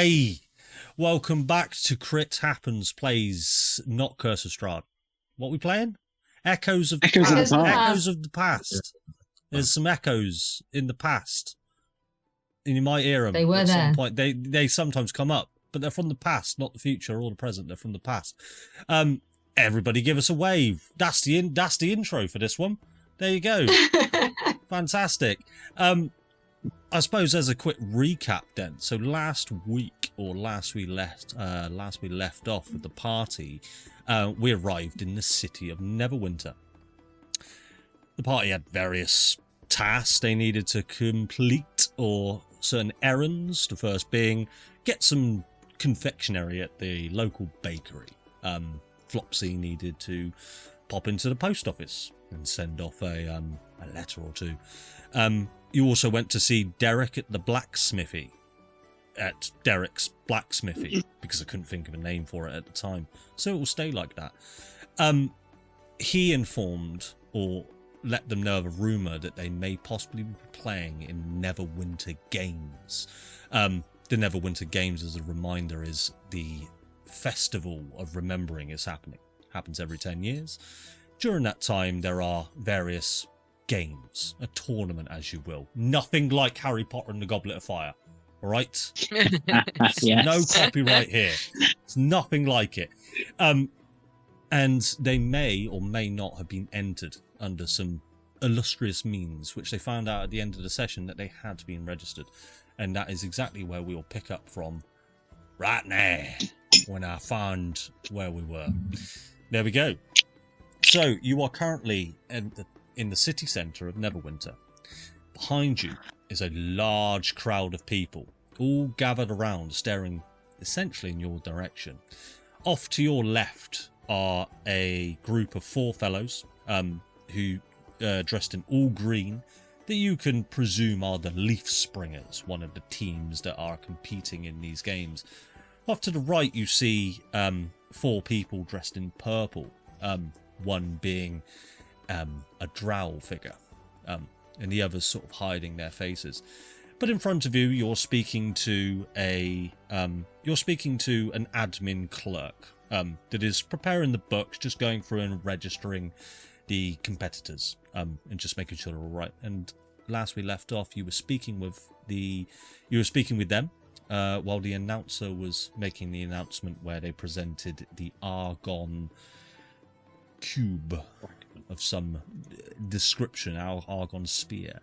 Hey, welcome back to Crit Happens Plays Not Curse of Strahd. What we playing? Echoes of the Past. Echoes of the Past. There's some echoes in the past. And you might hear them they were at there. some point. They sometimes come up, but they're from the past, not the future or the present. They're from the past. Everybody give us a wave. That's the intro for this one. There you go. Fantastic. I suppose as a quick recap then. So last we left off with the party, we arrived in the city of Neverwinter. The party had various tasks they needed to complete, or certain errands. The first being get some confectionery at the local bakery. Flopsy needed to pop into the post office and send off a letter or two. You also went to see Derek at the blacksmithy, at Derek's blacksmithy, because I couldn't think of a name for it at the time. So it will stay like that. He informed or let them know of a rumour that they may possibly be playing in Neverwinter Games. The Neverwinter Games, as a reminder, is the festival of remembering is happening. Happens every 10 years. During that time, there are various games, a tournament, as you will. Nothing like Harry Potter and the Goblet of Fire. All right? Yes. No copyright here. It's nothing like it. And they may or may not have been entered under some illustrious means, which they found out at the end of the session that they had been registered. And that is exactly where we'll pick up from right now, when I found where we were. There we go. So you are currently in the city centre of Neverwinter. Behind you is a large crowd of people, all gathered around, staring essentially in your direction. Off to your left are a group of 4 fellows who dressed in all green, that you can presume are the Leaf Springers, one of the teams that are competing in these games. Off to the right you see 4 people dressed in purple, one being a drow figure, and the others sort of hiding their faces. But in front of you, you're speaking to an admin clerk that is preparing the books, just going through and registering the competitors, and just making sure they're all right. And last we left off, you were speaking with them while the announcer was making the announcement where they presented the Argon cube of some description, our Argon sphere,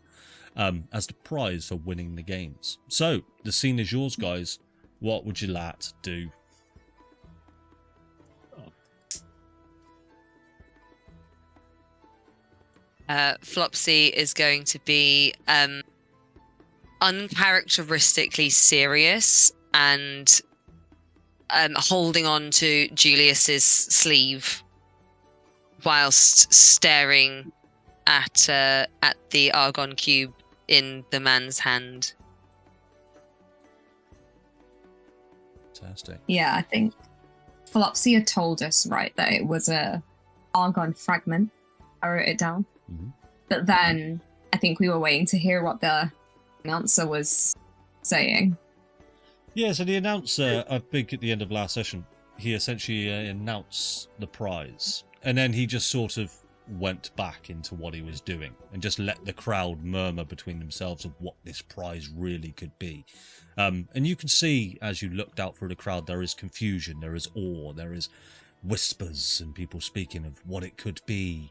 as the prize for winning the games. So the scene is yours, guys. What would you like to do? Flopsy is going to be uncharacteristically serious and holding on to Julius's sleeve whilst staring at the Argon cube in the man's hand. Fantastic. Yeah, I think Flopsy had told us, right, that it was a Argon fragment. I wrote it down. Mm-hmm. But then I think we were waiting to hear what the announcer was saying. Yeah, so the announcer, I think at the end of last session, he essentially announced the prize. And then he just sort of went back into what he was doing and just let the crowd murmur between themselves of what this prize really could be. And you can see, as you looked out through the crowd, there is confusion, there is awe, there is whispers and people speaking of what it could be.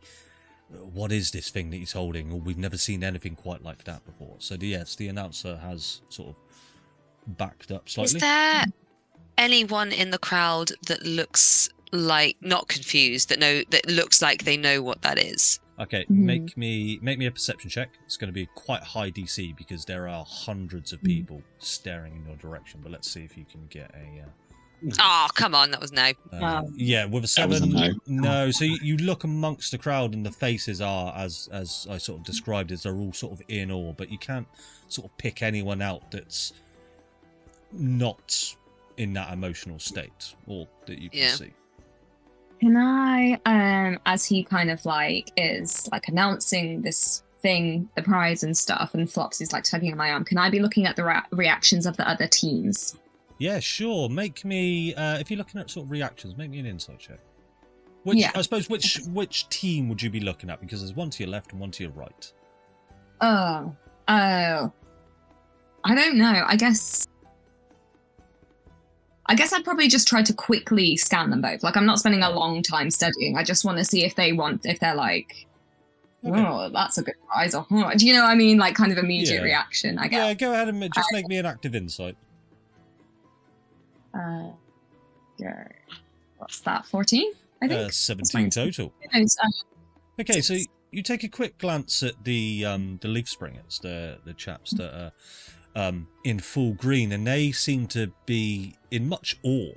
What is this thing that he's holding? Or we've never seen anything quite like that before. So yes, the announcer has sort of backed up slightly. Is there anyone in the crowd that looks like not confused, that looks like they know what that is? Okay, make me a perception check. It's going to be quite high DC because there are hundreds of people staring in your direction. But let's see if you can get a. Oh, come on, that was no. Yeah, with a 7. No, so you look amongst the crowd and the faces are, as I sort of described, as they're all sort of in awe, but you can't sort of pick anyone out that's not in that emotional state, or that you can see. Can I, as he kind of like is like announcing this thing, the prize and stuff, and Flopsy's like tugging on my arm, can I be looking at the reactions of the other teams? Yeah, sure. Make me, if you're looking at sort of reactions, make me an insight check. Which, Yeah. I suppose, which team would you be looking at? Because there's one to your left and one to your right. Oh. I don't know. I guess I'd probably just try to quickly scan them both. Like, I'm not spending a long time studying. I just want to see if they're like, oh, that's a good prize, or oh, do you know what I mean? Like, kind of immediate reaction, I guess. Yeah, go ahead and just make me an active insight. Yeah. What's that? 14? I think 17 total. Okay, so you take a quick glance at the leaf springers, the chaps that are in full green, and they seem to be in much awe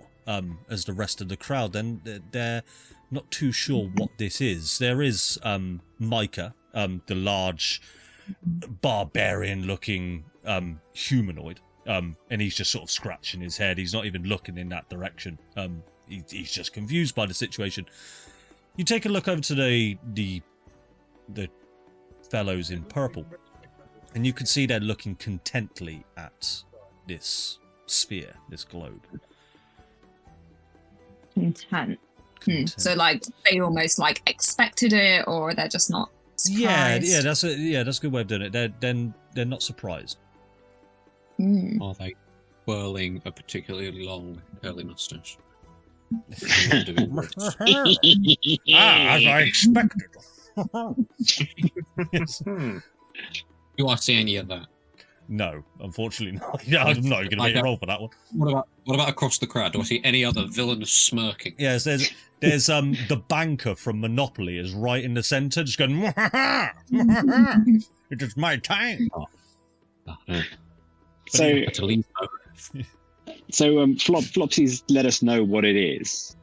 as the rest of the crowd. Then they're not too sure what this is. There is Micah, the large barbarian-looking humanoid, and he's just sort of scratching his head. He's not even looking in that direction. He's just confused by the situation. You take a look over to the fellows in purple, and you can see they're looking contently at this sphere, this globe. Content. So, like, they almost like expected it, or they're just not surprised. Yeah, that's a good way of doing it. They're not surprised. Are they twirling a particularly long curly mustache? As I expected. Yes. Do I see any of that? No, unfortunately not. I'm not going to make a roll for that one. What about across the crowd? Do I see any other villainous smirking? Yes, there's the banker from Monopoly is right in the centre, just going. It is my time. So Flopsy's let us know what it is.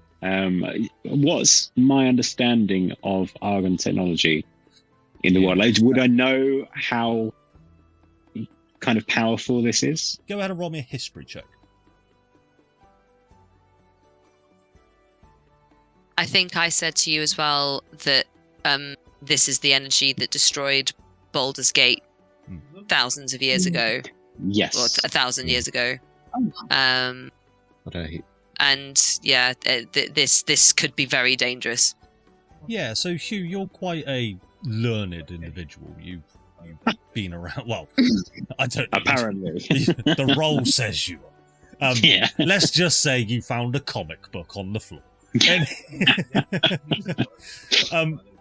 What's my understanding of Argon technology in the world? Like, would I know how kind of powerful this is? Go ahead and roll me a history check. I think I said to you as well that this is the energy that destroyed Baldur's Gate thousands of years ago. Yes. Or 1,000 years ago. And yeah, this could be very dangerous. Yeah, so Hew, you're quite a learned individual. You've been around. Well, I don't know. Apparently. The role says you are. Yeah. Let's just say you found a comic book on the floor.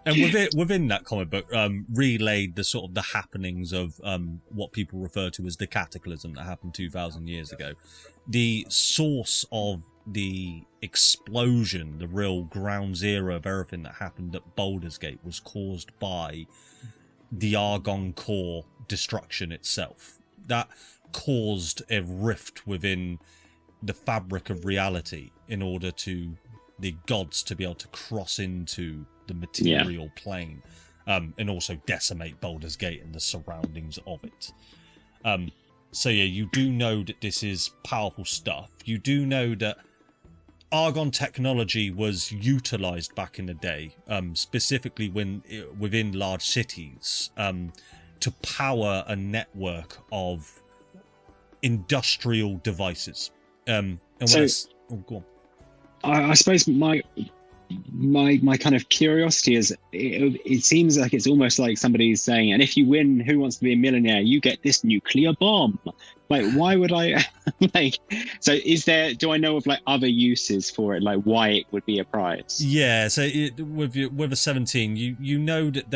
And within that comic book, relayed the sort of the happenings of what people refer to as the cataclysm that happened 2,000 years ago. The source of the explosion, the real ground zero of everything that happened at Baldur's Gate, was caused by the Argon core destruction itself. That caused a rift within the fabric of reality in order to the gods to be able to cross into the material plane, and also decimate Baldur's Gate and the surroundings of it. So yeah, you do know that this is powerful stuff. You do know that Argon technology was utilized back in the day, specifically within large cities, to power a network of industrial devices. And go on. I suppose my kind of curiosity is, it seems like it's almost like somebody's saying, and if you win Who Wants to Be a Millionaire, you get this nuclear bomb. Like, why would I like, so do I know of like other uses for it, like why it would be a prize? Yeah, so with a 17, you know that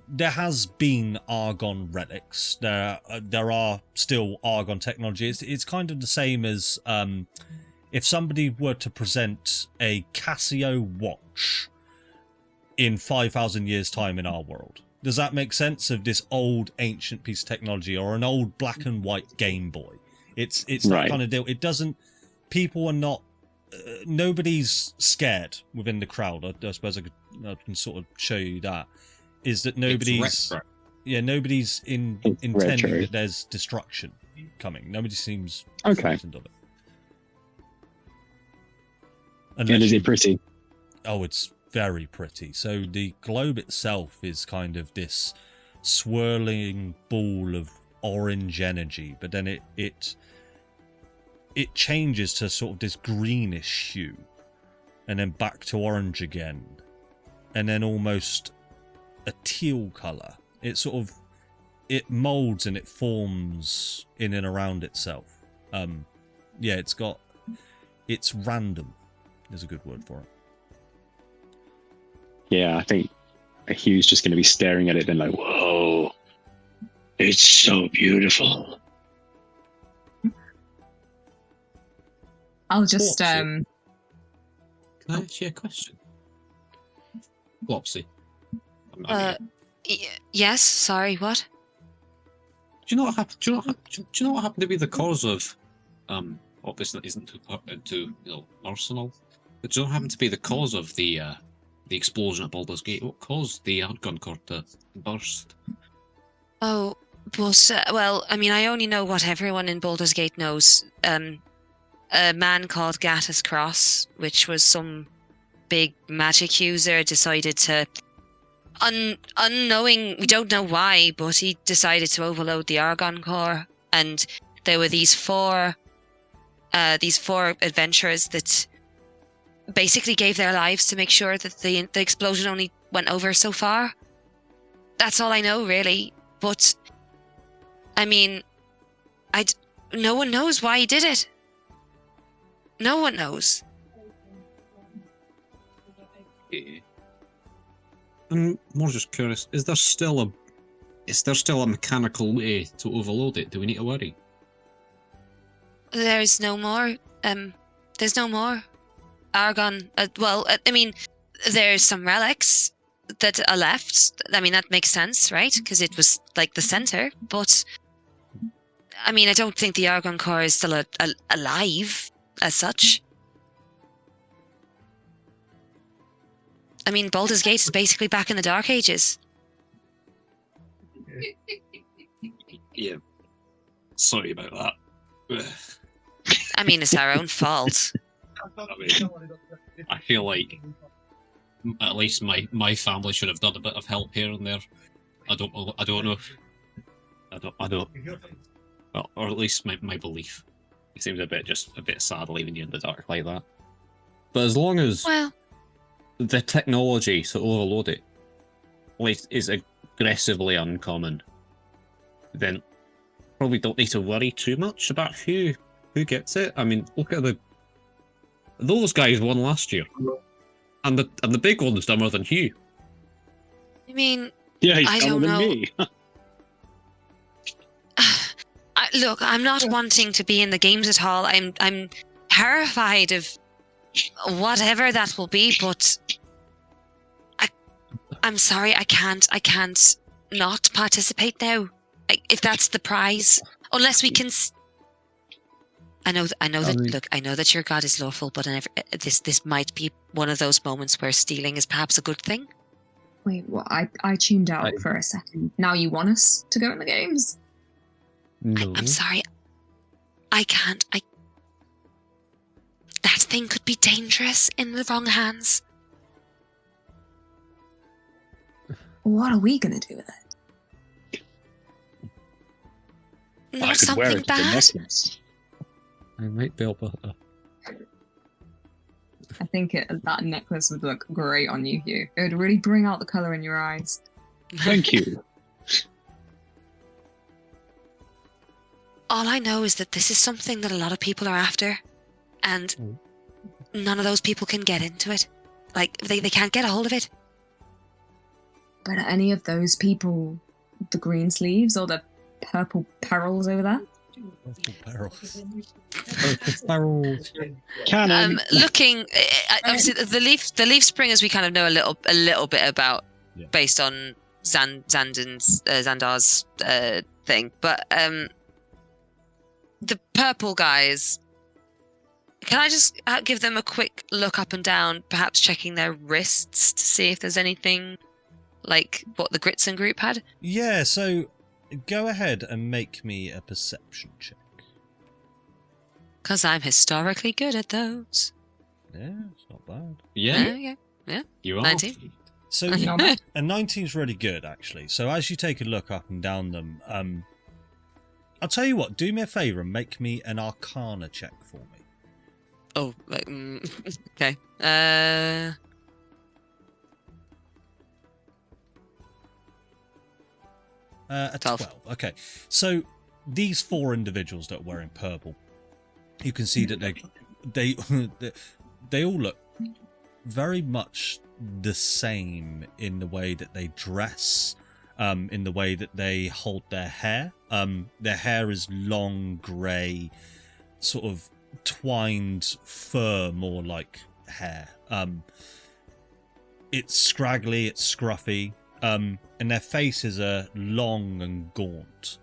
there has been Argon relics. There are still Argon technology. It's kind of the same as if somebody were to present a Casio watch in 5,000 years' time in our world. Does that make sense? Of this old ancient piece of technology, or an old black and white Game Boy? It's that kind of deal. It doesn't. People are not. Nobody's scared within the crowd. I suppose I can sort of show you that. Is that nobody's? Nobody's intending that there's destruction coming. Nobody seems frightened of it. And is it pretty? Oh, it's very pretty. So the globe itself is kind of this swirling ball of orange energy, but then it it changes to sort of this greenish hue, and then back to orange again, and then almost a teal colour. It sort of, it moulds and it forms in and around itself. Yeah, it's random. There's a good word for it. Yeah, I think Hew's just going to be staring at it and like, whoa, it's so beautiful. I'll just Can I ask you a question? Flopsy. Yes. Sorry. What? Do you know what happened? Do you know what happened to be the cause of obviously it isn't too personal, but do you know what happened to be the cause of the explosion at Baldur's Gate? What caused the Argon core to burst? Oh, well, I mean, I only know what everyone in Baldur's Gate knows. A man called Gatus Cross, which was some big magic user, decided to, unknowing, we don't know why, but he decided to overload the Argon core, and there were these four adventurers that basically gave their lives to make sure that the explosion only went over so far. That's all I know, really. But I mean, no one knows why he did it. No one knows. Yeah. I'm more just curious. Is there still a mechanical way to overload it? Do we need to worry? There's no more. There's no more. Argon. I mean, there's some relics that are left. I mean, that makes sense, right? Because it was like the center. But I mean, I don't think the Argon core is still alive as such. I mean, Baldur's Gate is basically back in the Dark Ages. Yeah. Sorry about that. I mean, it's our own fault. I feel like at least my family should have done a bit of help here and there. I don't know. I don't. Well, or at least my belief. It seems a bit sad leaving you in the dark like that. But as long as the technology to overload it is aggressively uncommon, then probably don't need to worry too much about who gets it. I mean, look at those guys won last year, and the big one's dumber than Hew. I mean, Yeah, he's I dumber don't than know. me. Look, I'm not wanting to be in the games at all. I'm terrified of whatever that will be, but I'm sorry, I can't not participate now. If that's the prize, unless we can. I know that. Look, I know that your god is lawful, but this might be one of those moments where stealing is perhaps a good thing. Wait, what? I tuned out for a second. Now you want us to go in the games? No. I'm sorry. I can't. That thing could be dangerous in the wrong hands. What are we gonna do with it? I Not could wear something it as a bad. necklace. I might be able to. I think that necklace would look great on you, Hugh. It would really bring out the colour in your eyes. Thank you. All I know is that this is something that a lot of people are after, and none of those people can get into it. Like, they can't get a hold of it. But are any of those people the green sleeves or the purple perils over there? Cannon. Looking, obviously, the leaf springers we kind of know a little bit about, based on Xandar's thing, but the purple guys, can I just give them a quick look up and down, perhaps checking their wrists to see if there's anything like what the Gritson group had? Yeah, so go ahead and make me a perception check. Because I'm historically good at those. Yeah, it's not bad. Yeah, Yeah. you are. 19. So a 19's really good, actually. So as you take a look up and down them, I'll tell you what. Do me a favour and make me an Arcana check for me. Oh, okay. A 12. Okay. So these 4 individuals that are wearing purple, you can see that they all look very much the same in the way that they dress, in the way that they hold their hair. Their hair is long, grey, sort of twined fur, more like hair. It's scraggly, it's scruffy, and their faces are long and gaunt.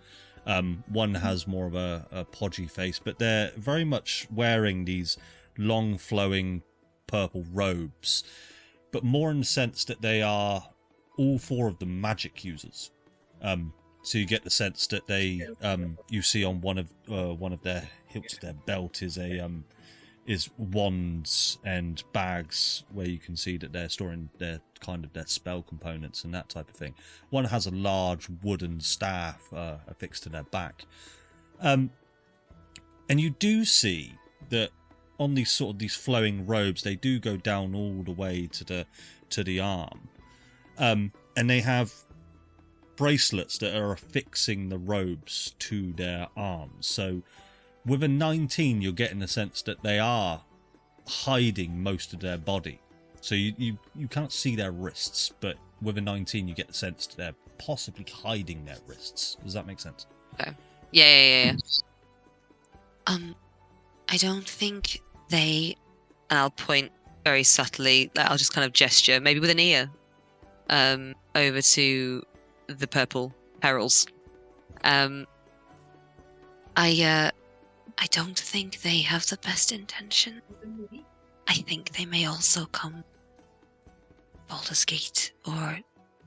One has more of a podgy face, but they're very much wearing these long flowing purple robes, but more in the sense that they are all 4 of them magic users. So you get the sense that they, you see on one of their hilts of their belt is wands and bags where you can see that they're storing their spell components and that type of thing. One has a large wooden staff affixed to their back, and you do see that on these flowing robes, they do go down all the way to the arm, and they have bracelets that are affixing the robes to their arms. So with a 19, you're getting the sense that they are hiding most of their body. So you can't see their wrists, but with a 19, you get the sense that they're possibly hiding their wrists. Does that make sense? Okay. Yeah. I don't think they... And I'll point very subtly, I'll just kind of gesture, maybe with an ear, over to the purple heralds. I don't think they have the best intention. I think they may also come Baldur's Gate, or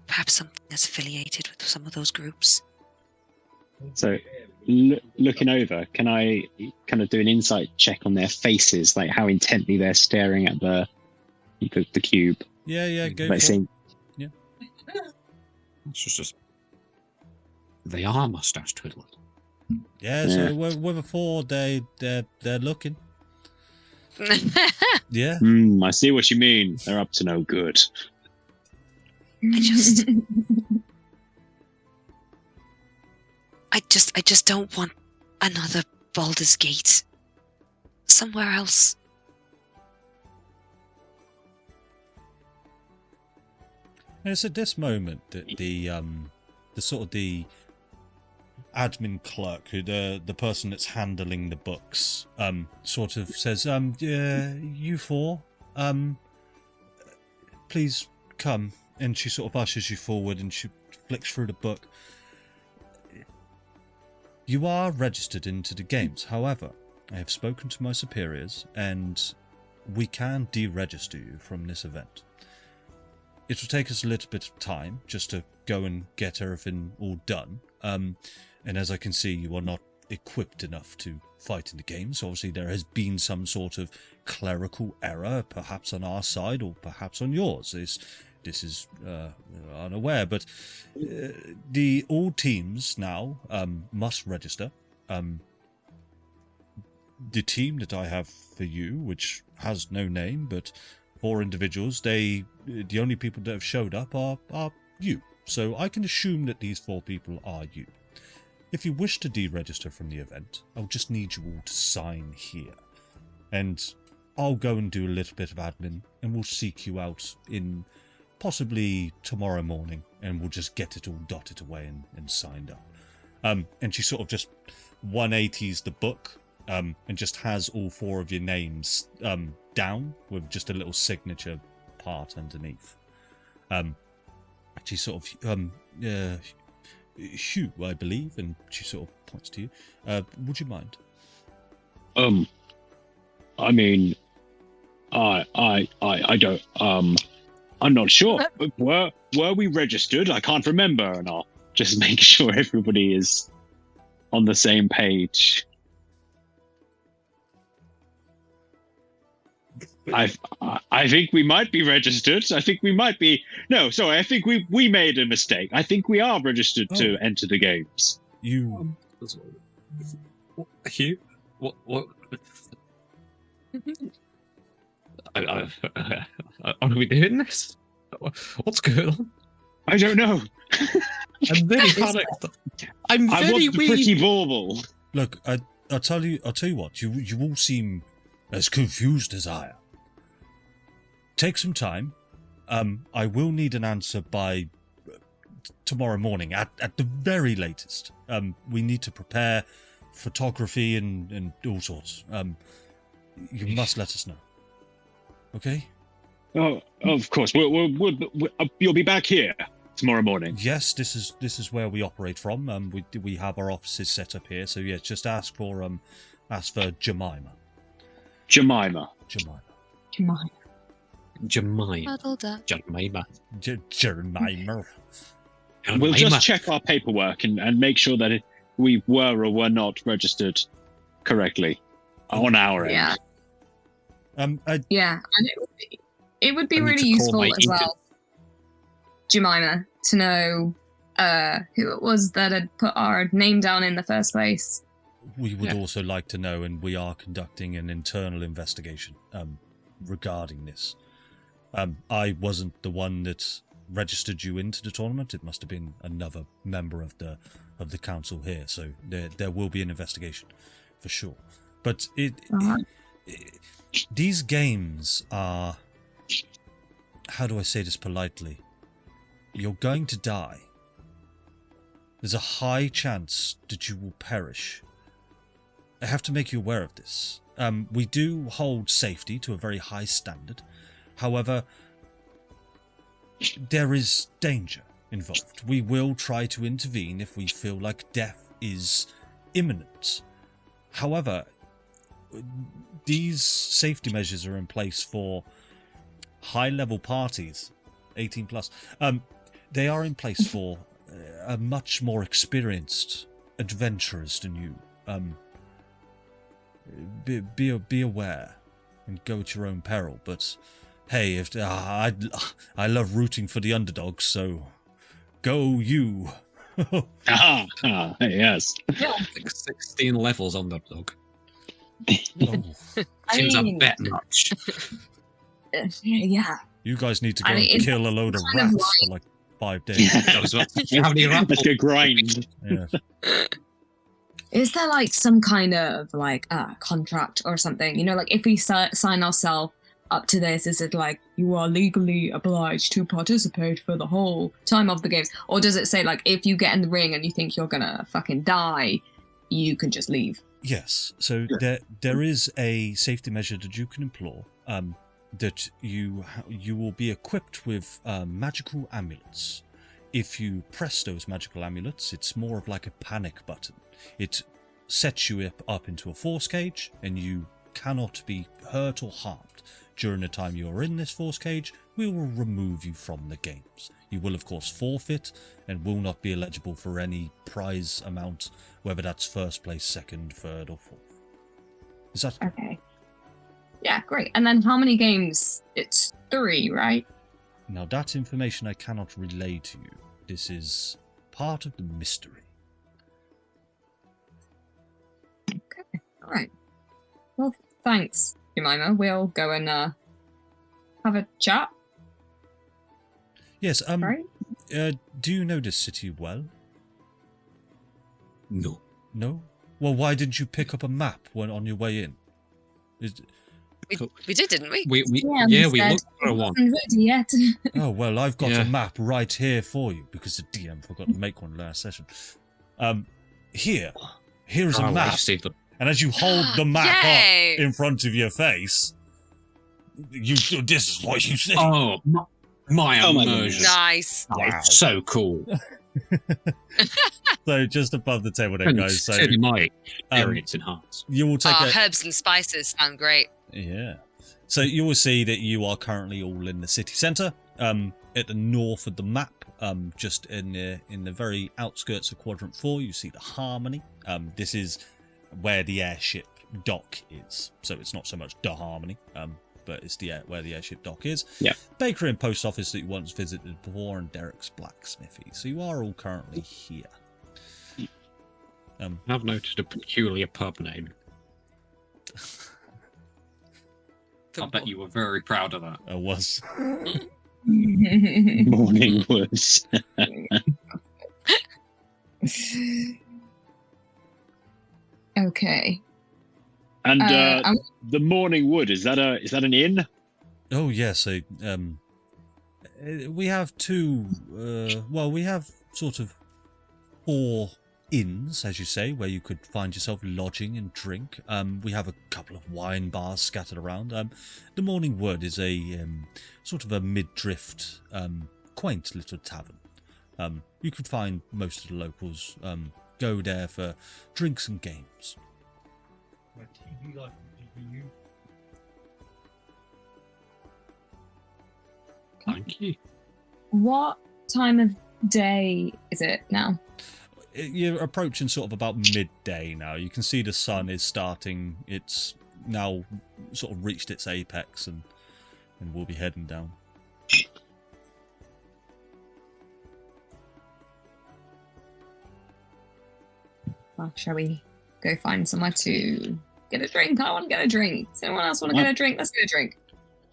perhaps something that's affiliated with some of those groups. So, looking over, can I kind of do an insight check on their faces, like how intently they're staring at the cube? Yeah, go for it. Yeah. It's just they are mustache twiddlers. Yeah, so with a 4, they're looking. Yeah. I see what you mean. They're up to no good. I just don't want another Baldur's Gate somewhere else. And it's at this moment that the admin clerk, who the person that's handling the books, sort of says, you 4, please come. And she sort of ushers you forward and she flicks through the book. You are registered into the games. However, I have spoken to my superiors and we can deregister you from this event. It will take us a little bit of time just to go and get everything all done. And as I can see, you are not equipped enough to fight in the games. Obviously, there has been some sort of clerical error, perhaps on our side or perhaps on yours. This is unaware, but all teams now must register. The team that I have for you, which has no name, but 4 individuals, the only people that have showed up are you. So I can assume that these 4 people are you. If you wish to deregister from the event, I'll just need you all to sign here. And I'll go and do a little bit of admin, and we'll seek you out in possibly tomorrow morning, and we'll just get it all dotted away and signed up. And she sort of just 180s the book, and just has all 4 of your names down with just a little signature part underneath. She sort of Hew, I believe, and she sort of points to you. Would you mind? I mean, I don't. I'm not sure. Were we registered? I can't remember, and I'll just make sure everybody is on the same page. I think we might be registered. I think we might be. No, sorry. I think we made a mistake. I think we are registered to enter the games. Hew? What? Are we doing this? What's going on? I don't know. I'm very panicked. I'm I very want the weak. pretty bauble. Look, I'll tell you what. You all seem as confused as I am. Take some time. I will need an answer by tomorrow morning at the very latest. We need to prepare photography and all sorts. You must let us know. Okay? Oh, of course. You'll be back here tomorrow morning. Yes, this is where we operate from. We have our offices set up here. So yeah, just ask for Jemima. Jemima. Jemima. Jemima. We'll just check our paperwork and make sure that we were or were not registered correctly on our end. Yeah, and it would be I need really to call useful my as well, Jemima, to know who it was that had put our name down in the first place. We would also like to know, and we are conducting an internal investigation regarding this. I wasn't the one that registered you into the tournament. It must have been another member of the council here. So there will be an investigation for sure. But these games are, how do I say this politely? You're going to die. There's a high chance that you will perish. I have to make you aware of this. We do hold safety to a very high standard. However, there is danger involved. We will try to intervene if we feel like death is imminent. However, these safety measures are in place for high-level parties, 18 plus. They are in place for a much more experienced adventurers than you. Be aware and go at your own peril. But hey, if I love rooting for the underdogs, so go you. Yes. Like 16 levels underdog. Oh, Seems a bit much. Yeah. you guys need to go and kill a load of kind of rats for like 5 days. You have any Let's go grind. Yeah. Is there like some kind of like contract or something? You know, like if we sign ourselves up to this, is it like you are legally obliged to participate for the whole time of the games? Or does it say like if you get in the ring and you think you're gonna fucking die, you can just leave? Yes. So there is a safety measure that you can employ. That you will be equipped with magical amulets. If you press those magical amulets, it's more of like a panic button. It sets you up into a force cage, and you cannot be hurt or harmed. During the time you are in this force cage, we will remove you from the games. You will, of course, forfeit and will not be eligible for any prize amount, whether that's first place, second, third, or fourth. Is that Okay. Yeah, great. And then how many games? It's 3, right? Now, that information I cannot relay to you. This is part of the mystery. Okay. All right. Well, thanks, Jemima. We'll go and have a chat. Yes. Right? Do you know this city well? No. No. Well, why didn't you pick up a map when on your way in? We did, didn't we? We said looked for one. wasn't ready yet. Oh well, I've got Yeah. a map right here for you because the DM forgot to make one last session. Here is a map, and as you hold the map Yay! up in front of your face, this is what you see. Oh, my Oh my immersion. Nice. Wow. It's so cool. So just above the table there, guys. So Certainly my experience enhanced. you will take Herbs and spices sound great. Yeah. So you will see that you are currently all in the city centre, at the north of the map, just in the very outskirts of Quadrant 4, you see the Harmony. This is where the airship dock is. So it's not so much the Harmony, but it's where the airship dock is. Yeah. Bakery and post office that you once visited before, and Derek's blacksmithy. So you are all currently here. I've noticed a peculiar pub name. I bet you were very proud of that. I was. Morning Woods. Okay. And the Morning Wood, is that an inn? Oh yes, so we have two. We have sort of 4 inns, as you say, where you could find yourself lodging and drink. We have a couple of wine bars scattered around. The Morning Wood is a sort of a mid-drift, quaint little tavern. You could find most of the locals go there for drinks and games. Thank you. What time of day is it now? You're approaching sort of about midday now. You can see the sun is starting. It's now sort of reached its apex and we'll be heading down. Well, shall we go find somewhere to get a drink? I want to get a drink. Does anyone else want to get a drink? Let's get a drink.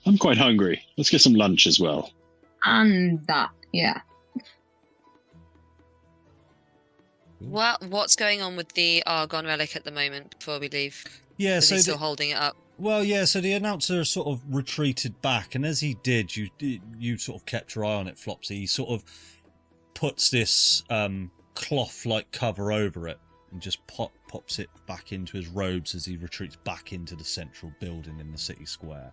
I'm quite hungry. Let's get some lunch as well. And that, yeah. What's going on with the Argon relic at the moment before we leave? Yeah, Is so he still holding it up? Well, yeah. So the announcer sort of retreated back, and as he did, you sort of kept your eye on it, Flopsy. He sort of puts this cloth-like cover over it and just pops it back into his robes as he retreats back into the central building in the city square.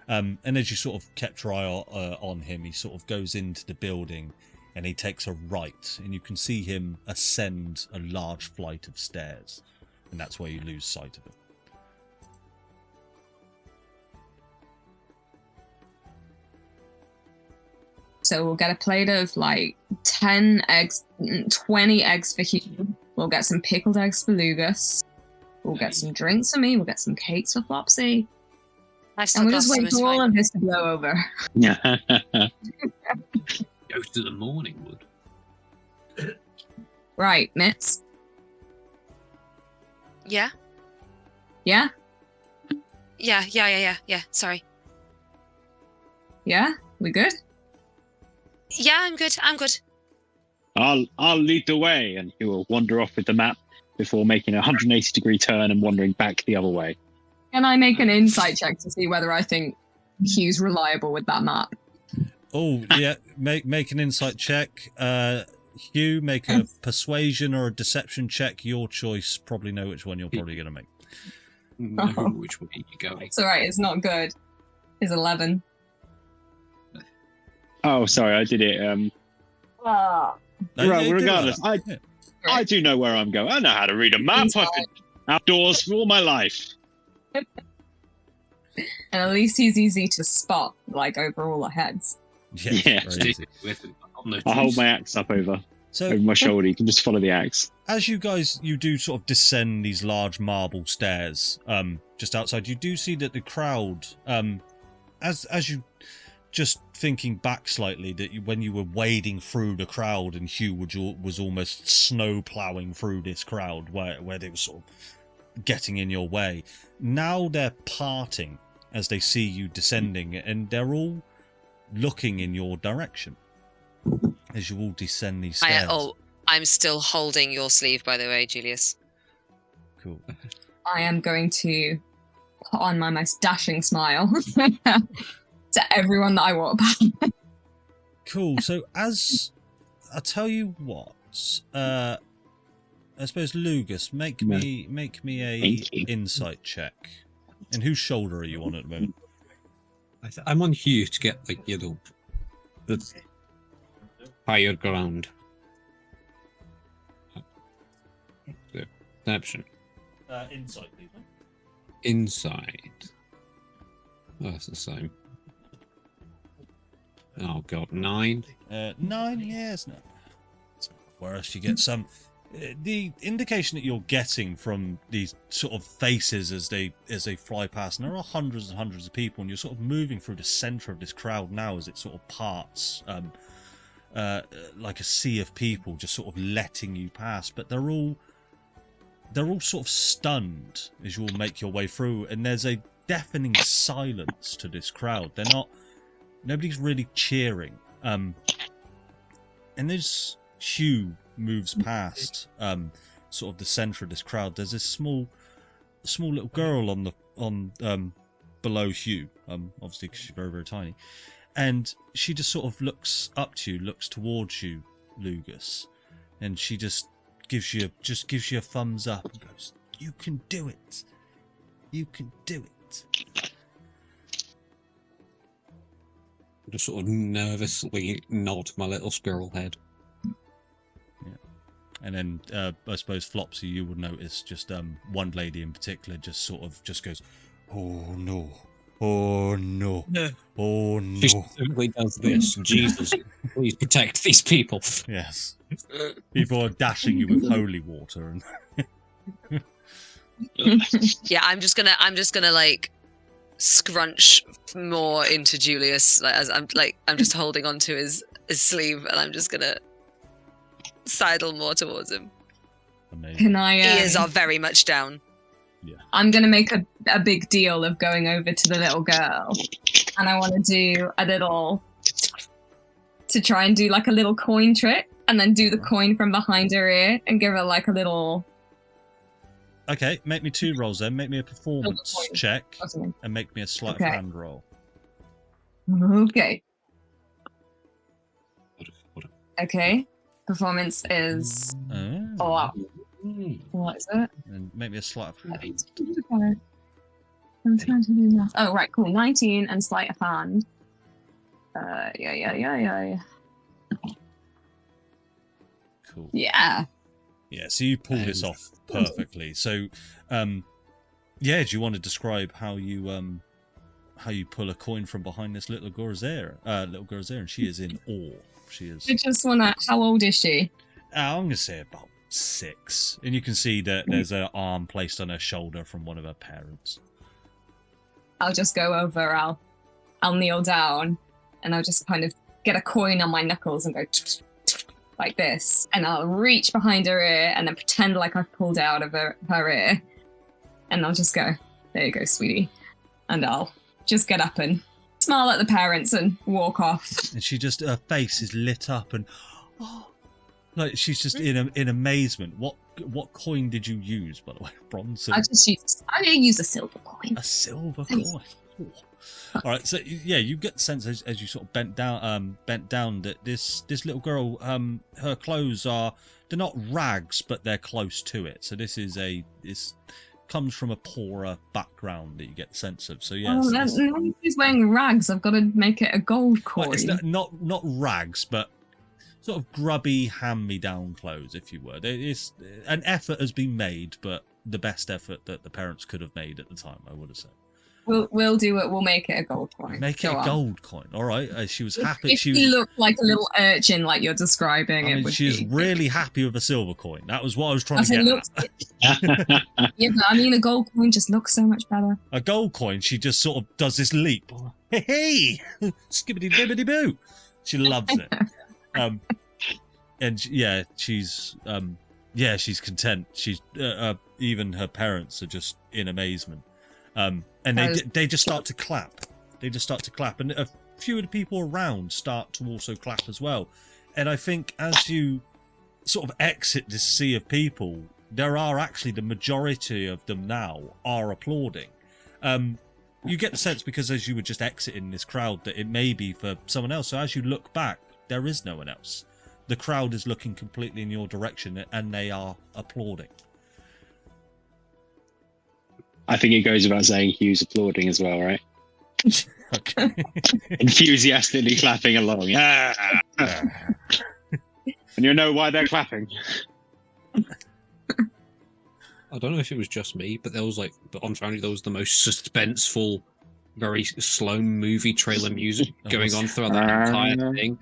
And as you sort of kept your eye on him, he sort of goes into the building and he takes a right, and you can see him ascend a large flight of stairs, and that's where you lose sight of him. So we'll get a plate of like 10 eggs, 20 eggs for Hew. We'll get some pickled eggs for Lugas. We'll get some drinks for me. We'll get some cakes for Flopsy. And we'll just wait for all of this to blow over. Yeah. Go to the Morning Wood. Right, Mitz? Yeah? Yeah? Yeah. Sorry. Yeah? We good? Yeah, I'm good. I'll lead the way, and he will wander off with the map before making a 180-degree turn and wandering back the other way. Can I make an insight check to see whether I think Hew's reliable with that map? Oh, yeah. Make an insight check. Hew, make a persuasion or a deception check. Your choice. Probably know which one you're probably going to make. Know which way you're going. It's alright, it's not good. It's 11. Oh, sorry, I did it. No, Right, you did regardless, that. I do know where I'm going. I know how to read a map. I've been outdoors for all my life. And at least he's easy to spot, like, over all our heads. Yeah. Very easy. I'll hold my axe up over my shoulder. You can just follow the axe. As you do sort of descend these large marble stairs just outside, you do see that the crowd, as you just thinking back slightly, that when you were wading through the crowd and Hew was almost snow ploughing through this crowd where they were sort of getting in your way. Now they're parting as they see you descending, and they're all looking in your direction as you all descend these stairs. I'm still holding your sleeve, by the way, Julius. Cool. I am going to put on my most dashing smile to everyone that I walk by. Cool. So as I tell you what, I suppose Lugas, make me a insight check. And whose shoulder are you on at the moment? I'm on Hew to get the higher ground. Perception. Insight, please. Insight. Oh, that's the same. Oh god, 9. 9, yes, no. Whereas you get some. The indication that you're getting from these sort of faces as they fly past, and there are hundreds and hundreds of people, and you're sort of moving through the centre of this crowd now as it sort of parts, like a sea of people just sort of letting you pass, but they're all they're all sort of stunned as you all make your way through, and there's a deafening silence to this crowd. Nobody's really cheering. And as Hew moves past sort of the centre of this crowd, there's this small little girl on below Hew, obviously because she's very, very tiny, and she just sort of looks up to you, looks towards you, Lugas, and she just gives you a thumbs up and goes, "You can do it. You can do it." I just sort of nervously nod my little squirrel head. Yeah. And then I suppose Flopsy, you would notice just one lady in particular just goes, "Oh no. Oh no. No. Oh no." She simply does this. Jesus, please protect these people. Yes. People are dashing you with holy water and Yeah, I'm just gonna like scrunch more into Julius, like, as I'm just holding onto his sleeve, and I'm just gonna sidle more towards him. amazing. Can I? Ears are very much down. I'm gonna make a big deal of going over to the little girl, and I want to do a little to try and do like a little coin trick, and then do the coin from behind her ear and give her like a little. Okay, make me 2 rolls then. Make me a performance check Okay. and make me a sleight of Okay. hand roll. Okay. Okay. Performance is Oh. what is it? And make me a sleight of hand. Okay. I'm trying to do math. Oh right, cool. 19 and sleight of hand. Yeah. Cool. Yeah. Yeah, so you pull this off perfectly. So, do you want to describe how you pull a coin from behind this little Gorzair? And she is in awe. She is. I just wanna. How old is she? I'm gonna say about 6, and you can see that there's an arm placed on her shoulder from one of her parents. I'll just go over. I'll kneel down, and I'll just kind of get a coin on my knuckles and go like this, and I'll reach behind her ear and then pretend like I've pulled out of her ear, and I'll just go, "There you go, sweetie," and I'll just get up and smile at the parents and walk off. And she just, her face is lit up, and like she's just in amazement. What coin did you use, by the way? Bronze? I use a silver coin. A silver coin. All right, so yeah, you get the sense as you sort of bent down that this little girl, her clothes they're not rags, but they're close to it. So this comes from a poorer background that you get the sense of. So yes, now she's wearing rags. I've got to make it a gold coin. well, it's not rags, but sort of grubby hand-me-down clothes, if you were. It's an effort has been made, but the best effort that the parents could have made at the time, I would have said. We'll do it. We'll make it a gold coin. Make it Go a on. gold coin. All right. She was happy. If she looked like a little urchin, like you're describing, it would she's be. really happy with a silver coin. That was what I was trying I to said, get at. yeah, but I mean, a gold coin just looks so much better. A gold coin, she just sort of does this leap. Hey, skibbity bibbity boo. She loves it. And she's content. She's even her parents are just in amazement. And they just start to clap. And a few of the people around start to also clap as well. And I think as you sort of exit this sea of people, there are actually the majority of them now are applauding. You get the sense, because as you were just exiting this crowd, that it may be for someone else. So as you look back, there is no one else. The crowd is looking completely in your direction, and they are applauding. I think it goes without saying Hew's applauding as well, right? Okay. Enthusiastically clapping along. Yeah. And you know why they're clapping. I don't know if it was just me, but there was on Foundry, there was the most suspenseful, very slow movie trailer music going on throughout that entire thing.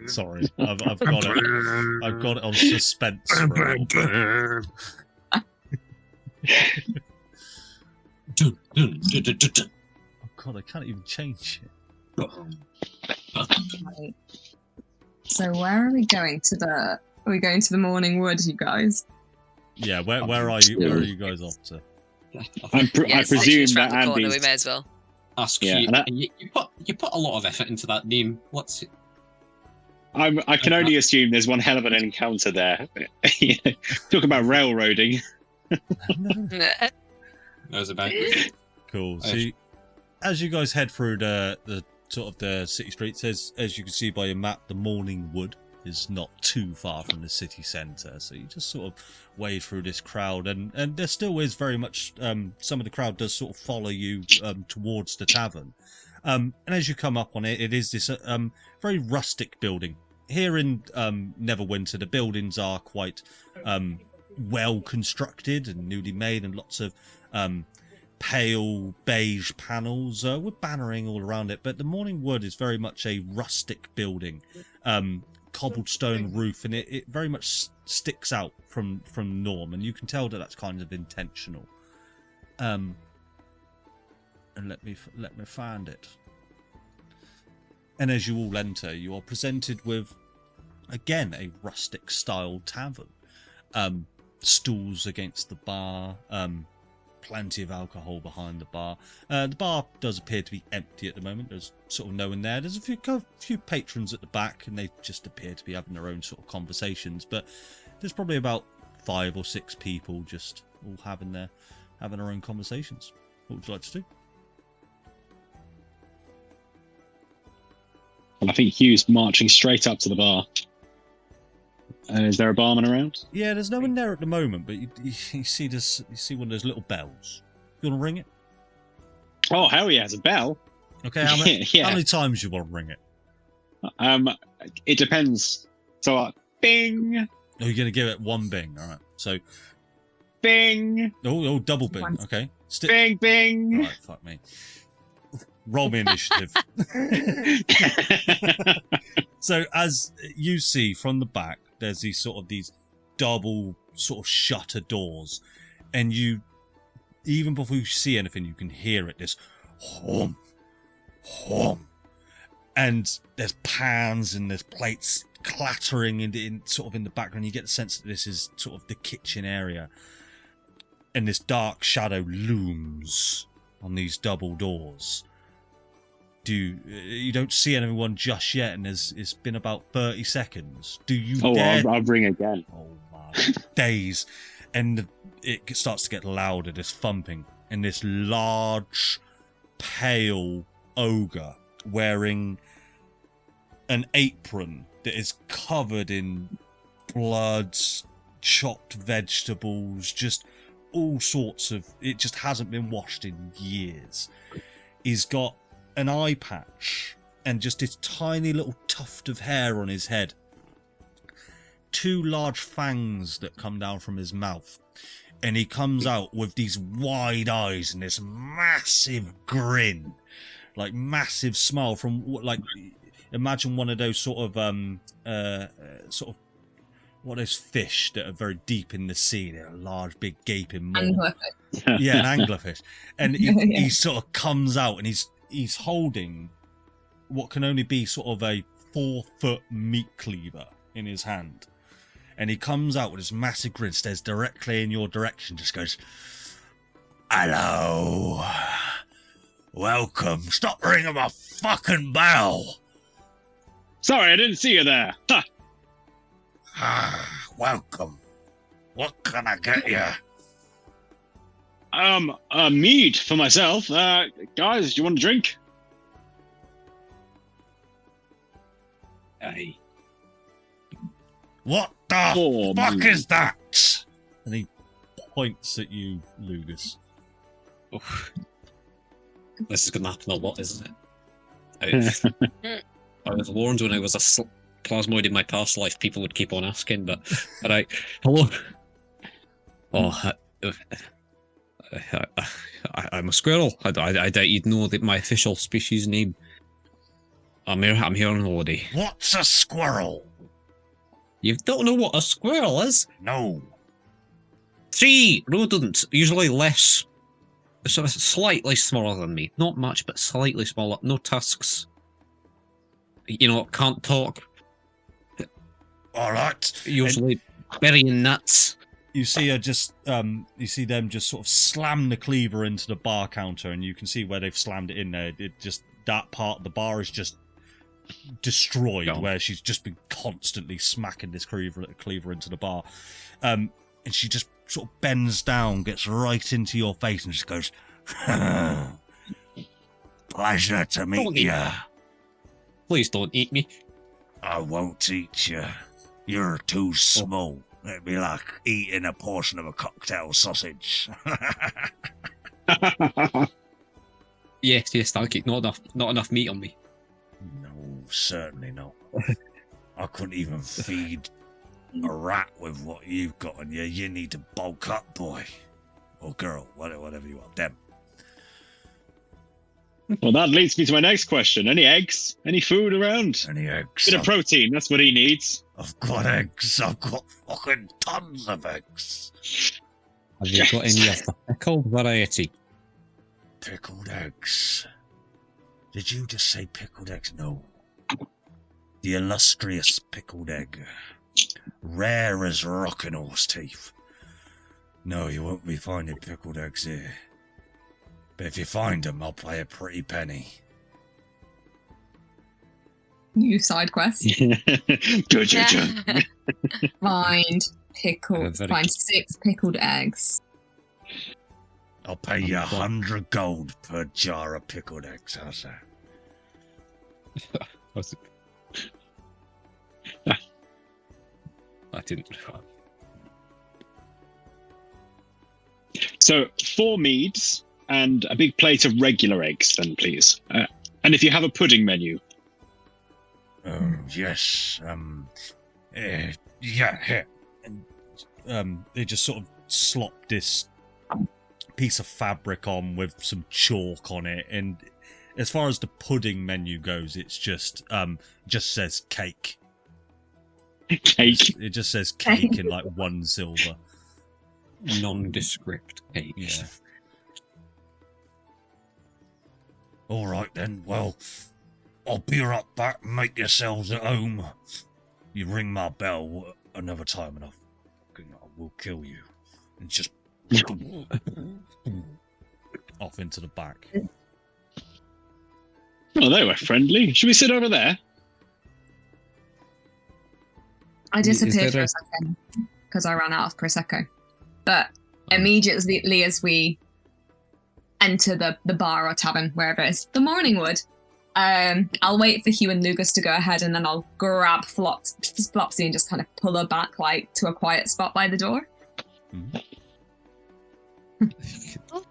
Sorry, I've got it. I've got it on suspense. Oh god, I can't even change it. Right. So where are we going to the? Are we going to the Morning Wood, you guys? Yeah, where are you? Where are you guys off to? I it's literally presume just round that the corner. Andy's. We may as well. Ask Yeah, you, and that- you put a lot of effort into that name. What's it? I can only assume there's one hell of an encounter there. Talk about railroading. That was about. Cool. So, as you guys head through the sort of the city streets, as you can see by your map, the Morning Wood is not too far from the city centre. So you just sort of wade through this crowd, and there still is very much some of the crowd does sort of follow you towards the tavern. And as you come up on it, it is this very rustic building. Here in Neverwinter, the buildings are quite well constructed and newly made, and lots of pale beige panels with bannering all around it. But the Morning Wood is very much a rustic building, cobblestone roof, and it very much sticks out from norm, and you can tell that that's kind of intentional. And let me find it. And as you all enter, you are presented with, again, a rustic style tavern. Stools against the bar, plenty of alcohol behind the bar. The bar does appear to be empty at the moment. There's sort of no one there. There's a few patrons at the back, and they just appear to be having their own sort of conversations. But there's probably about 5 or 6 people just all having their own conversations. What would you like to do? And I think Hugh's marching straight up to the bar. Is there a barman around? Yeah, there's no one there at the moment, but you see this. You see one of those little bells. You want to ring it? Oh, hell yeah, it's a bell. Okay, how many, Yeah. how many times you want to ring it? It depends. So, bing, Oh, you're going to give it one bing. All right. So, bing, oh, double bing. Once. Okay. bing, bing. Right, fuck me. Roll me initiative. So, as you see from the back, there's these double sort of shutter doors, and you, even before you see anything, you can hear it. This hum, hum, and there's pans and there's plates clattering in sort of in the background. You get the sense that this is sort of the kitchen area, and this dark shadow looms on these double doors. You don't see anyone just yet, and it's been about 30 seconds. Do you dare? I'll ring again. Oh my days. And it starts to get louder, this thumping, and this large, pale ogre wearing an apron that is covered in blood, chopped vegetables, just all sorts of... It just hasn't been washed in years. He's got an eye patch and just this tiny little tuft of hair on his head. 2 large fangs that come down from his mouth. And he comes out with these wide eyes and this massive grin. Like massive smile from like... Imagine one of those sort of what are those fish that are very deep in the sea? They're a large, big, gaping maw. Anglerfish. Yeah, an anglerfish. And he sort of comes out, and he's holding what can only be sort of a 4-foot meat cleaver in his hand. And he comes out with this massive grin, stares directly in your direction, just goes, "Hello. Welcome. Stop ringing my fucking bell." Sorry, I didn't see you there. Huh. Welcome. What can I get you? Mead for myself. Guys, do you want a drink? Aye. What the Oh, fuck mead. is that? And he points at you, Lugas. Oh. This is going to happen a lot, isn't it? I was warned when I was a plasmoid in my past life, people would keep on asking, but... Alright, hello? Oh, I'm a squirrel. I doubt you'd know that my official species name. I'm here on holiday. What's a squirrel? You don't know what a squirrel is? No. 3 rodent, usually less, sort of slightly smaller than me. Not much, but slightly smaller. No tusks. You know, can't talk. All right. Usually burying nuts. you see her just you see them just sort of slam the cleaver into the bar counter, and you can see where they've slammed it in there. It just, that part of the bar is just destroyed, where she's just been constantly smacking this cleaver into the bar. And she just sort of bends down, gets right into your face, and just goes, "Pleasure to meet you. Please don't eat me." I won't eat you. You're too small. It'd be like eating a portion of a cocktail sausage." Yes, thank you. Not enough meat on me. No, certainly not. I couldn't even feed a rat with what you've got on you. You need to bulk up, boy. Or girl, whatever you want. Them. Well, that leads me to my next question. Any eggs? Any food around? Any eggs? Bit of protein, that's what he needs. I've got eggs. I've got fucking tons of eggs. Have you got any of the pickled variety? Pickled eggs. Did you just say pickled eggs? No. The illustrious pickled egg. Rare as rockin' horse teeth. No, you won't be finding pickled eggs here. But if you find them, I'll pay a pretty penny. New side quest. Find find 6 pickled eggs. I'll pay you 100 gold per jar of pickled eggs. How's that? I didn't. So 4 meads and a big plate of regular eggs, then, please. And if you have a pudding menu. Oh, yes. Yeah, here. And they just sort of slop this piece of fabric on with some chalk on it, and as far as the pudding menu goes, it's just says cake. Cake. It just says cake in like 1 silver. Nondescript cake. Yeah. All right then. Well, I'll be right back. Make yourselves at home. You ring my bell another time, and I will kill you. And just off into the back. Oh, they were friendly. Should we sit over there? I disappeared for a second because I ran out of Prosecco. But immediately as we enter the bar or tavern, wherever it is, the Morningwood, I'll wait for Hew and Lugas to go ahead, and then I'll grab Flopsy and just kind of pull her back like to a quiet spot by the door.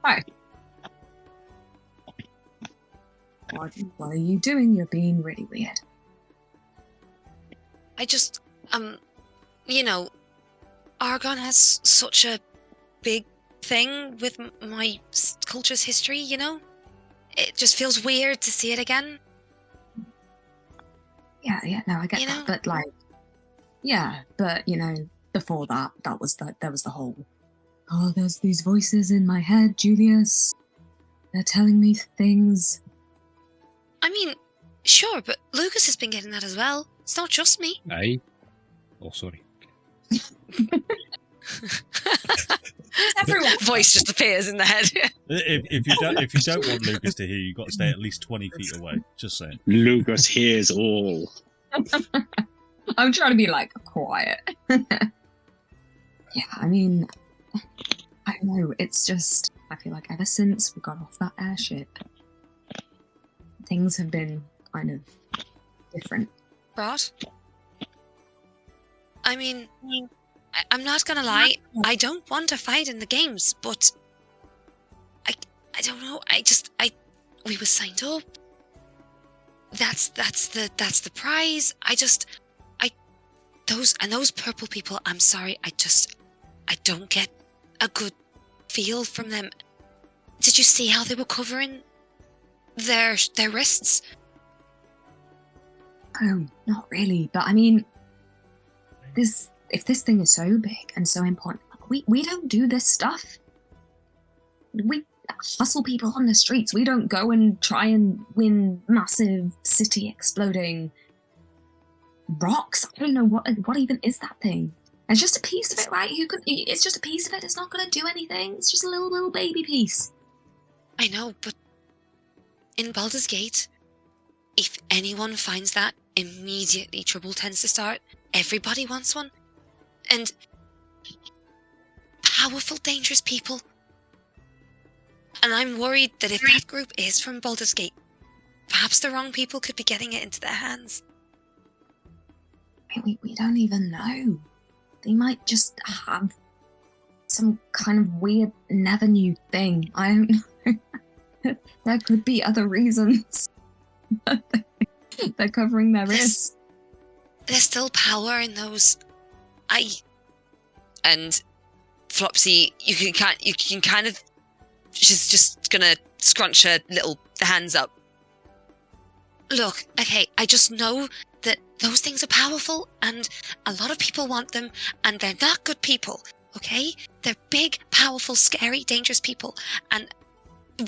Hi. What are you doing? You're being really weird. I just, Argon has such a big thing with my culture's history, It just feels weird to see it again. Yeah, no, I get that. But before that, there was the whole, oh, there's these voices in my head, Julius. They're telling me things. I mean, sure, but Lugas has been getting that as well. It's not just me. Aye. Oh, sorry. Everyone. Voice just appears in the head. If you don't want Lugas to hear, you've got to stay at least 20 feet away. Just saying. Lugas hears all. I'm trying to be quiet. Yeah, I mean, I don't know. It's just, I feel like ever since we got off that airship, things have been kind of different. Rot? I mean, I'm not gonna lie, I don't want to fight in the games, but I don't know, we were signed up. That's the prize. Those purple people, I'm sorry, I don't get a good feel from them. Did you see how they were covering their wrists? Oh, not really, but I mean, if this thing is so big and so important, we don't do this stuff. We hustle people on the streets. We don't go and try and win massive city exploding rocks. I don't know what even is that thing. It's just a piece of it, right? It's just a piece of it. It's not going to do anything. It's just a little baby piece. I know, but in Baldur's Gate, if anyone finds that, immediately trouble tends to start. Everybody wants one. And powerful, dangerous people. And I'm worried that if that group is from Baldur's Gate, perhaps the wrong people could be getting it into their hands. We don't even know. They might just have some kind of weird, never new thing. I don't know. There could be other reasons. They're covering their wrists. There's still power in those. And Flopsy, you can kind of. She's just gonna scrunch her little hands up. Look, okay, I just know that those things are powerful, and a lot of people want them, and they're not good people. Okay, they're big, powerful, scary, dangerous people, and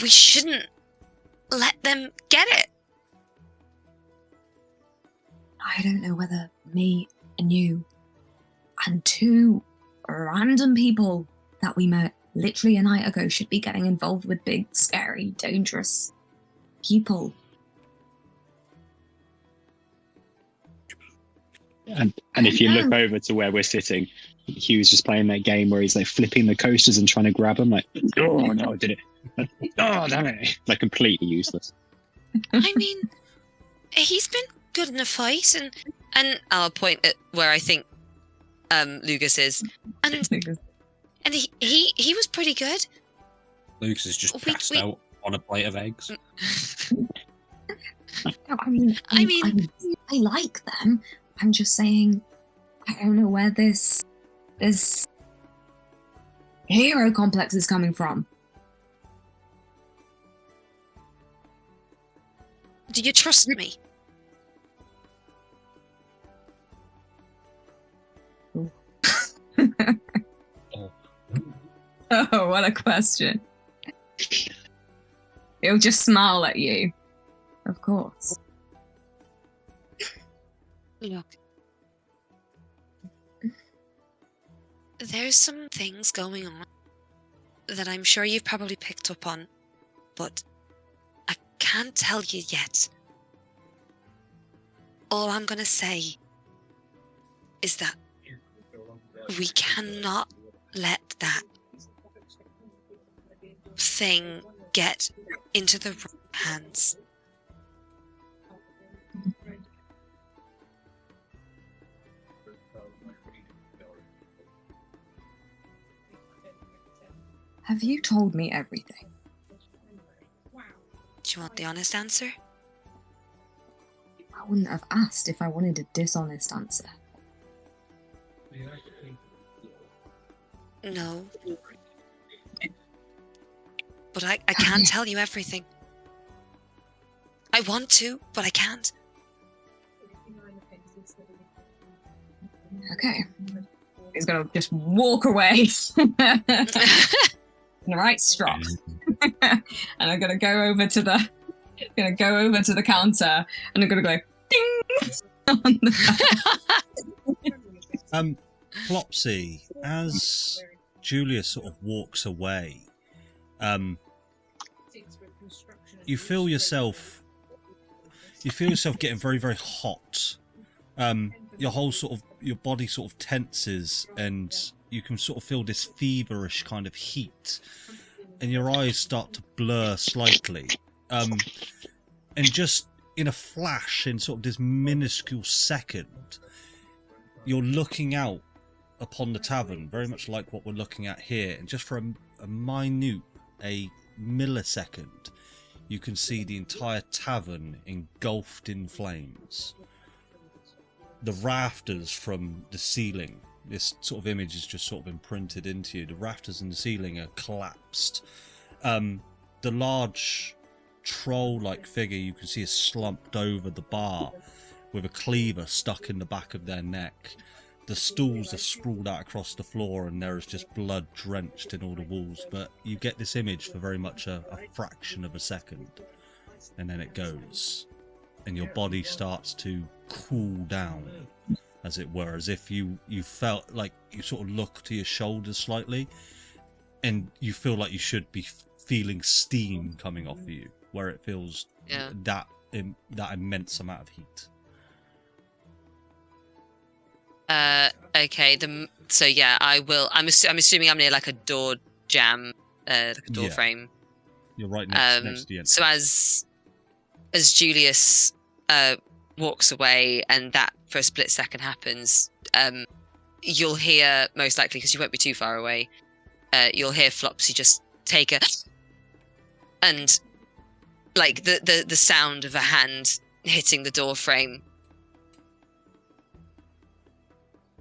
we shouldn't let them get it. I don't know whether me and you and two random people that we met literally a night ago should be getting involved with big, scary, dangerous people. And if you look over to where we're sitting, Hew's just playing that game where he's like flipping the coasters and trying to grab them. Like, oh no, I did it! Oh damn it! Like completely useless. I mean, he's been good in a fight, and I'll point at where I think Lugas is, and he was pretty good. Lugas is just passed out on a plate of eggs. I mean, I like them. I'm just saying, I don't know where this hero complex is coming from. Do you trust me? Oh, what a question. He'll just smile at you. Of course. Look. There's some things going on that I'm sure you've probably picked up on, but I can't tell you yet. All I'm gonna say is that we cannot let that thing get into the wrong hands. Have you told me everything? Do you want the honest answer? I wouldn't have asked if I wanted a dishonest answer. No. But I can't tell you everything. I want to, but I can't. Okay. He's gonna just walk away. In the right strop. And I'm gonna go over to the counter and I'm gonna go ding on the Flopsy, as Julia sort of walks away, you feel yourself getting very, very hot. Your body sort of tenses, and you can sort of feel this feverish kind of heat, and your eyes start to blur slightly. And just in a flash, in sort of this minuscule second, you're looking out upon the tavern, very much like what we're looking at here, and just for a millisecond, you can see the entire tavern engulfed in flames. The rafters from the ceiling, this sort of image is just sort of imprinted into you. The rafters and the ceiling are collapsed. The large troll-like figure you can see is slumped over the bar with a cleaver stuck in the back of their neck. The stools are sprawled out across the floor, and there is just blood drenched in all the walls. But you get this image for very much a fraction of a second, and then it goes, and your body starts to cool down. as it were, as if you felt like you sort of look to your shoulders slightly, and you feel like you should be feeling steam coming off of you, where it feels that immense amount of heat. Okay. So yeah, I will. I'm assuming I'm near like a door jamb, like a door frame. You're right next to the entrance. So as Julius walks away, and that for a split second happens, you'll hear, most likely because you won't be too far away, you'll hear Flopsy just take a, and like the sound of a hand hitting the door frame,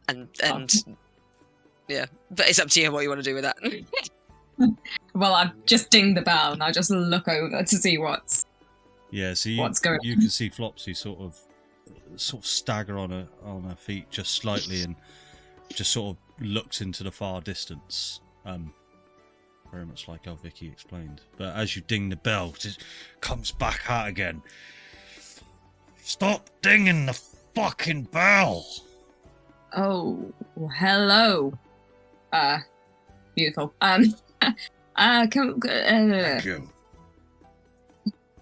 and yeah, but it's up to you what you want to do with that. Well, I've just dinged the bell, and I'll just look over to see what's what's going on. You can see Flopsy sort of stagger on her feet just slightly, and just sort of looks into the far distance. Very much like how Vicky explained. But as you ding the bell, it comes back out again. Stop dinging the fucking bell! Oh, hello. Beautiful. Thank you.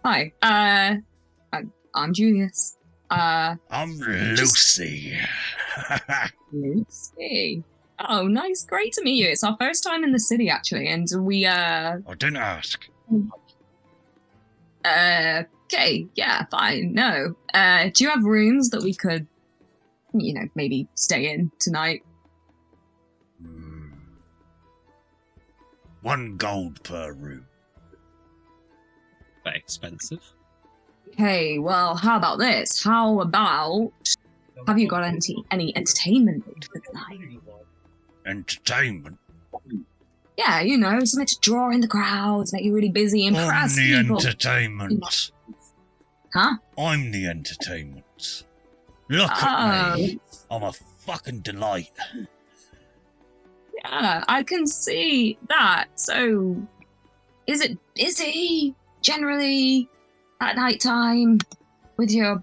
Hi. I'm Julius. I'm Lucy. Lucy. Oh, nice. Great to meet you. It's our first time in the city, actually, and we, I didn't ask. Okay, yeah, fine. No. Do you have rooms that we could, maybe stay in tonight? 1 gold per room. Very expensive. Okay, well, how about this? How about, have you got any entertainment for the night? Entertainment? Yeah, something to draw in the crowds, make you really busy, impress I'm the people. entertainment. Huh? I'm the entertainment. Look at me. I'm a fucking delight. Yeah, I can see that. So, is it busy generally at night time with your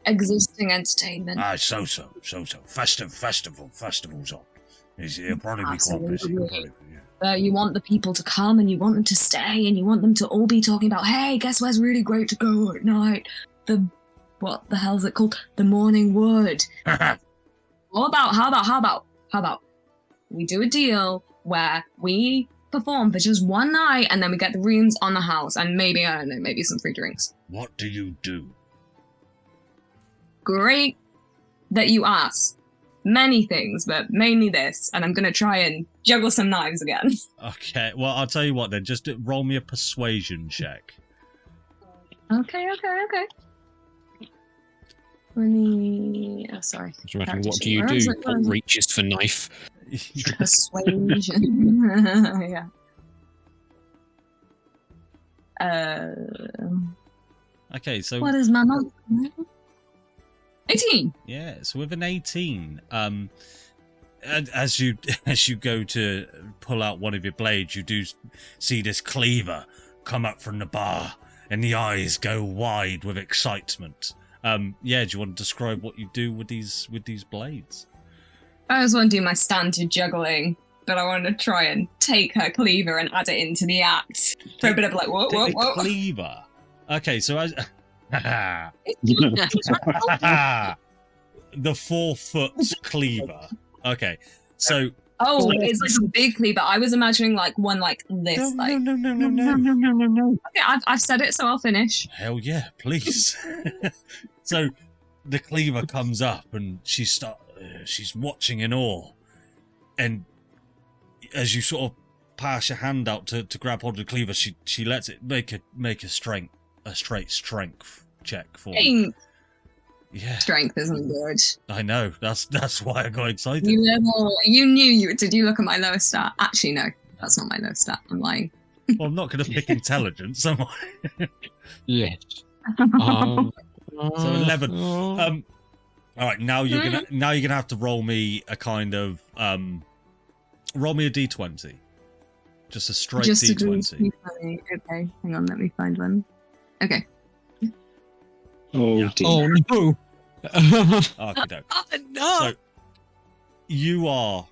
existing entertainment? So. Festival's on. It'll probably be quite busy. You want the people to come, and you want them to stay, and you want them to all be talking about, hey, guess where's really great to go at night? What the hell's it called? The Morning Wood. How about we do a deal where we perform for just one night, and then we get the rooms on the house, and maybe, I don't know, maybe some free drinks. What do you do? Great that you ask. Many things, but mainly this, and I'm gonna try and juggle some knives again. Okay, well, I'll tell you what then, just roll me a persuasion check. Okay. 20... What do you do? What reaches for knife? Persuasion. Yeah. Okay, so... What is my monk? 18. Yeah, so with an 18, as you go to pull out one of your blades, you do see this cleaver come up from the bar, and the eyes go wide with excitement. Do you want to describe what you do with these blades? I just want to do my standard juggling, but I want to try and take her cleaver and add it into the act for a bit of like whoa. Cleaver. Okay, so as the 4-foot cleaver. Okay, so it's like a big cleaver. I was imagining like one like this. No. Okay, I've said it, so I'll finish. Hell yeah, please. So the cleaver comes up, and she's watching in awe, and as you sort of pass your hand out to grab hold of the cleaver, she lets it make a straight strength check for you. Yeah. Strength isn't good. I know. That's why I got excited. Did you look at my lowest stat? Actually, no. That's not my lowest stat. I'm lying. Well, I'm not going to pick intelligence, am I? Yes. So 11. All right. Now you're gonna have to roll me a kind of roll me a d20. Just a straight d20. Okay. Hang on. Let me find one. Okay. Oh, yeah. dear. Oh no! Okey-doke. Oh, no. So you are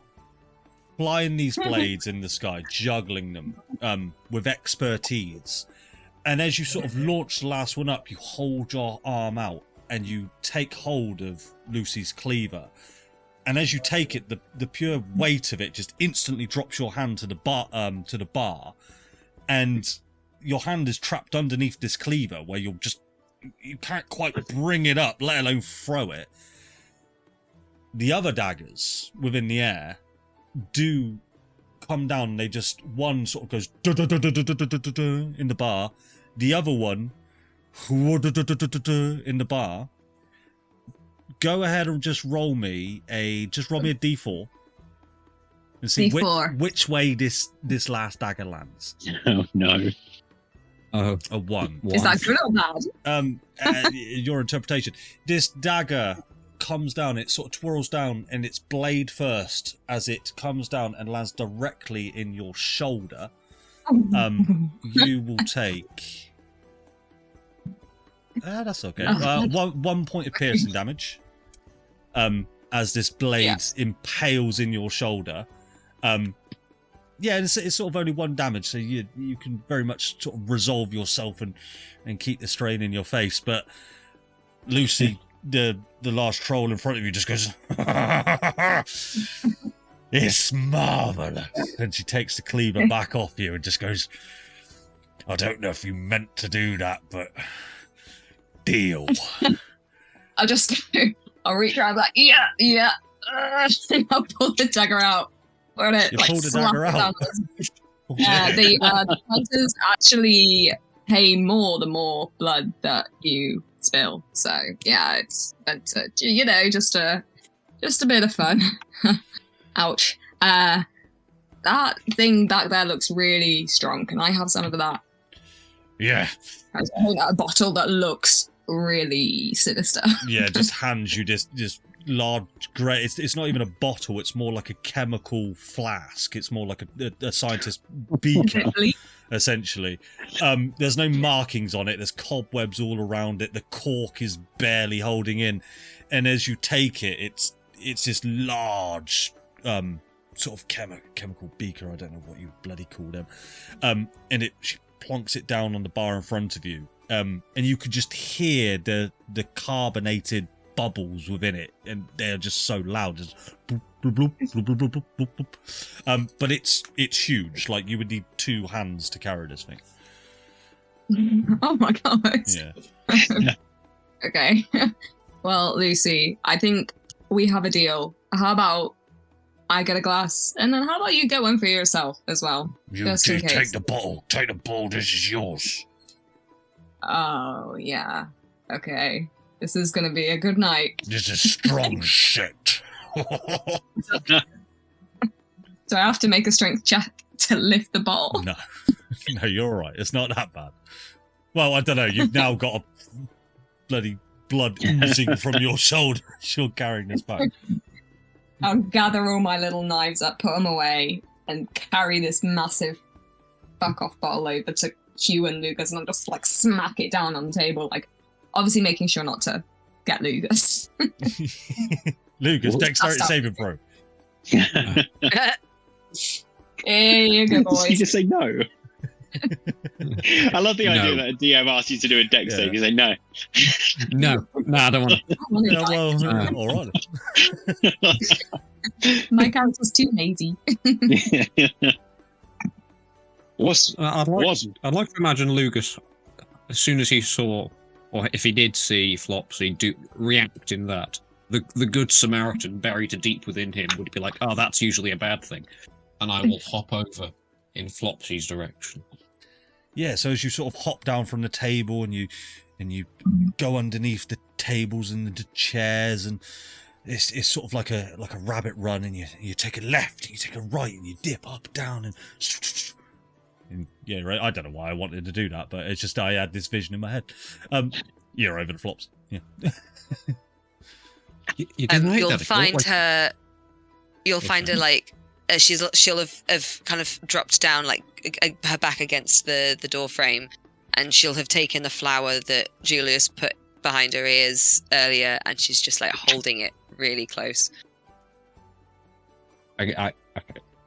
flying these blades in the sky, juggling them with expertise. And as you sort of launch the last one up, you hold your arm out and you take hold of Lucy's cleaver. And as you take it, the pure weight of it just instantly drops your hand to the bar, and your hand is trapped underneath this cleaver where you can't quite bring it up, let alone throw it. The other daggers within the air do come down. They just, one sort of goes in the bar, the other one in the bar. Go ahead and just roll me a D4 and see which way this last dagger lands. Oh no. A 1. Is that good or bad? Your interpretation. This dagger comes down, it sort of twirls down, and its blade first as it comes down and lands directly in your shoulder. You will take... that's okay. 1 point of piercing damage. As this blade impales in your shoulder. It's sort of only 1 damage, so you can very much sort of resolve yourself and keep the strain in your face. But Lucy, the last troll in front of you, just goes, "It's marvelous," and she takes the cleaver back off you and just goes, "I don't know if you meant to do that, but deal." I'll reach around like, yeah. I'll pull the dagger out. You pull the dagger out. The hunters actually pay more the more blood that you spill. So yeah, it's meant to, just a bit of fun. Ouch. That thing back there looks really strong. Can I have some of that? Yeah. A bottle that looks really sinister. Yeah, just hands you this large grey. It's not even a bottle. It's more like a chemical flask. It's more like a scientist's beaker, essentially. There's no markings on it. There's cobwebs all around it. The cork is barely holding in, and as you take it, it's this large sort of chemical beaker. I don't know what you bloody call them. And she plonks it down on the bar in front of you. And you could just hear the carbonated bubbles within it, and they're just so loud. Just bloop, bloop, bloop, bloop, bloop, bloop, bloop, bloop. But it's huge. Like, you would need 2 hands to carry this thing. Oh my god. Yeah. Okay. Well, Lucy, I think we have a deal. How about I get a glass, and then how about you get one for yourself as well? You just in case. Take the bottle. Take the bottle. This is yours. Oh, yeah. Okay. This is going to be a good night. This is strong shit. Do I have to make a strength check to lift the bottle? No. No, you're all right. It's not that bad. Well, I don't know. You've now got a bloody blood oozing from your shoulder as you're carrying this back. I'll gather all my little knives up, put them away, and carry this massive fuck-off bottle over to Hew and Lugas, and I'll just, smack it down on the table, obviously making sure not to get Lugas. Lugas, dexterity saving throw. Here you go, boys. You just say no. I love the idea that a DM asks you to do a dex save. You say no. No, I don't want to. All right. My character's too lazy. I'd like to imagine Lugas, as soon as he saw, or if he did see Flopsy react in that, the good Samaritan buried deep within him would be like, "Oh, that's usually a bad thing," and I will hop over in Flopsy's direction. Yeah, so as you sort of hop down from the table and you go underneath the tables and the chairs, and it's sort of like a rabbit run, and you take a left, and you take a right, and you dip up, down, and yeah, right. I don't know why I wanted to do that, but it's just I had this vision in my head. You're over the flops. Yeah. you didn't you'll find her. You'll find her she'll have kind of dropped down her back against the door frame, and she'll have taken the flower that Julius put behind her ears earlier, and she's just like holding it really close.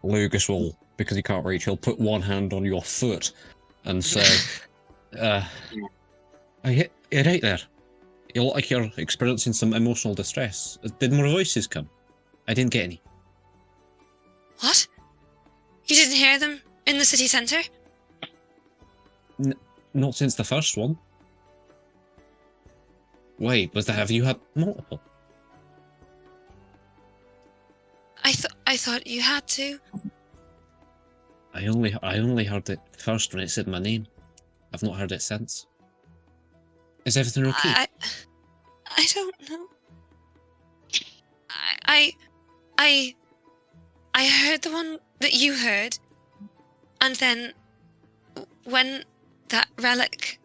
Lugas will, because he can't reach, he'll put one hand on your foot and say, it right there. You look like you're experiencing some emotional distress. Did more voices come? I didn't get any. What? You didn't hear them in the city centre? Not since the first one. Wait, have you had multiple? I thought you had to. I only heard it first when it said my name. I've not heard it since. Is everything okay? I don't know. I heard the one that you heard, and then when the relic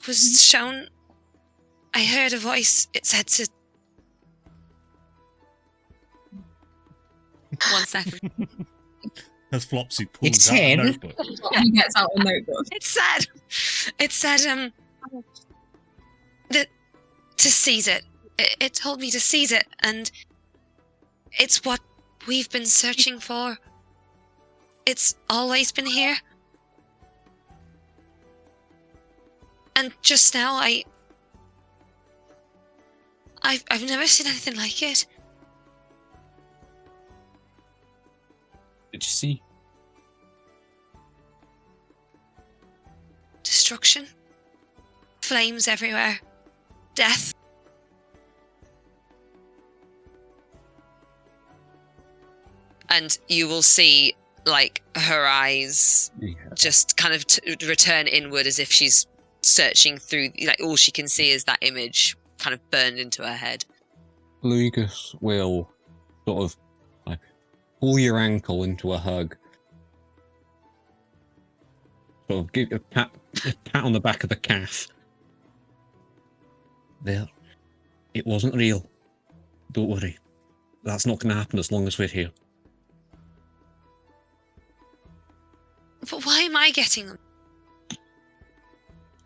was shown, I heard a voice. It said to... One second. As Flopsy pulls out a notebook. He gets out a notebook. It said that to seize it. It told me to seize it, and it's what we've been searching for. It's always been here. And just now, I've never seen anything like it. Did you see? Destruction. Flames everywhere. Death. And you will see, like, her eyes just kind of return inward as if she's searching through, like, all she can see is that image kind of burned into her head. Lugas will sort of like pull your ankle into a hug. Sort of give a pat on the back of the calf. There. It wasn't real. Don't worry. That's not going to happen as long as we're here. But why am I getting them?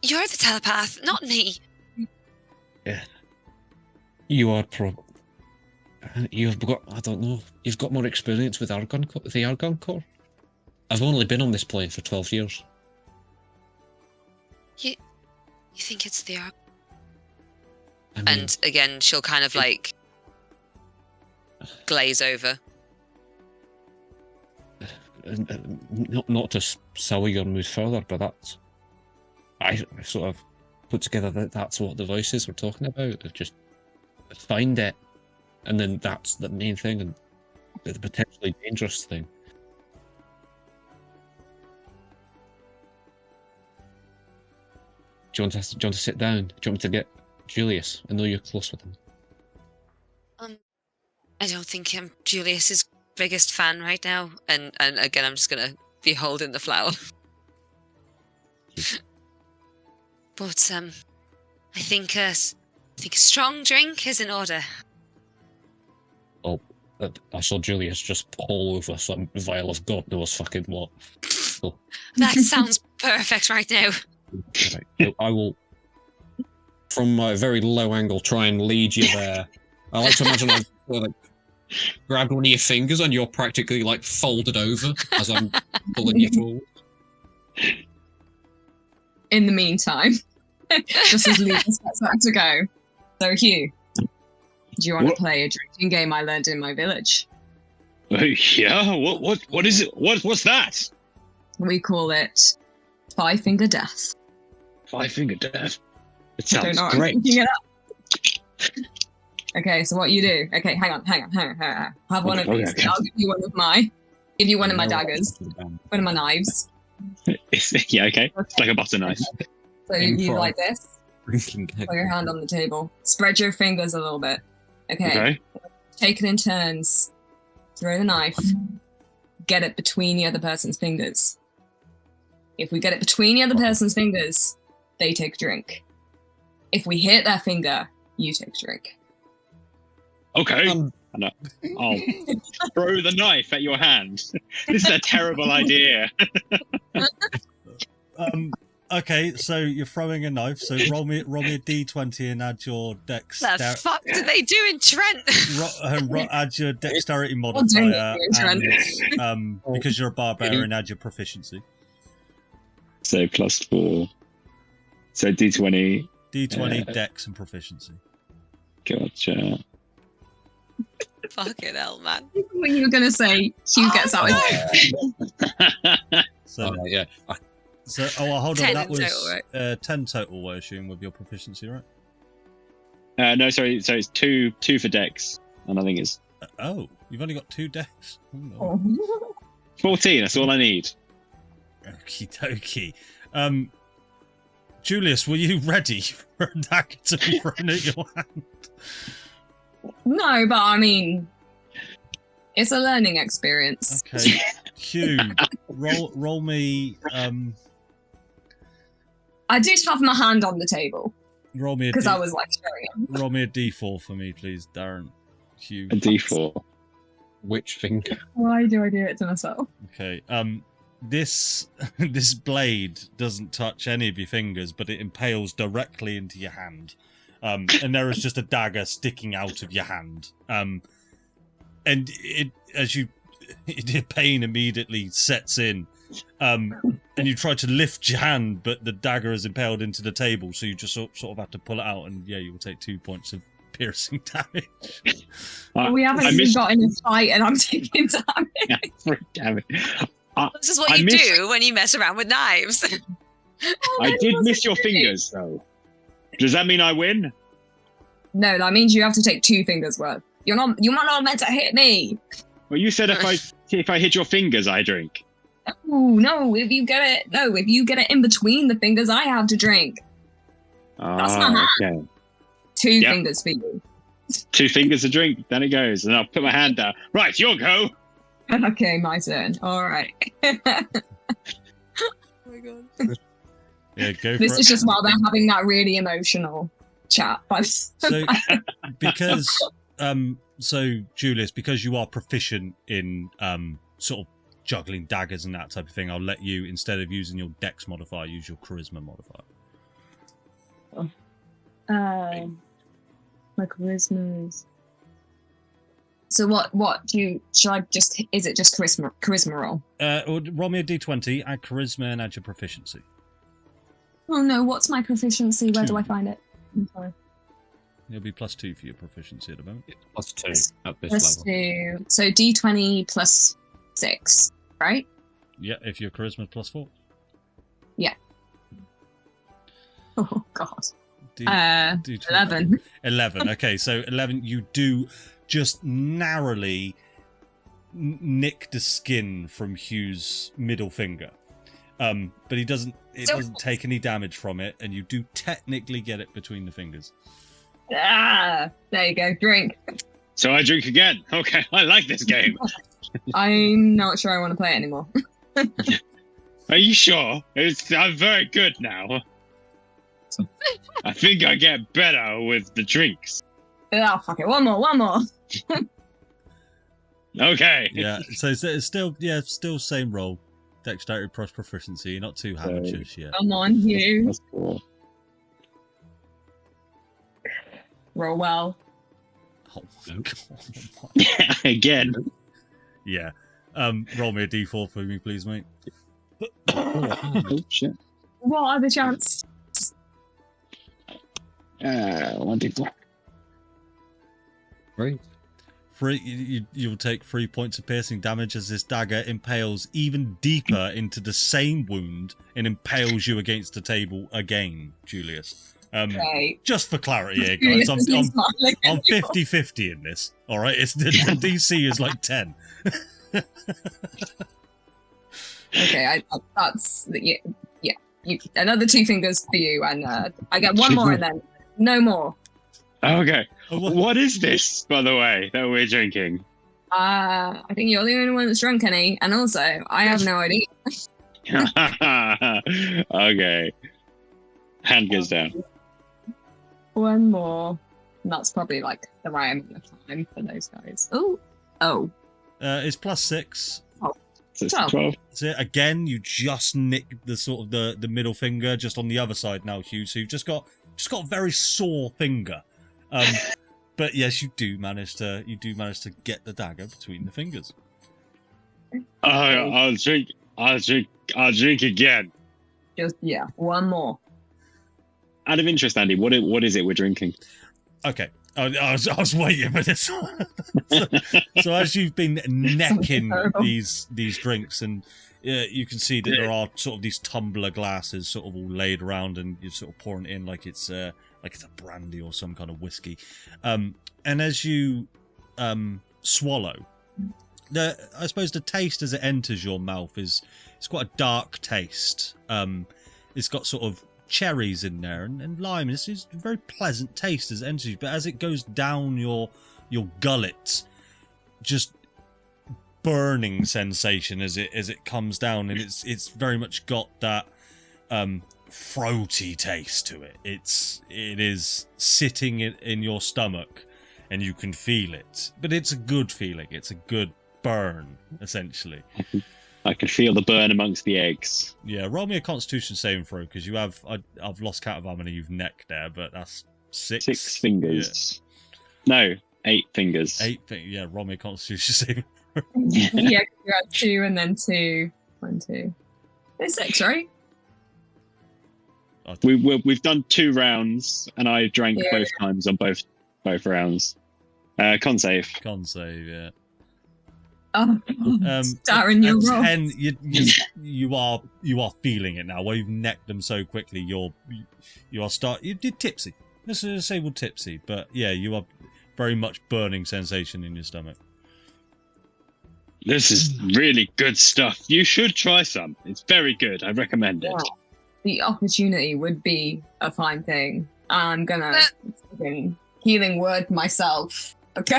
You're the telepath, not me. Yeah. You are you've got, I don't know, you've got more experience with the Argon core. I've only been on this plane for 12 years. You think it's the Argon? I mean, And again, she'll kind of like glaze over. Not to sour your mood further, but that's... I sort of put together that that's what the voices were talking about. Just find it, and then that's the main thing, and the potentially dangerous thing. Do you want to sit down? Do you want me to get Julius? I know you're close with him. I don't think I'm Julius's biggest fan right now, and again, I'm just gonna be holding the flower. But I think a strong drink is in order. Oh, I saw Julius just pull over some vial of God knows fucking what. So, That sounds perfect right now. right, I will, from my very low angle, try and lead you there. I like to imagine I've like grabbed one of your fingers and you're practically like folded over as I'm pulling you forward. In the meantime, just as Lugas gets back to go. So, Hew, do you want to play a drinking game I learned in my village? Yeah. What is it? What's that? We call it Five Finger Death. 5 Finger Death. It I don't sounds know, I'm great. thinking it up. Okay, so what you do? Okay, hang on. Have one of these. Okay. I'll give you one of my daggers, one of my knives. Yeah, okay. It's like a butter knife. So you like this. Put your hand on the table. Spread your fingers a little bit. Okay. Take it in turns. Throw the knife. Get it between the other person's fingers. If we get it between the other person's fingers, they take a drink. If we hit their finger, you take a drink. Okay. And I'll throw the knife at your hand. This is a terrible idea. Okay, so you're throwing a knife. So roll me a d20 and add your dex. The fuck do they do in Trent? Add your dexterity modifier, Trent? and because you're a barbarian, add your proficiency. So +4. So D20. D20, dex, and proficiency. Gotcha. Fucking hell, man. When you were going to say Hew gets out. So, yeah. Hold on. 10 That was total, right? 10 total, I assume, with your proficiency, right? No, sorry. So it's two for dex, and I think it's You've only got 2 dex. Oh. 14. That's all I need. Okie dokie. Julius, were you ready for a dagger to be thrown at your hand? No, but I mean, it's a learning experience. Okay, Hew, roll me. I did have my hand on the table Roll me a because I was like showing him. roll me a d4 for me, please, Darren. Hew. A D4. Which finger? Why do I do it to myself? Okay. This blade doesn't touch any of your fingers, but it impales directly into your hand. And there is just a dagger sticking out of your hand. And pain immediately sets in. And you try to lift your hand, but the dagger is impaled into the table, so you just sort of have to pull it out, and you will take 2 points of piercing damage. We haven't even got in a fight, and I'm taking damage. Damn it. This is what you do when you mess around with knives. I did miss your fingers, though. Does that mean I win? No, that means you have to take 2 fingers worth. You're not meant to hit me. Well, you said if I hit your fingers, I drink. Oh no! If you get it in between the fingers, I have to drink. That's my hand. Okay. 2 fingers for you. 2 fingers a drink. Then it goes, and I'll put my hand down. Right, your go. Okay, my turn. All right. Oh my god. Yeah, go for This it. is just while they're having that really emotional chat. So, Julius, because you are proficient in sort of juggling daggers and that type of thing, I'll let you, instead of using your dex modifier, use your charisma modifier. My charisma is. So is it just charisma roll? Or roll me a d20, add charisma, and add your proficiency. Oh no, what's my proficiency? Where do I find it? I'm sorry. It'll be +2 for your proficiency at the moment. +2 at this level. +2. So d20 plus 6, right? Yeah, if your charisma +4. Yeah. Oh god. D20. 11. 11. Okay, so 11. You do just narrowly nick the skin from Hew's middle finger, but it doesn't take any damage from it, and you do technically get it between the fingers. There you go. Drink. So I drink again. Okay, I like this game. I'm not sure I want to play it anymore. Are you sure? I'm very good now. I think I get better with the drinks. Oh, fuck it. One more. Okay. Yeah, so it's still same roll. Dexterity plus proficiency, not too amateurs yet. Come on, Hugh. That's cool. Roll well. Oh my god. Again. Yeah. Roll me a d4 for me, please, mate. Oh, shit. What are the chances? 1d4. Right. You'll take 3 points of piercing damage as this dagger impales even deeper into the same wound and impales you against the table again, Julius. Okay. Just for clarity here, guys, I'm 50-50 in this. All right, it's the DC is like 10. Okay, that's yeah. Another 2 fingers for you, and I get 1 more, and then no more. Okay. What is this, by the way, that we're drinking? I think you're the only one that's drunk any, and also I have no idea. Okay. Hand goes down. 1 more. And that's probably like the right amount of time for those guys. Oh. It's +6. Oh. So it's 12. 12. So again, you just nick the sort of the middle finger just on the other side now, Hew. So you've just got a very sore finger. But yes, you do manage to get the dagger between the fingers. I'll drink again. Just one more. Out of interest, Andy, what is it we're drinking? Okay. I was waiting for this. So as you've been necking these drinks, and you can see that there are sort of these tumbler glasses sort of all laid around, and you're sort of pouring it in like it's a brandy or some kind of whiskey. And as you swallow, I suppose the taste as it enters your mouth it's quite a dark taste. It's got sort of cherries in there and lime. This is a very pleasant taste as it enters you, but as it goes down your gullet, just burning sensation as it comes down, and it's very much got that throaty taste to it. It is sitting in your stomach and you can feel it, but it's a good feeling. It's a good burn, essentially. I can feel the burn amongst the eggs. Yeah, roll me a Constitution saving throw, because I've lost count of how many you've necked there, but that's 6. 6 fingers. Yeah. No, 8 fingers. 8 fingers. Yeah, roll me a Constitution saving throw. Yeah, you're at 2 and then 2. 1, 2. It's 6, right? We've done 2 rounds, and I drank both times on both rounds. Con save. Con save, yeah. Oh, Darren, you're wrong. 10, you are feeling it now. Where you've necked them so quickly, you're tipsy. Let's say we're tipsy, but yeah, you are very much burning sensation in your stomach. This is really good stuff. You should try some. It's very good. I recommend it. Yeah. The opportunity would be a fine thing. I'm gonna healing word myself. Okay.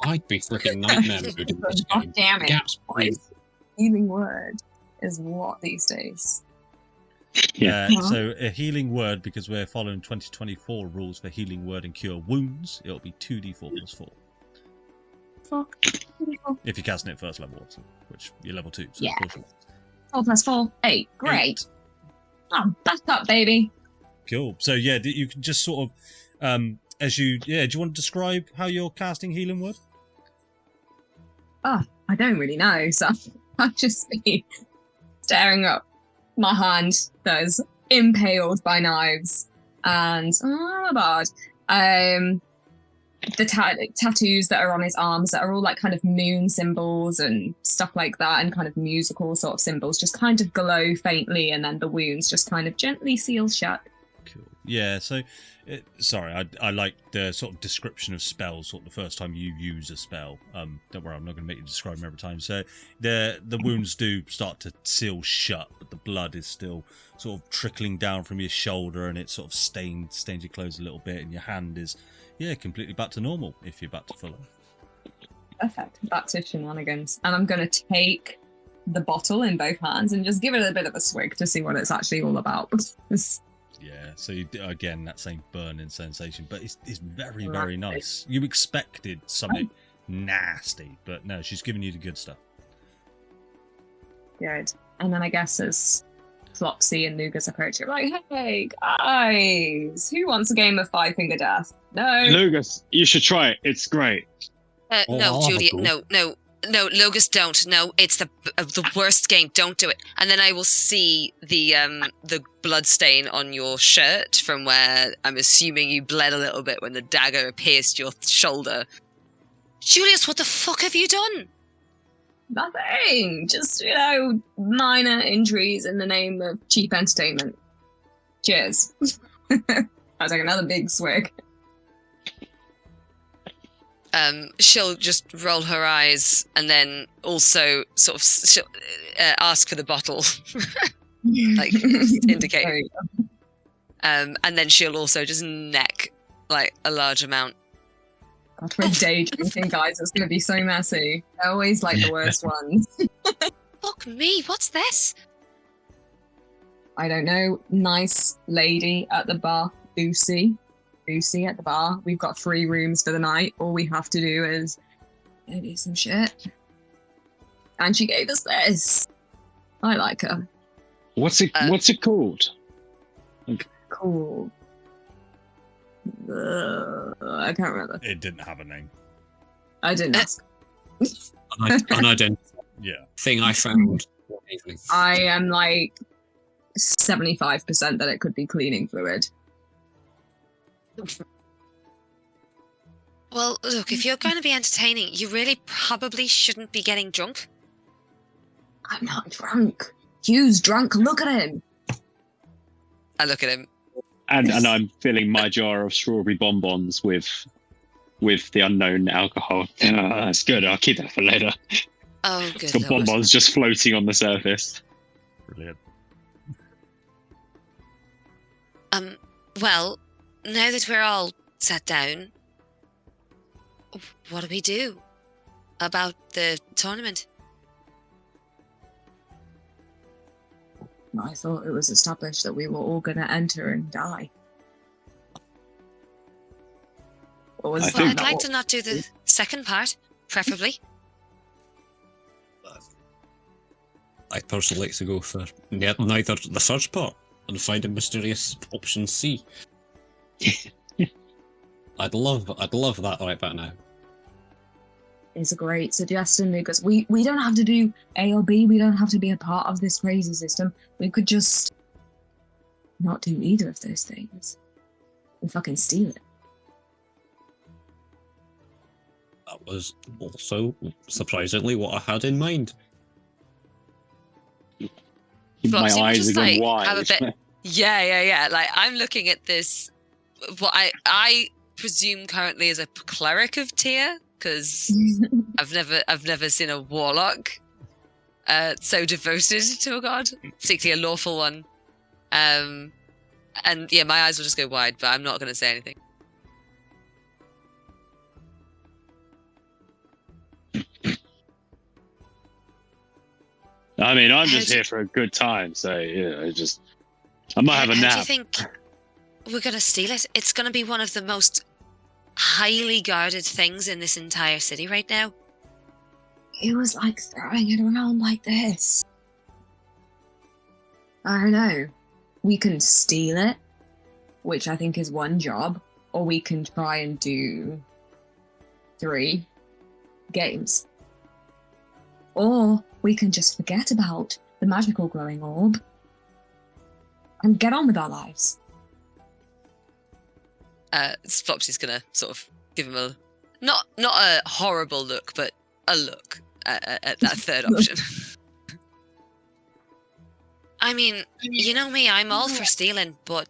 I'd be freaking nightmare mood in this God game. damn it. Gaps, please. Healing word is what these days? Yeah. So a healing word, because we're following 2024 rules for healing word and cure wounds, it'll be 2d4 plus 4. Fuck. If you're casting it first level, also, which you're level 2. So Yeah. of course 4 plus 4, 8. Great. Oh, back up, baby. Cool. So yeah, you can just sort of, do you want to describe how you're casting healing word? Oh, I don't really know, so I'll just be staring up my hand that is impaled by knives, and the tattoos that are on his arms that are all like kind of moon symbols and stuff like that, and kind of musical sort of symbols just kind of glow faintly, and then the wounds just kind of gently seal shut. Cool. Yeah, so I like the sort of description of spells, sort of the first time you use a spell. Don't worry, I'm not going to make you describe them every time. So the wounds do start to seal shut, but the blood is still sort of trickling down from your shoulder, and it sort of stains your clothes a little bit, and your hand is completely back to normal if you're back to full. Perfect. Back to shenanigans. And I'm going to take the bottle in both hands and just give it a bit of a swig to see what it's actually all about. Yeah, so you do, again, that same burning sensation, but it's very, very nice. You expected something nasty, but no, she's giving you the good stuff. Good. And then I guess as Flopsy and Lugas approach it, like, hey, guys, who wants a game of 5-finger death? No. Lugas, you should try it. It's great. No, Julia, no, Lugas, don't. No, it's the worst game. Don't do it. And then I will see the blood stain on your shirt from where I'm assuming you bled a little bit when the dagger pierced your shoulder. Julius, what the fuck have you done? Nothing. Just, minor injuries in the name of cheap entertainment. Cheers. I'll take another big swig. She'll just roll her eyes and then also sort of she'll, ask for the bottle, like indicate. And then she'll also just neck like a large amount. God, we're day drinking, guys. It's going to be so messy. They're always like the worst ones. Fuck me, what's this? I don't know. Nice lady at the bar, Lucy at the bar. We've got 3 rooms for the night. All we have to do is do some shit. And she gave us this. I like her. What's it called? Cool. I can't remember. It didn't have a name. I didn't ask. Unidentified Yeah. thing I found one evening. I am like 75% that it could be cleaning fluid. Well, look, if you're going to be entertaining, you really probably shouldn't be getting drunk. I'm not drunk. Hew's drunk. Look at him. I look at him. And I'm filling my jar of strawberry bonbons with the unknown alcohol. That's good. I'll keep that for later. Oh, good It's got Lord. bonbons just floating on the surface. Brilliant. Well, now that we're all sat down, what do we do about the tournament? I thought it was established that we were all going to enter and die. Or was I that think- I'd not like what- to not do the second part, preferably. I personally like to go for neither the first part and find a mysterious option C. I'd love that right back now. Is a great suggestion because we don't have to do A or B. We don't have to be a part of this crazy system. We could just not do either of those things and fucking steal it. That was also surprisingly what I had in mind. My Flopsy would eyes just, are going like, have a wide. bit- Yeah. Like, I'm looking at this, what I presume currently is a cleric of Tyr, because I've never seen a warlock so devoted to a god, particularly a lawful one. And yeah, my eyes will just go wide, but I'm not going to say anything. I mean, I'm How just do- here for a good time, so I might have a How do you nap. think we're going to steal it? It's going to be one of the most highly guarded things in this entire city right now. It was like throwing it around like this. I don't know. We can steal it, which I think is one job, or we can try and do 3 games. Or we can just forget about the magical glowing orb and get on with our lives. Flopsy's going to sort of give him a not a horrible look, but a look at that third option. I mean, you know me, I'm all for stealing, but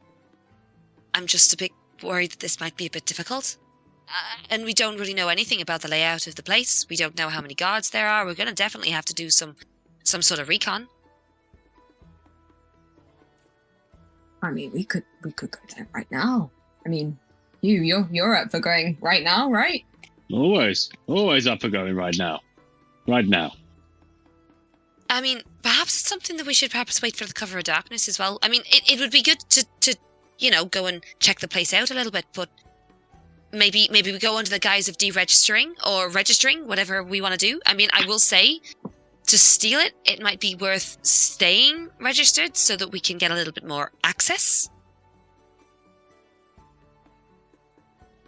I'm just a bit worried that this might be a bit difficult. And we don't really know anything about the layout of the place. We don't know how many guards there are. We're going to definitely have to do some sort of recon. I mean, we could go there right now. I mean, you're up for going right now, right? Always up for going right now. Right now. I mean, perhaps it's something that we should perhaps wait for the cover of darkness as well. I mean, it would be good to go and check the place out a little bit, but maybe we go under the guise of deregistering or registering, whatever we want to do. I mean, I will say, to steal it, it might be worth staying registered so that we can get a little bit more access.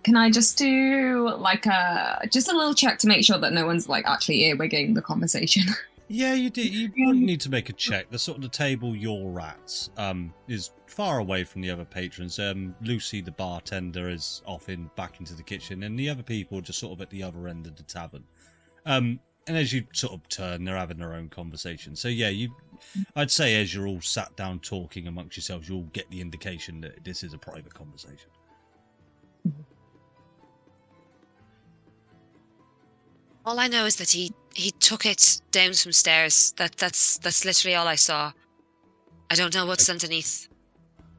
Can I just do like a little check to make sure that no one's like actually earwigging the conversation? Yeah, you do. You wouldn't need to make a check. The sort of the table you're at is far away from the other patrons. Lucy, the bartender, is off back into the kitchen, and the other people are just sort of at the other end of the tavern. And as you sort of turn, they're having their own conversation. So yeah, I'd say as you're all sat down talking amongst yourselves, you'll get the indication that this is a private conversation. All I know is that he took it down some stairs. That's literally all I saw. I don't know what's underneath.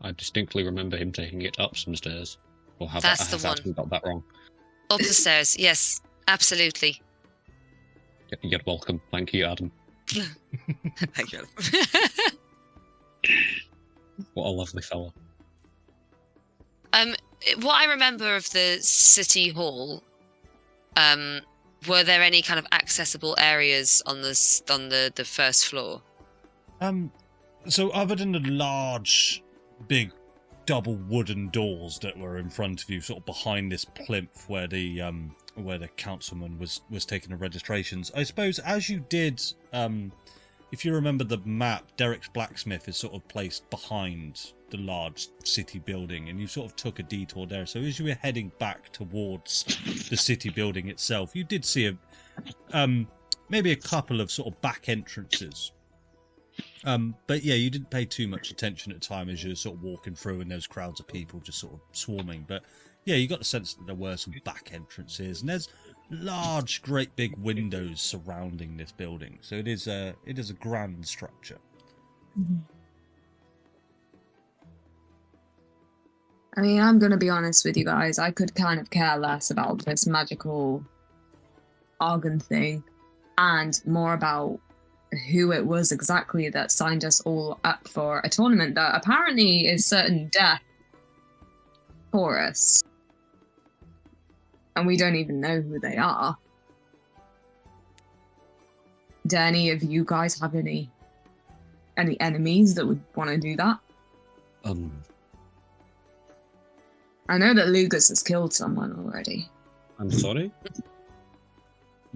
I distinctly remember him taking it up some stairs. Or have That's I the have actually got that wrong? Up the stairs, yes, absolutely. You're welcome. Thank you, Adam. Thank you. What a lovely fella. What I remember of the city hall, Were there any kind of accessible areas on the first floor? So other than the large, big, double wooden doors that were in front of you, sort of behind this plinth where the councilman was taking the registrations, I suppose as you did, if you remember the map, Derek's blacksmith is sort of placed behind the large city building, and you sort of took a detour there. So as you were heading back towards the city building itself, you did see maybe a couple of sort of back entrances. But yeah, you didn't pay too much attention at the time as you were sort of walking through and those crowds of people just sort of swarming. But yeah, you got the sense that there were some back entrances, and there's large, great big windows surrounding this building. So it is a grand structure. Mm-hmm. I mean, I'm going to be honest with you guys. I could kind of care less about this magical Argon thing and more about who it was exactly that signed us all up for a tournament that apparently is certain death for us. And we don't even know who they are. Do any of you guys have any enemies that would want to do that? I know that Lugas has killed someone already. I'm sorry?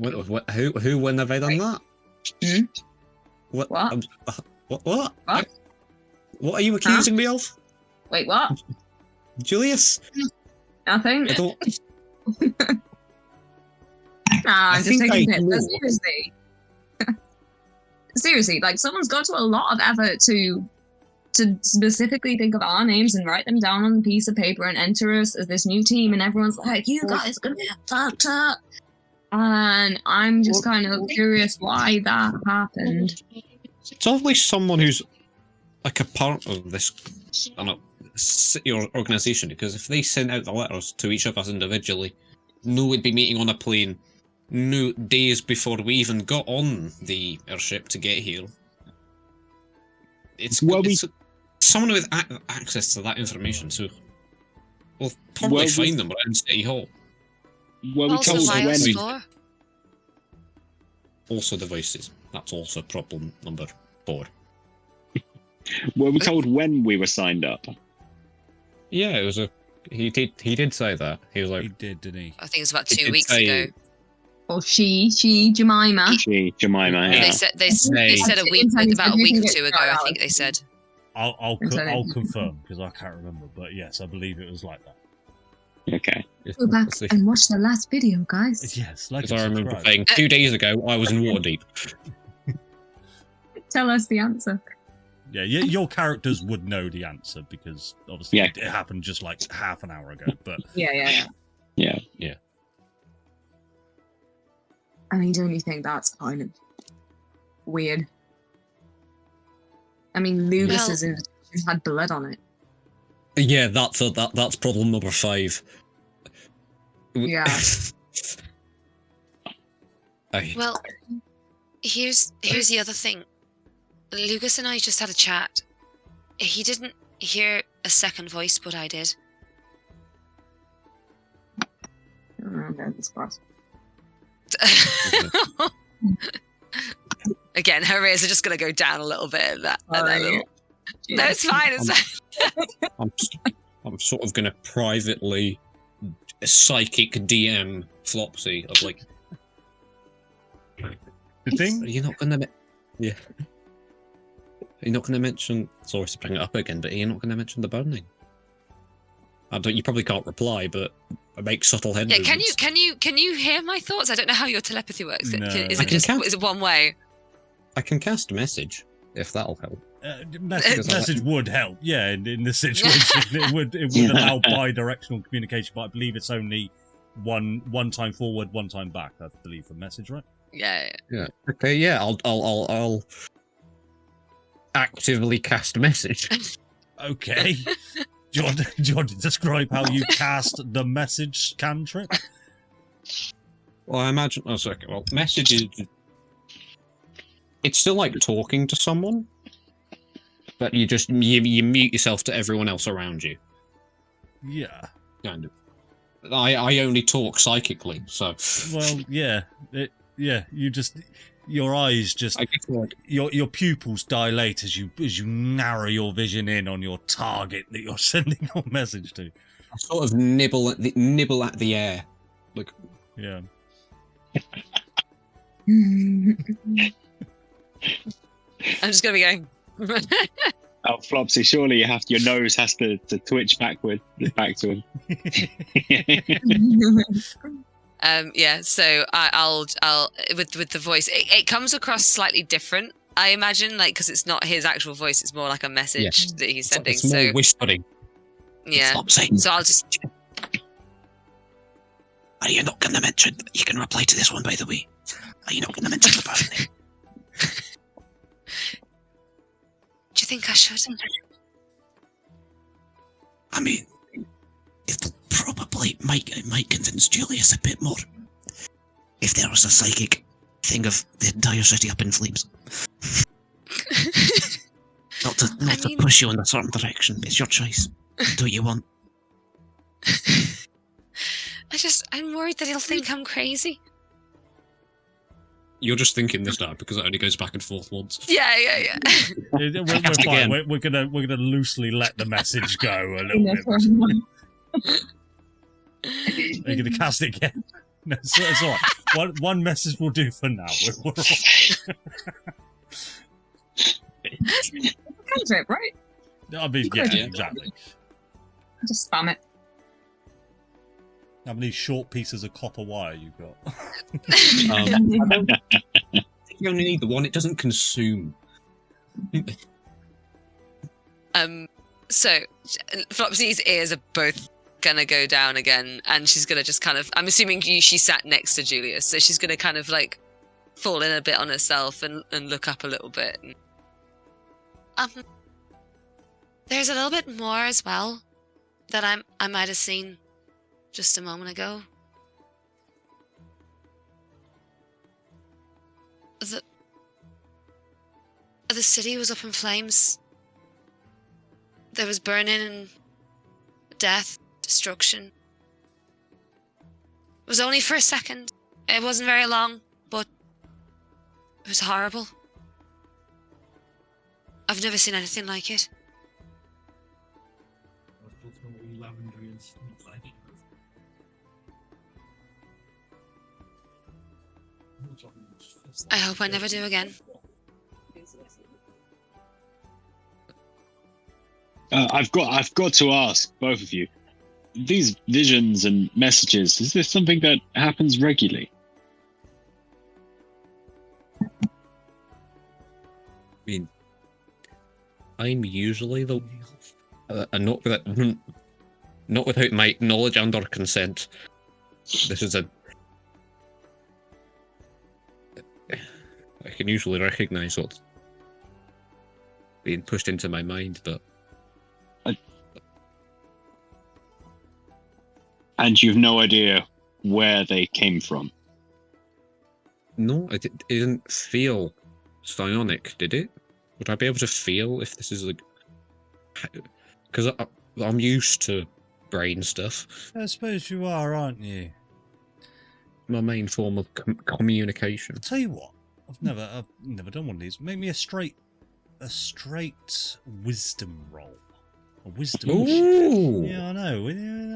Who when have I done that? Hmm? What? What? What? What? What are you accusing me of? Wait, what? Julius? Nothing? I don't... Nah, I'm just think taking I it. know. Seriously. Seriously, like, someone's gone to a lot of effort to specifically think of our names and write them down on a piece of paper and enter us as this new team, and everyone's like, you guys are gonna get fucked up. And I'm just kind of curious why that happened. It's obviously someone who's like a part of this city or organisation, because if they sent out the letters to each of us individually, no would be meeting on a plane days before we even got on the airship to get here. It's someone with access to that information, so we'll probably find them around City Hall. Were we Also told Vios when? floor. Also devices. That's also problem number 4. Were we told when we were signed up? Yeah, it was he did say that. He was like, He did, didn't he? I think it was about He 2 did weeks say- ago. Or she, Jemima. Jemima, yeah. They said about a week or 2 ago. I think they said. I'll confirm because I can't remember, but yes, I believe it was like that. Okay. Go back and watch the last video, guys. Yes, like Because I remember saying 2 days ago I was in Waterdeep. Tell us the answer. Yeah, your characters would know the answer because obviously Yeah. it happened just like half an hour ago. But Yeah. Yeah. I mean, don't you think that's kind of weird? I mean, Lugas's invitation had blood on it. Yeah, that's problem number 5. Yeah. Well, here's the other thing. Lugas and I just had a chat. He didn't hear a second voice, but I did. Again, her ears are just going to go down a little bit. No, it's fine. It's fine. I'm sort of going to privately psychic DM Flopsy of like. the thing, Are you not going to? Yeah. You're not going to mention. Sorry to bring it up again, but you're not going to mention the burning. You probably can't reply, but I make subtle head movements. Can you hear my thoughts? I don't know how your telepathy works. No. Is it one way? I can cast a message if that'll help. message would help. Yeah, in this situation, it would allow bi-directional communication, but I believe it's only one time forward, one time back. I believe for message, right? Yeah. Okay. Yeah. I'll actively cast a message. Okay. Do you want to describe how you cast the message cantrip? Well, I imagine. Oh, sorry. Well, message is. It's still like talking to someone, but you just you mute yourself to everyone else around you. Yeah. Kind of. I only talk psychically, so. Well, yeah, you just your eyes just I guess like your pupils dilate as you narrow your vision in on your target that you're sending your message to. I sort of nibble at the air, like Yeah. I'm just gonna be going. Oh, Flopsy, surely your nose has to twitch back to him. Yeah. So I'll with the voice, it comes across slightly different. I imagine, like, because it's not his actual voice; it's more like a message that he's sending. it's more whispering. Yeah. Flopsy. So I'll just. Are you not going to mention? You can reply to this one, by the way. Are you not going to mention the birthday? Do you think I should? I mean, it'll probably might convince Julius a bit more. If there was a psychic thing of the entire city up in flames. Not to push you in a certain direction. It's your choice. Do what you want. I'm worried that he'll think I'm crazy. You're just thinking this now because it only goes back and forth once. Yeah. We're fine. We're gonna loosely let the message go a little bit. Are you gonna cast it again? No, it's all right. One message will do for now. We're all Cantrip, right? I mean, yeah, exactly. Just spam it. How many short pieces of copper wire you got? You only need the one. It doesn't consume. So Flopsy's ears are both gonna go down again, and she's gonna just kind of. I'm assuming she sat next to Julius, so she's gonna kind of like fall in a bit on herself and look up a little bit. There's a little bit more as well that I might have seen just a moment ago. The city was up in flames. There was burning and death, destruction. It was only for a second. It wasn't very long, but it was horrible. I've never seen anything like it. I hope I never do again. I've got to ask both of you. These visions and messages, is this something that happens regularly? I mean, I'm usually the not without my knowledge and or consent. This is I can usually recognise what's being pushed into my mind, but and you've no idea where they came from? No, it didn't feel psionic, did it? Would I be able to feel if this is like... Because I'm used to brain stuff. I suppose you are, aren't you? My main form of communication. I'll tell you what, I've never done one of these. Make me a straight wisdom roll. A wisdom. Ooh! Yeah, I know.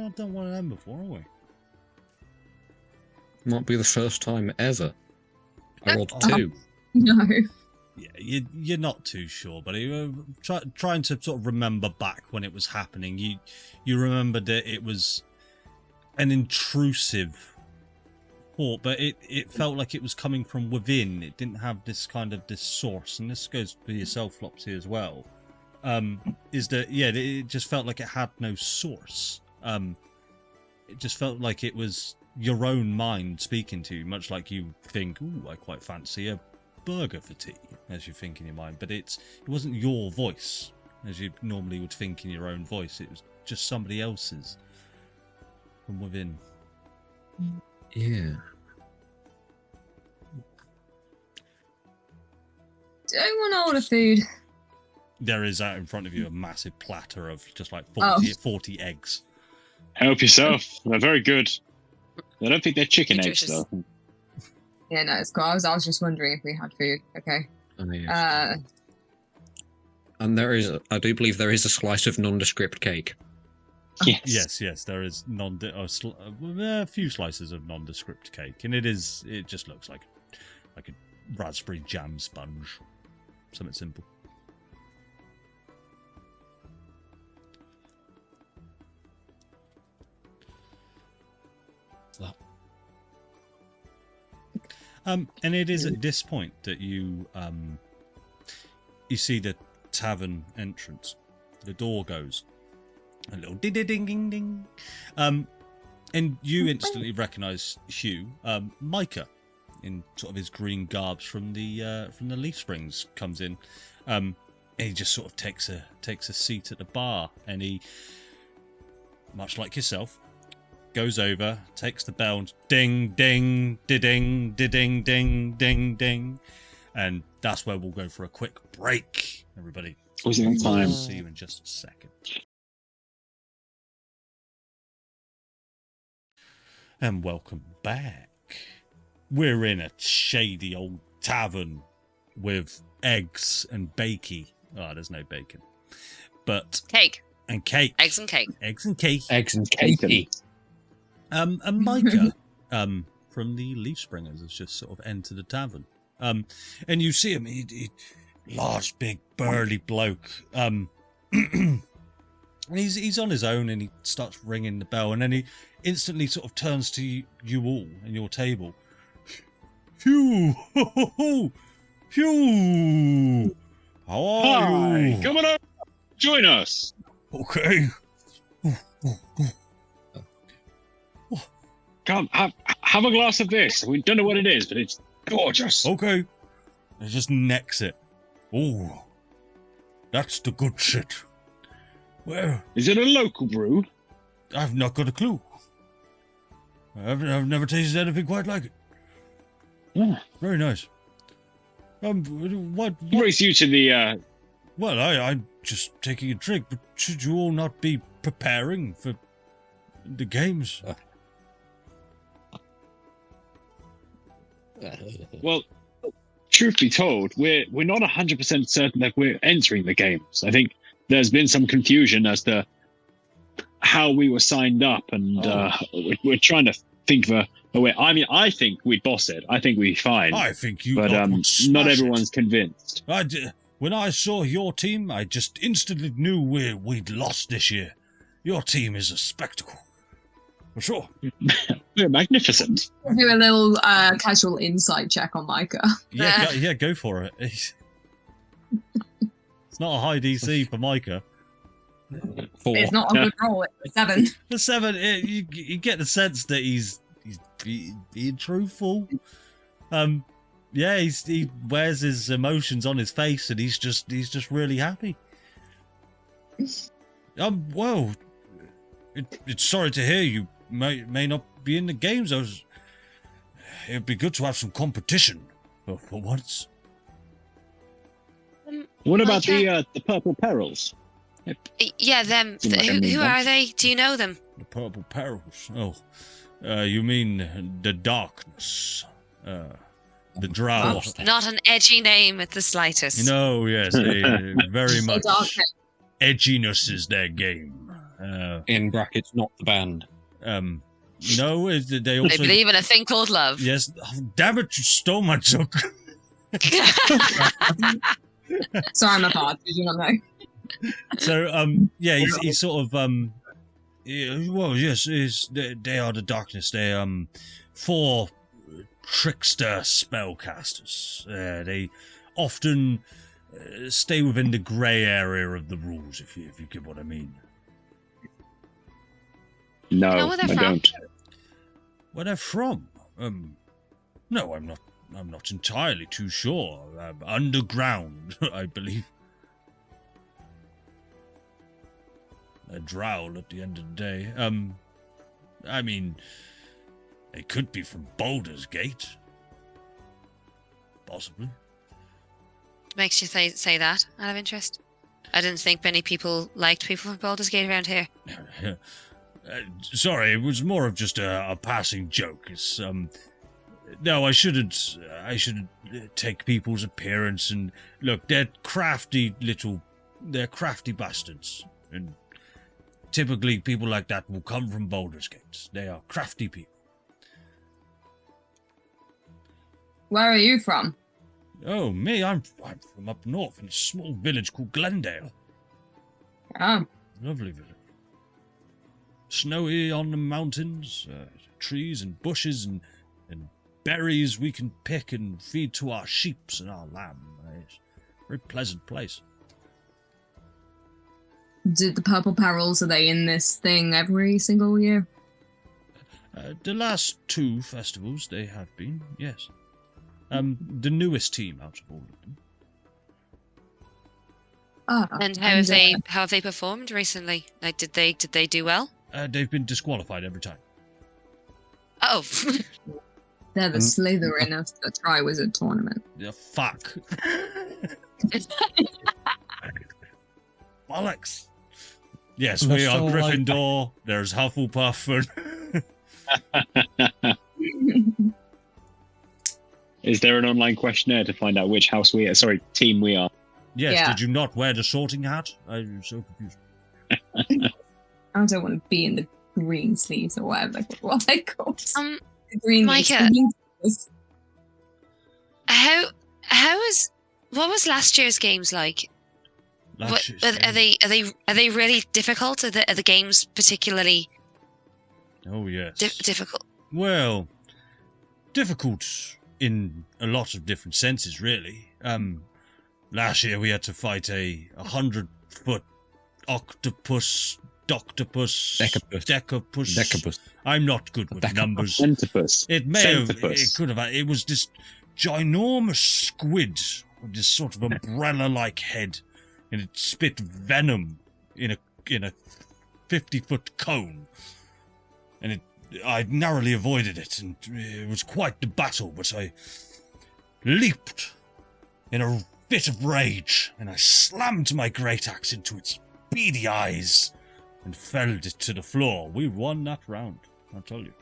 I've done one of them before, haven't we? Might be the first time ever. I rolled 2. No. Yeah, you're not too sure, but trying to sort of remember back when it was happening. You remembered that it was an intrusive thought, but it felt like it was coming from within. It didn't have this source, and this goes for yourself, Flopsy, as well. Is that it just felt like it had no source. It just felt like it was your own mind speaking to you, much like you think, "Ooh, I quite fancy a burger for tea," as you think in your mind, but it wasn't your voice as you normally would think in your own voice. It was just somebody else's from within. Yeah. Do I want to order food? There is out in front of you a massive platter of just like 40 eggs. Help yourself. They're very good. I don't think they're chicken eggs, Nutritious. though. Yeah, no, it's cool. I was just wondering if we had food. Okay. Oh, yes. And I do believe there is a slice of nondescript cake. Yes. Yes, there is a few slices of nondescript cake, and it just looks like a raspberry jam sponge, something simple. And it is at this point that you see the tavern entrance. The door goes. A little ding ding ding ding. And you instantly recognise Hew. Micah, in sort of his green garbs from the Leaf Springs, comes in. And he just sort of takes a seat at the bar, and he, much like yourself, goes over, takes the bell, and ding ding ding ding ding ding ding, and that's where we'll go for a quick break, everybody. Was it on time? I'll see you in just a second. And welcome back. We're in a shady old tavern with eggs and bakey. Oh, there's no bacon. But Cake. And cake. Eggs and cake. Eggs and cake. Eggs and cake. And Micah, from the Leaf Springers, has just sort of entered the tavern. And you see him, he large, big, burly bloke. And he's on his own, and he starts ringing the bell, and then he instantly sort of turns to you all and your table. Hew! Hew! How are you? Come on over. Join us. Okay. Come, have a glass of this. We don't know what it is, but it's gorgeous. Okay. He just necks it. Oh, that's the good shit. Well, Is it a local brew? I've not got a clue. I've never tasted anything quite like it. Yeah. Very nice. What? Race you to the. Well, I'm just taking a drink, but should you all not be preparing for the games? Well, truth be told, we're not 100% certain that we're entering the games. I think there's been some confusion as to how we were signed up, and we're trying to think of a way. I mean, I think we'd boss it. I think we'd be fine. I think you. But lot would smash not it. everyone's convinced. When I saw your team, I just instantly knew we'd lost this year. Your team is a spectacle. For sure. We're magnificent. We'll do a little casual insight check on Micah. Yeah, go for it. It's not a high DC for Micah. 4. It's not a good roll. It's a 7. The 7, you get the sense that he's being truthful. Yeah, he wears his emotions on his face, and he's just really happy. Well, it's sorry to hear you may not be in the games. It'd be good to have some competition for once. What about the Purple Perils? Yeah, them. Seem like a Who new are bunch. they? Do you know them? The Purple Perils. Oh, you mean the darkness? The drow. Not an edgy name at the slightest. No, yes, they very much. darkness. Edginess is their game. In brackets, not the band. No, they also. They believe in a thing called love. Yes, oh, damn it! You stole my joke. Sorry, I'm a bard. Did you not know? So, yeah, he's sort of well, yes, they are the darkness. They 4 trickster spellcasters. They often stay within the grey area of the rules, if you get what I mean. No, know where they're I from? don't. Where they're from? No, I'm not entirely too sure. Underground, I believe. A drowl at the end of the day. I mean, they could be from Baldur's Gate. Possibly. Makes you say that out of interest? I didn't think many people liked people from Baldur's Gate around here. Sorry, it was more of just a passing joke. It's, no, I shouldn't take people's appearance and... Look, they're crafty bastards. And typically people like that will come from Baldur's Gate. They are crafty people. Where are you from? Oh, me? I'm from up north in a small village called Glendale. Oh. Lovely village. Snowy on the mountains, trees and bushes and berries we can pick and feed to our sheeps and our lamb. It's a very pleasant place. Did the Purple Perils, are they in this thing every single year? The last 2 festivals they have been, yes. The newest team out of all of them. And how have they performed recently? Like, did they do well? They've been disqualified every time. Oh. They're the Slytherin of the Triwizard Tournament. Yeah, fuck. Bollocks. Yes, we are Gryffindor. There's Hufflepuff. Is there an online questionnaire to find out which team we are? Yes, Yeah. Did you not wear the sorting hat? I'm so confused. I don't want to be in the green sleeves or whatever. What they called? The green Micah, sleeves. what was last year's games like? Are they really difficult? Are the games particularly? Oh yes. Difficult. Well, difficult in a lot of different senses, really. Last year we had to fight a 100-foot octopus. Decapus. I'm not good with numbers. Centipus. It could have. It was this ginormous squid with this sort of umbrella-like head, and it spit venom in a 50-foot cone, and I narrowly avoided it, and it was quite the battle. But I leaped in a fit of rage, and I slammed my great axe into its beady eyes and felled it to the floor. We won that round, I'll tell you.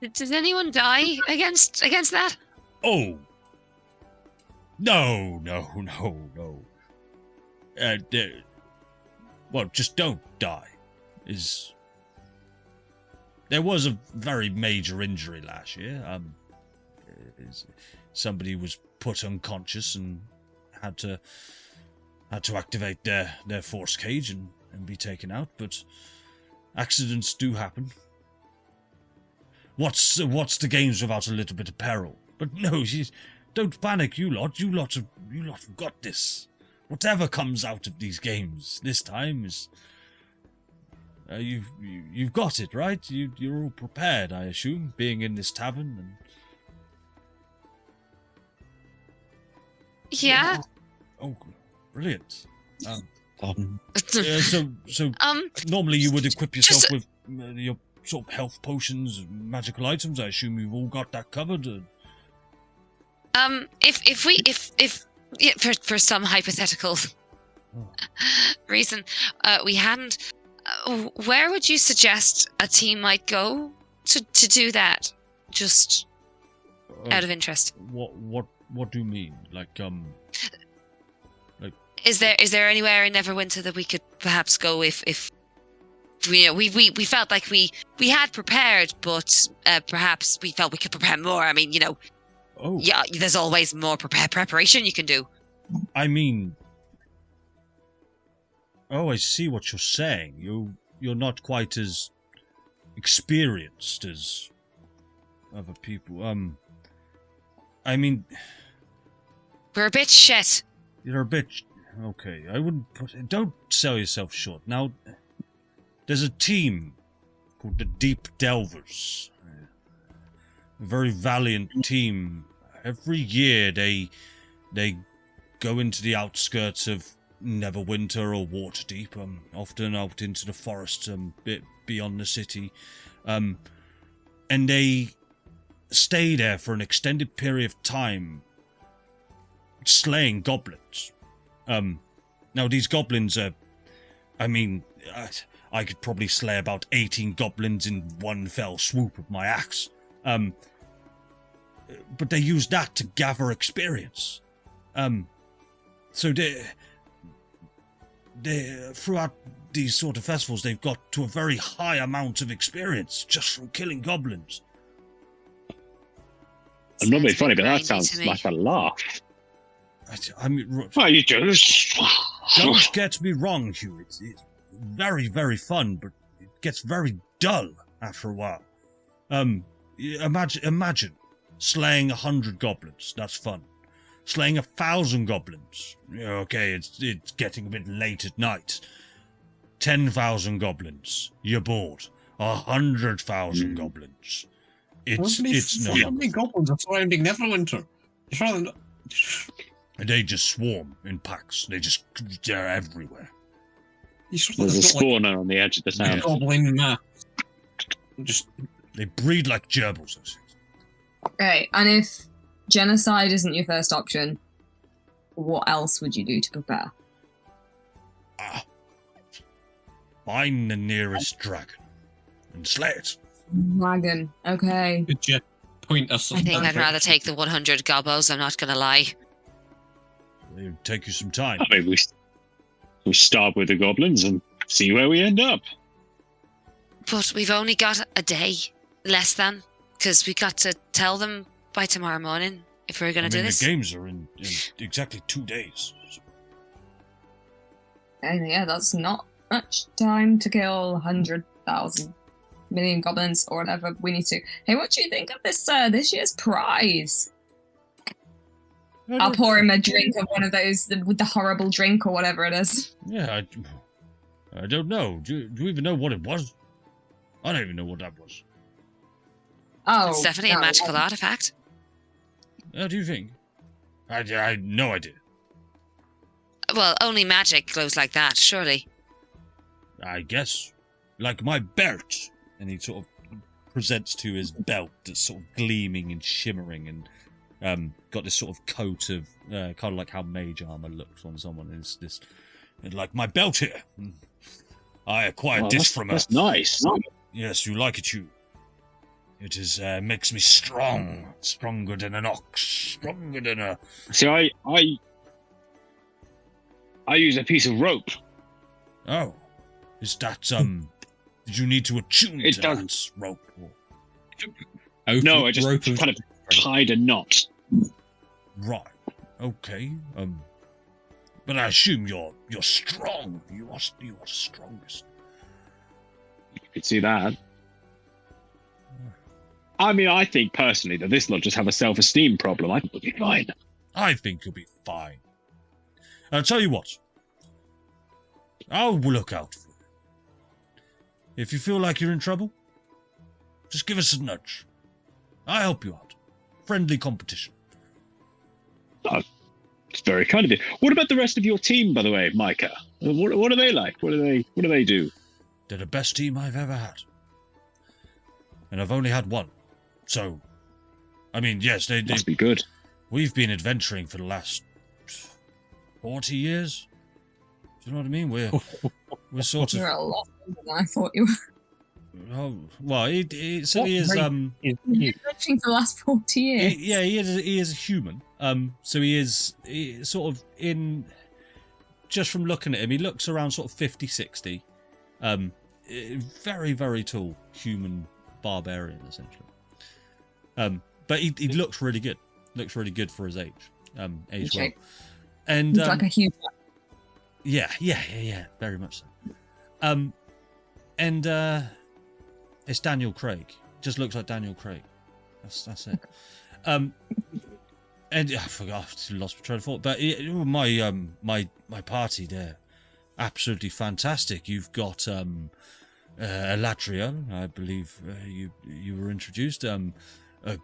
Did anyone die against that? Oh! No. Well, just don't die. There was a very major injury last year. Somebody was put unconscious and had to activate their force cage and be taken out, but accidents do happen. What's the games without a little bit of peril? But no, don't panic, you lot. You lot have got this. Whatever comes out of these games this time is you've got it, right? You're all prepared, I assume, being in this tavern and. Yeah. Oh, brilliant. So normally you would equip yourself with your sort of health potions, and magical items. I assume you've all got that covered. If for some hypothetical reason we hadn't, where would you suggest a team might go to do that? Just out of interest. What do you mean? Is there anywhere in Neverwinter that we could perhaps go if we felt like we had prepared, but perhaps we felt we could prepare more? I mean, yeah, there's always more preparation you can do. I mean, I see what you're saying. You're not quite as experienced as other people. I mean, we're a bit shit. You're a bit. Okay, I wouldn't don't sell yourself short. Now, there's a team called the Deep Delvers. A very valiant team. Every year they go into the outskirts of Neverwinter or Waterdeep, often out into the forest, bit beyond the city, and they stay there for an extended period of time, slaying goblins. Now these goblins are I mean, I could probably slay about 18 goblins in one fell swoop of my axe. But they use that to gather experience. So they throughout these sort of festivals, they've got to a very high amount of experience just from killing goblins. I'm not being funny, but that sounds like a laugh. I mean, well, you just... Don't get me wrong, Hew. It's very, very fun, but it gets very dull after a while. Imagine slaying 100 goblins. That's fun. Slaying 1,000 goblins. Okay, it's getting a bit late at night. 10,000 goblins. You're bored. 100,000 goblins. It's no. How many goblins are surrounding Neverwinter? They just swarm in packs. They're everywhere. There's a spawner on the edge of the town. Goblin map. They breed like gerbils. Okay, and if genocide isn't your first option, what else would you do to prepare? Find the nearest dragon and slay it. Dragon, okay. Could you point us? I think I'd rather take the 100 gobos, I'm not going to lie. It'll take you some time. I mean, we start with the goblins and see where we end up. But we've only got a day, less than, because we got to tell them by tomorrow morning if we're going to do this. The games are in exactly 2 days. And yeah, that's not much time to kill 100,000 million goblins or whatever we need to. Hey, what do you think of this year's prize? I'll pour him a drink of one of those with the horrible drink or whatever it is. Yeah, I don't know. Do you even know what it was? I don't even know what that was. Oh, it's definitely a magical artifact. Do you think? I had no idea. Well, only magic glows like that, surely. I guess. Like my belt. And he sort of presents to his belt that's sort of gleaming and shimmering and got this sort of coat of kind of like how mage armor looks on someone. It's this, like my belt here. I acquired this from That's nice. Yes, you like it, you. It is makes me strong, stronger than an ox, stronger than a. See, I use a piece of rope. Oh, is that Did you need to attune to that rope? Or... No, I just kind of tied a knot. Right. Okay. But I assume you're strong. You are the strongest. You could see that. I mean, I think personally that this lot just have a self-esteem problem. I think we'll be fine. I think you'll be fine. I'll tell you what. I'll look out for you. If you feel like you're in trouble, just give us a nudge. I'll help you out. Friendly competition. Oh, it's very kind of you. What about the rest of your team, by the way, Micah? What are they like? What do they do? They're the best team I've ever had. And I've only had one. So, I mean, yes, they must be good. We've been adventuring for the last 40 years. Do you know what I mean? We're sort of... You're a lot older than I thought you were. Oh, well, he is You've been adventuring for the last 40 years. He is a human. So he is sort of in... Just from looking at him, he looks around sort of 50, 60. Very, very tall human barbarian, essentially. But he looks really good. Looks really good for his age. Age well. And he's like a human. Yeah, very much so. And it's Daniel Craig. Just looks like Daniel Craig. That's it. And I forgot, I lost my train of thought. But my party there, absolutely fantastic. You've got Eladriel, I believe you were introduced.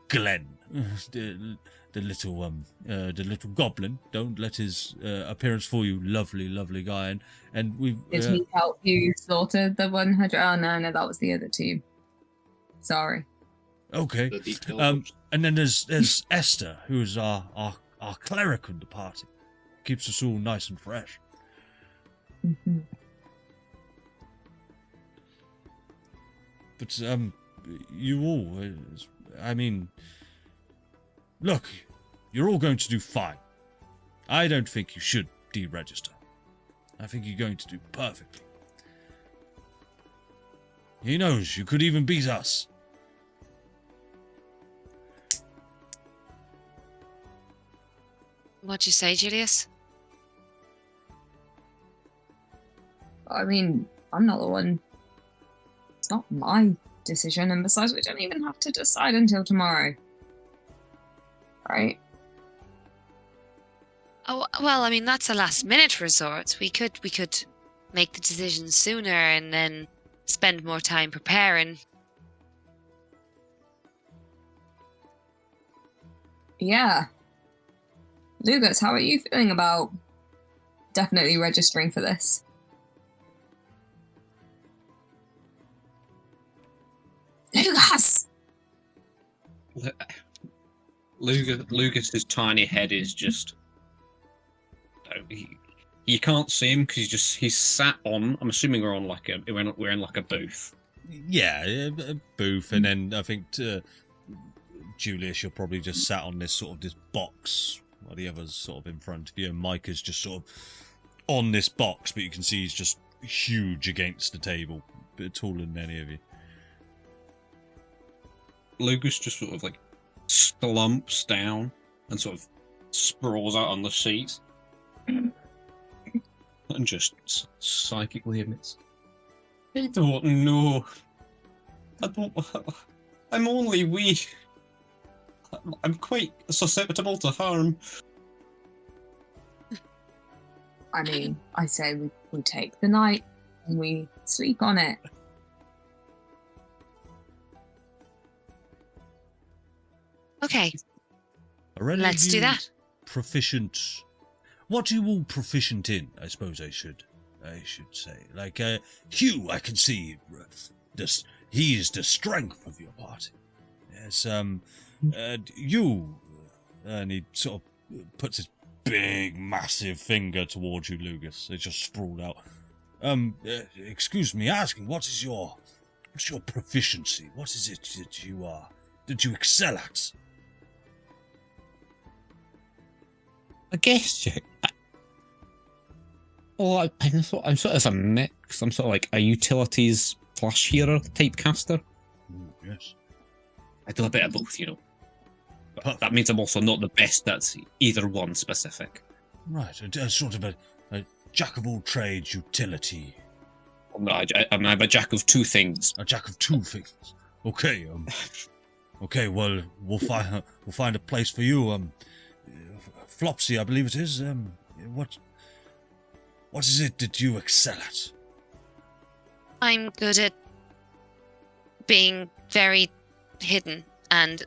Glenn, the little goblin. Don't let his appearance fool you. Lovely guy. And we did he help you slaughter the 100? Oh no, that was the other team. Sorry. Okay. And then there's Esther, who's our cleric of the party. Keeps us all nice and fresh. Mm-hmm. But, you all, I mean, look, you're all going to do fine. I don't think you should deregister. I think you're going to do perfectly. He knows, you could even beat us. What'd you say, Julius? I mean, I'm not the one. It's not my decision, and besides, we don't even have to decide until tomorrow. Right? Oh, well, I mean, that's a last-minute resort. We could make the decision sooner and then spend more time preparing. Yeah. Lugas, how are you feeling about definitely registering for this? Lugas! Lugas's tiny head is just. You can't see him because he's sat on. I'm assuming we're in like a booth. Yeah, a booth, and then I think Julius, you're probably just sat on this box while the other's sort of in front of you, and Mike is just sort of on this box, but you can see he's just huge against the table, a bit taller than any of you. Lugas just sort of like slumps down and sort of sprawls out on the seat. And just psychically admits, I don't know. I'm only weak. I'm quite susceptible to harm. I mean, I say we take the night and we sleep on it. Okay, Let's do that. Proficient. What are you all proficient in? I suppose I should say. Like Hew, I can see this. He is the strength of your party. Yes. You, and he sort of puts his big, massive finger towards you, Lugas. They just sprawled out. Excuse me, asking, what's your proficiency? What is it that you excel at? I guess, I'm sort of a mix. I'm sort of like a utilities plus hero type caster. Ooh, yes. I do a bit of both, But that means I'm also not the best at either one specific. Right, a sort of a jack of all trades utility. No, I'm a jack of two things. A jack of two things. Okay, okay. Well, we'll find a place for you. Flopsy, I believe it is. What is it that you excel at? I'm good at being very hidden and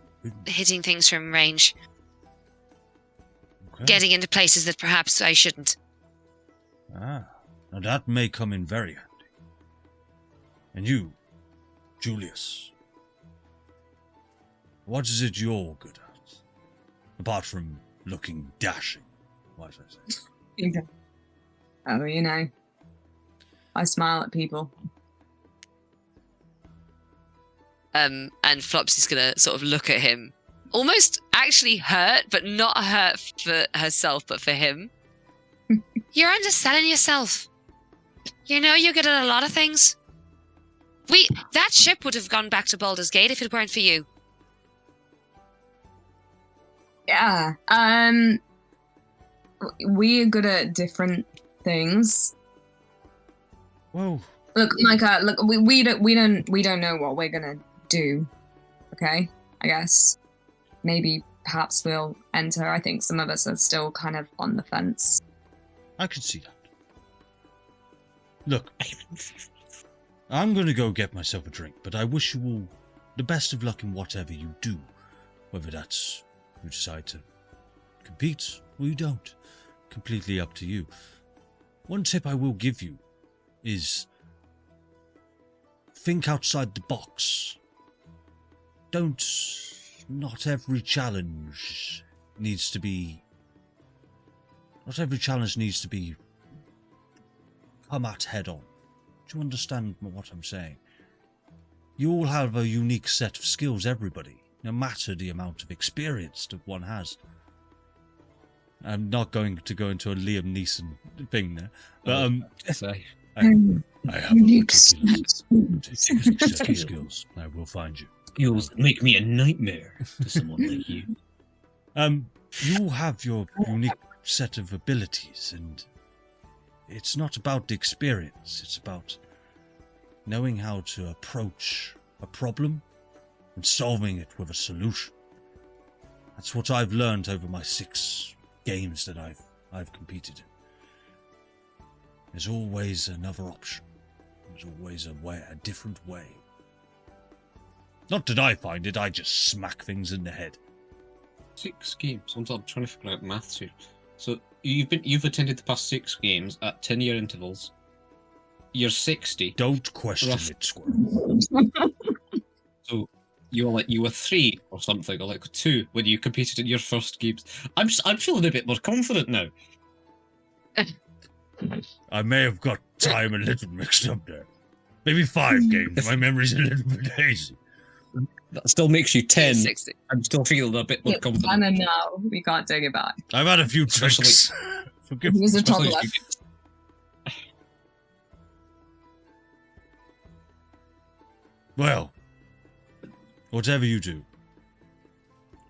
hitting things from range. Okay. Getting into places that perhaps I shouldn't. Now that may come in very handy. And you, Julius, what is it you're good at? Apart from looking dashing, might I say? Oh, I smile at people. And Flopsy's gonna sort of look at him, almost actually hurt, but not hurt for herself, but for him. You're underselling yourself. You're good at a lot of things. That ship would have gone back to Baldur's Gate if it weren't for you. Yeah. We're good at different things. Whoa. Look, Micah. Look, we don't know what we're gonna do. Okay, I guess maybe perhaps we'll enter. I think some of us are still kind of on the fence. I can see that. Look, I'm going to go get myself a drink, but I wish you all the best of luck in whatever you do. Whether that's you decide to compete or you don't. Completely up to you. One tip I will give you is think outside the box. Not every challenge needs to be come at head on. Do you understand what I'm saying? You all have a unique set of skills, everybody, no matter the amount of experience that one has. I'm not going to go into a Liam Neeson thing there, but I have Unique set of skills. I will find you. Skills that make me a nightmare to someone like you. You have your unique set of abilities, and it's not about the experience. It's about knowing how to approach a problem and solving it with a solution. That's what I've learned over my 6 games that I've competed in. There's always another option. There's always a different way. Not that I find it, I just smack things in the head. 6 games. I'm trying to figure out maths here. So you've attended the past 6 games at 10-year intervals. You're 60. Don't question Rough. it, Squirrel. So you were 3 or something, or like 2 when you competed in your first games. I'm feeling a bit more confident now. I may have got time a little mixed up there. Maybe 5 games. My memory's a little bit hazy. That still makes you 10. 60. I'm still feeling a bit more confident. I don't know. We can't take it back. I've had a few Especially- tricks. Forgive He me. was a Especially toddler. if you get- Well, whatever you do,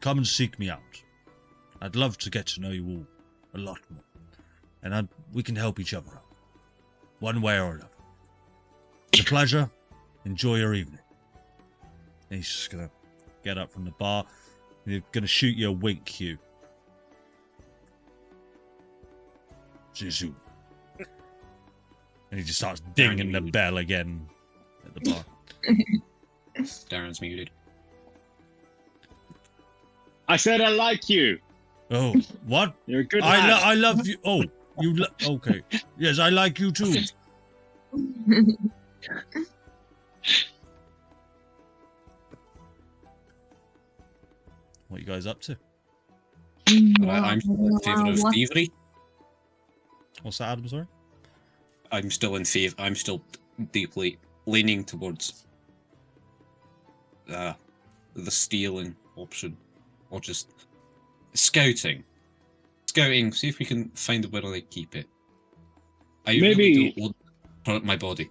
come and seek me out. I'd love to get to know you all a lot more. And we can help each other out. One way or another. It's a pleasure. Enjoy your evening. And he's just going to get up from the bar. He's going to shoot you a wink, Hew. See you soon. And he just starts dinging the bell again at the bar. Darren's muted. I said I like you. Oh, what? You're a good lad. I love you. Oh, okay. Yes, I like you too. What you guys up to? I'm still in favour of thievery. What's that, Adam? Sorry. I'm still in favour. I'm still deeply leaning towards the stealing option, or just scouting. Scouting. See if we can find where they keep it. I really don't want to hurt my body.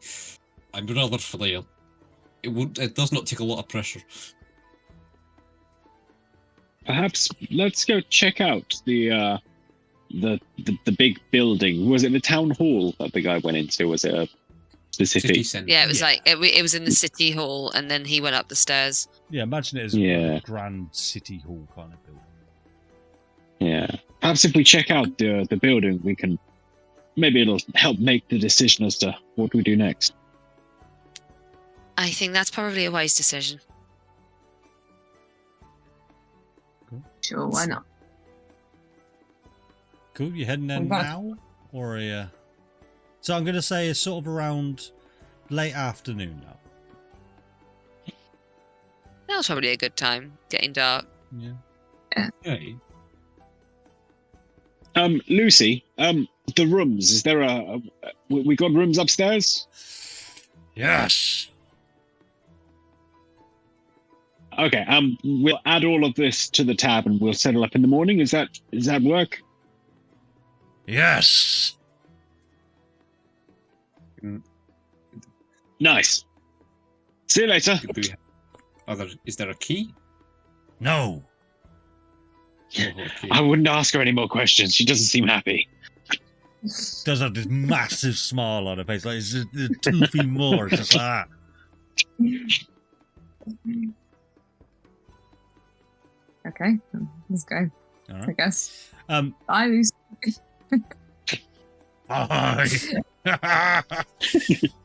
I'm rather frail. It does not take a lot of pressure. Perhaps let's go check out the big building. Was it the town hall that the guy went into? Was it a specific? City centre. Yeah, it was like it was in the city hall, and then he went up the stairs. Yeah, imagine it as Yeah. a grand city hall kind of building. Yeah. Perhaps if we check out the building, we can. Maybe it'll help make the decision as to what we do next. I think that's probably a wise decision. Sure, why not? Cool. You heading there I'm back. now, or So I'm going to say it's sort of around late afternoon now. That was probably a good time. Getting dark. Yeah. Hey. Lucy, the rooms. Is there we got rooms upstairs? Yes. Okay. We'll add all of this to the tab and we'll settle up in the morning. Does that work? Yes. Nice. See you later. Is there a key? No. Oh, okay. I wouldn't ask her any more questions. She doesn't seem happy. Does have this massive smile on her face, like it's the toothy more, just like that. Okay, let's go. All I right. guess. Um. Bye, Lucy. Hi.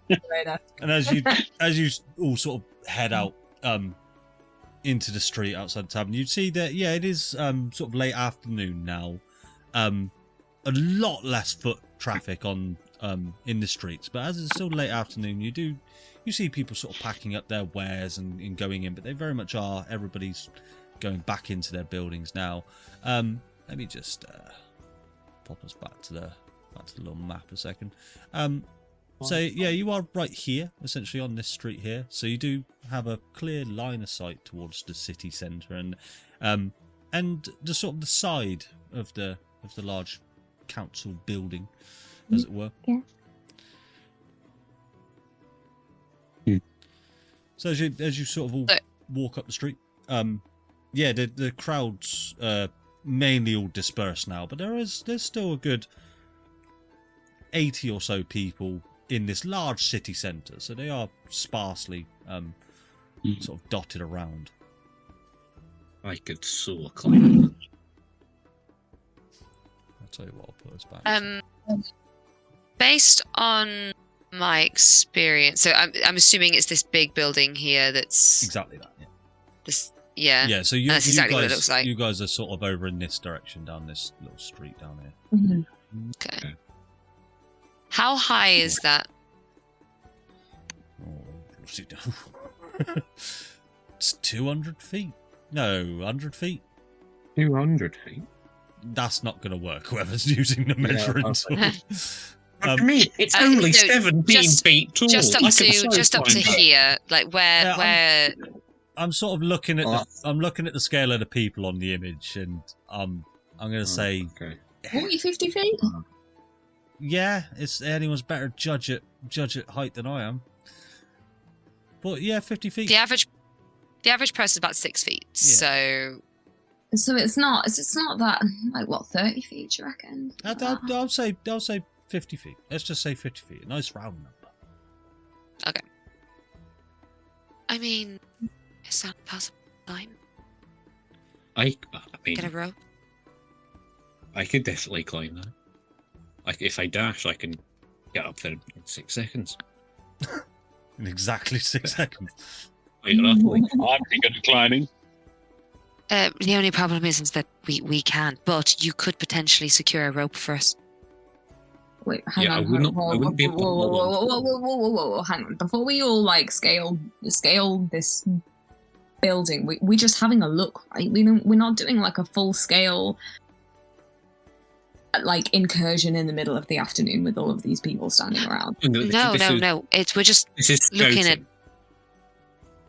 Later. And as you all sort of head out into the street outside the tavern, you'd see that it is sort of late afternoon now. A lot less foot traffic on in the streets, but as it's still late afternoon, you see people sort of packing up their wares and going in, but they very much are. Everybody's going back into their buildings now. Let me just pop us back to the little map a second. So yeah, you are right here, essentially on this street here. So you do have a clear line of sight towards the city centre and the sort of the side of the large council building, as it were. Yeah. So as you sort of all walk up the street, the crowds mainly all dispersed now, but there's still a good 80 or so people in this large city centre, so they are sparsely sort of dotted around. I could so climb. I'll tell you what, I'll put us back. Based on my experience, so I'm assuming it's this big building here that's Exactly that. Yeah. this. Yeah. Yeah. So That's exactly what it looks like. You guys are sort of over in this direction, down this little street down here. Mhm. Okay. How high is that? Oh, it's 200 feet. No, 100 feet. 200 feet. That's not going to work. Whoever's using the measuring tool. What do you mean? It's only no, 17 feet tall. Just up I could so to climb that. here, like where. I'm sort of looking at I'm looking at the scale of the people on the image, and I'm going to say, Okay. 40, 50 feet? yeah, it's anyone's better judge at height than I am. But yeah, 50 feet. The average person is about 6 feet. Yeah. So it's not that, like, what, 30 feet, do you reckon? I'll say 50 feet. Let's just say 50 feet. A nice round number. Okay. I mean, is that possible? Climb? I mean, Get a rope? I could definitely climb that. Like, if I dash, I can get up there in 6 seconds. In exactly 6 seconds. Quite roughly. I'm pretty good at climbing. The only problem is that we can't, but you could potentially secure a rope for us. Wait, hang Yeah, on. I wouldn't be able to hold on. Whoa, hang on. Before we all, like, scale this building, we're just having a look, right? We're not doing, like, a full-scale, like, incursion in the middle of the afternoon with all of these people standing around. No. We're just This is looking scouting.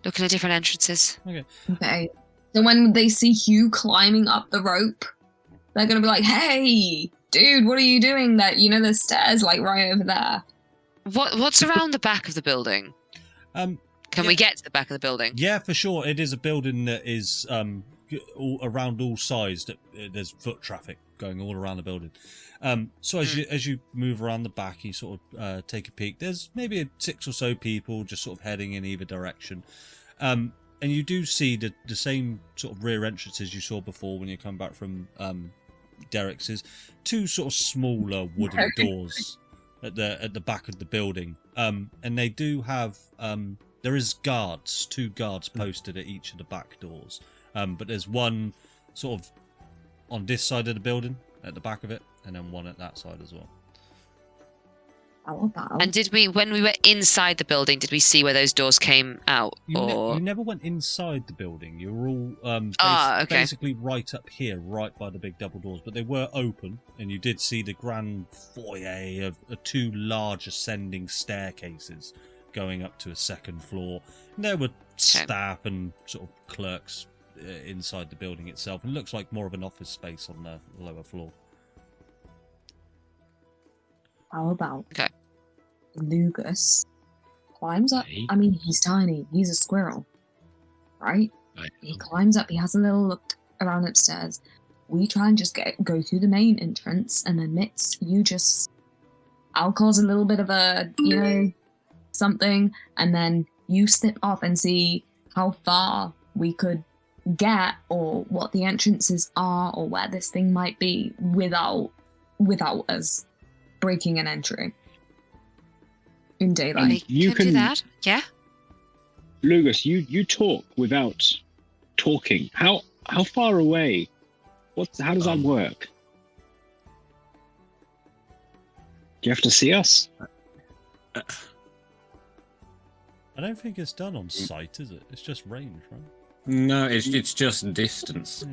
at different entrances. Okay. So when they see Hew climbing up the rope, they're gonna be like, "Hey, dude, what are you doing there? You know, there's stairs, like, right over there." What's around the back of the building? Can we get to the back of the building? Yeah, for sure. It is a building that is around all sides. There's foot traffic going all around the building. So as you move around the back, you sort of take a peek. There's maybe 6 or so people just sort of heading in either direction. And you do see the same sort of rear entrances you saw before when you come back from Derek's. Is 2 sort of smaller wooden doors at the back of the building. And they do have there is 2 guards posted at each of the back doors. But there's one sort of on this side of the building at the back of it, and then one at that side as well. And when we were inside the building, did we see where those doors came out? You never went inside the building. You were all basically right up here, right by the big double doors. But they were open, and you did see the grand foyer of 2 large ascending staircases going up to a second floor. And there were staff and sort of clerks inside the building itself. And it looks like more of an office space on the lower floor. How about Lugas climbs up? I mean, he's tiny. He's a squirrel, right? He climbs up. He has a little look around upstairs. We try and just go through the main entrance, and then I'll cause a little bit of a, something, and then you slip off and see how far we could get, or what the entrances are, or where this thing might be without us breaking and entering in daylight. You can do that, yeah. Lugas, you talk without talking. How far away? How does that work? Do you have to see us? I don't think it's done on sight, is it? It's just range, right? No, it's just distance.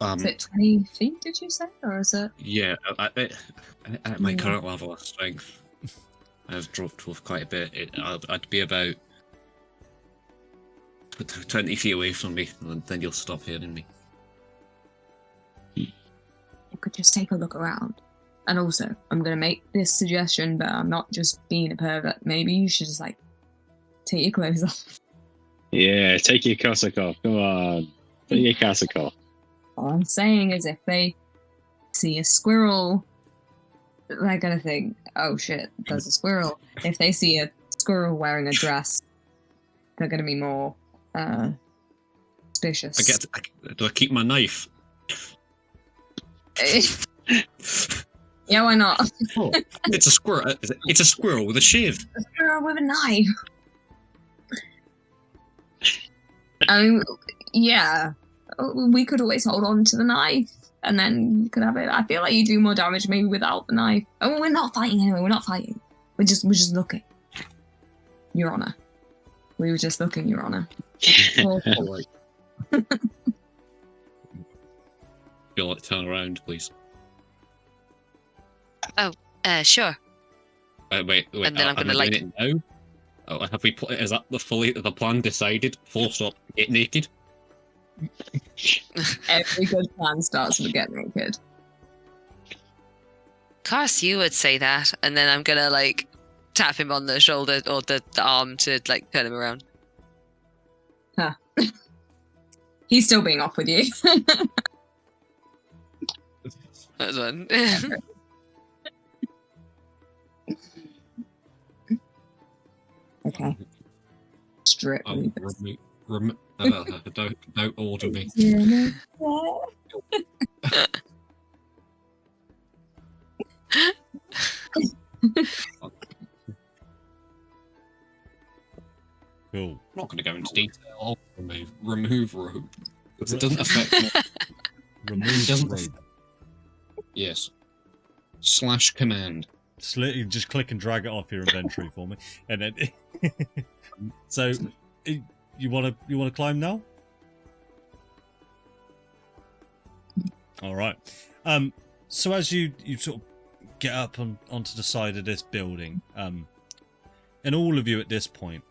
Yeah. Is it 20 feet, did you say? Or is it? Yeah, at my current level of strength, I've dropped off quite a bit. I'd be about 20 feet away from me, and then you'll stop hearing me. You could just take a look around. And also, I'm going to make this suggestion, but I'm not just being a pervert. Maybe you should just, like, take your clothes off. Yeah, take your cassock off. Come on. Take your cassock off. All I'm saying is if they see a squirrel, they're going to think, oh shit, there's a squirrel. If they see a squirrel wearing a dress, they're going to be more suspicious. Do I keep my knife? Yeah, why not? Oh, it's a squirrel. It's a squirrel with a shiv. A squirrel with a knife. I mean, yeah. We could always hold on to the knife, and then you could have it. I feel like you do more damage maybe without the knife. Oh, we're not fighting anyway. We're not fighting. We're just looking. Your Honor. We were just looking, Your Honor. All right. Feel like turn around, please. Sure. Wait. And then I'm gonna doing it now. Oh, have we? Is that the plan decided? Full stop. Get naked. Every good plan starts with get naked. Of course you would say that, and then I'm gonna like tap him on the shoulder or the arm to like turn him around. Huh. He's still being off with you. That's one. Okay. Strictly. Don't order me. Cool. I'm not going to go into detail. I'll remove rope because it doesn't affect me. Remove rope. Yes. / command. You just click and drag it off your inventory for me, and then. So, you want to climb now? All right. So as you sort of get up onto the side of this building, and all of you at this point,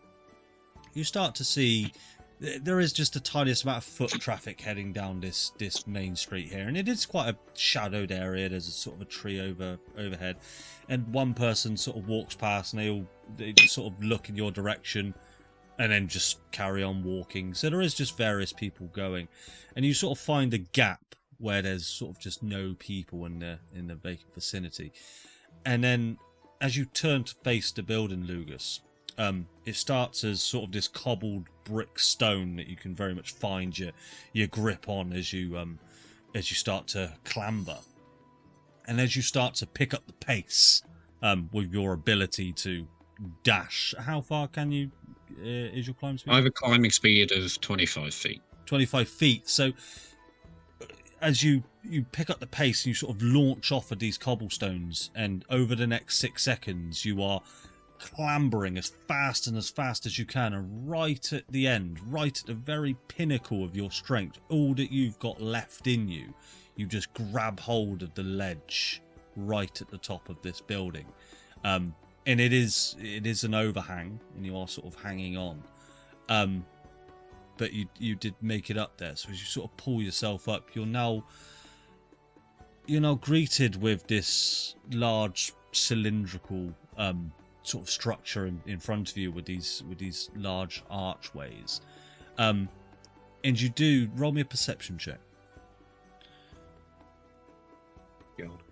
you start to see there is just the tiniest amount of foot traffic heading down this main street here, and it is quite a shadowed area. There's a sort of a tree overhead, and one person sort of walks past, and they just sort of look in your direction, and then just carry on walking. So there is just various people going, and you sort of find a gap where there's sort of just no people in the vacant vicinity, and then as you turn to face the building, Lugas, it starts as sort of this cobbled brick stone that you can very much find your grip on as you start to clamber, and as you start to pick up the pace with your ability to dash. How far can you? Is your climb speed? I have a climbing speed of 25 feet. 25 feet. So as you pick up the pace and you sort of launch off of these cobblestones, and over the next 6 seconds you are clambering as fast as you can, and right at the end, right at the very pinnacle of your strength, all that you've got left in you, you just grab hold of the ledge right at the top of this building, and it is an overhang, and you are sort of hanging on, but you did make it up there. So as you sort of pull yourself up, you're now greeted with this large cylindrical sort of structure in front of you with these large archways, and you do roll me a perception check. God.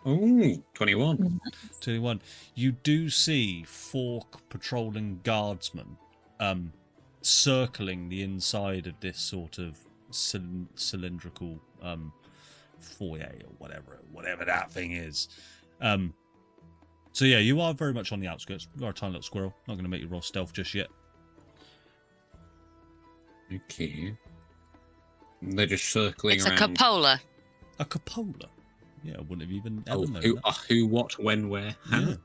Oh, 21. 21. You do see 4 patrolling guardsmen circling the inside of this sort of cylindrical foyer or whatever that thing is. So yeah, you are very much on the outskirts. You are a tiny little squirrel. Not going to make you roll stealth just yet. Okay. They're just circling It's around. a cupola. A cupola. Yeah, I wouldn't have even ever known Who, that. who, what, when, where, how? Yeah.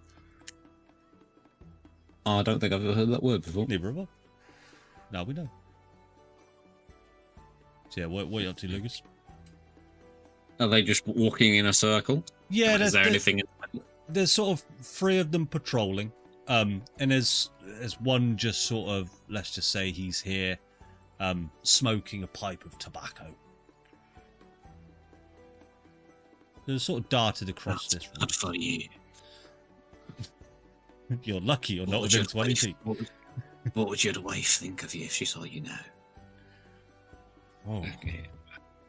Oh, I don't think I've ever heard that word before. Neither have I. Now we know. So yeah, what are you up to, Lugas? Are they just walking in a circle? Yeah, Is there anything? there's sort of 3 of them patrolling, and there's one just sort of, let's just say he's here, smoking a pipe of tobacco. They're sort of darted across this room. That's for you. You're lucky you're not What would within your 20 wife- feet. What would your wife think of you if she saw you now? Oh, Okay.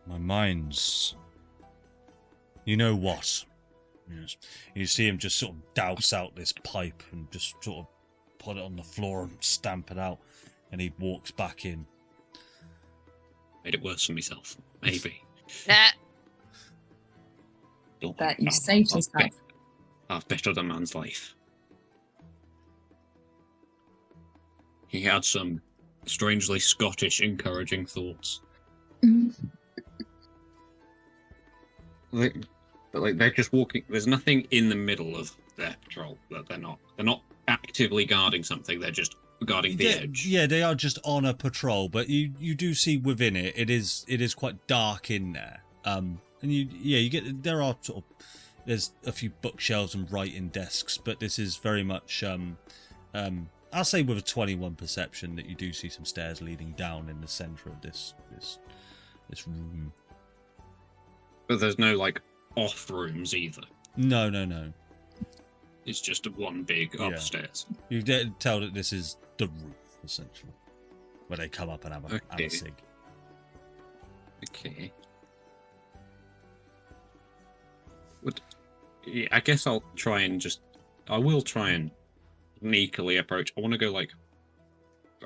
my mind's... You know what? Yes. You see him just sort of douse out this pipe and just sort of put it on the floor and stamp it out. And he walks back in. Made it worse for myself. Maybe. Nah. That you saved yourself. I've bettered a man's life. He had some strangely Scottish encouraging thoughts. But they're just walking. There's nothing in the middle of their patrol. That they're not actively guarding something. They're just guarding the edge. Yeah, they are just on a patrol, but you do see within it. It is quite dark in there. And you get there are sort of there's a few bookshelves and writing desks, but this is very much I'll say with a 21 perception that you do see some stairs leading down in the center of this room. But there's no off rooms either. No. It's just one big Yeah. upstairs. You tell that this is the roof essentially, where they come up and have a cig. Okay. Yeah, I guess I will try and sneakily approach. I want to go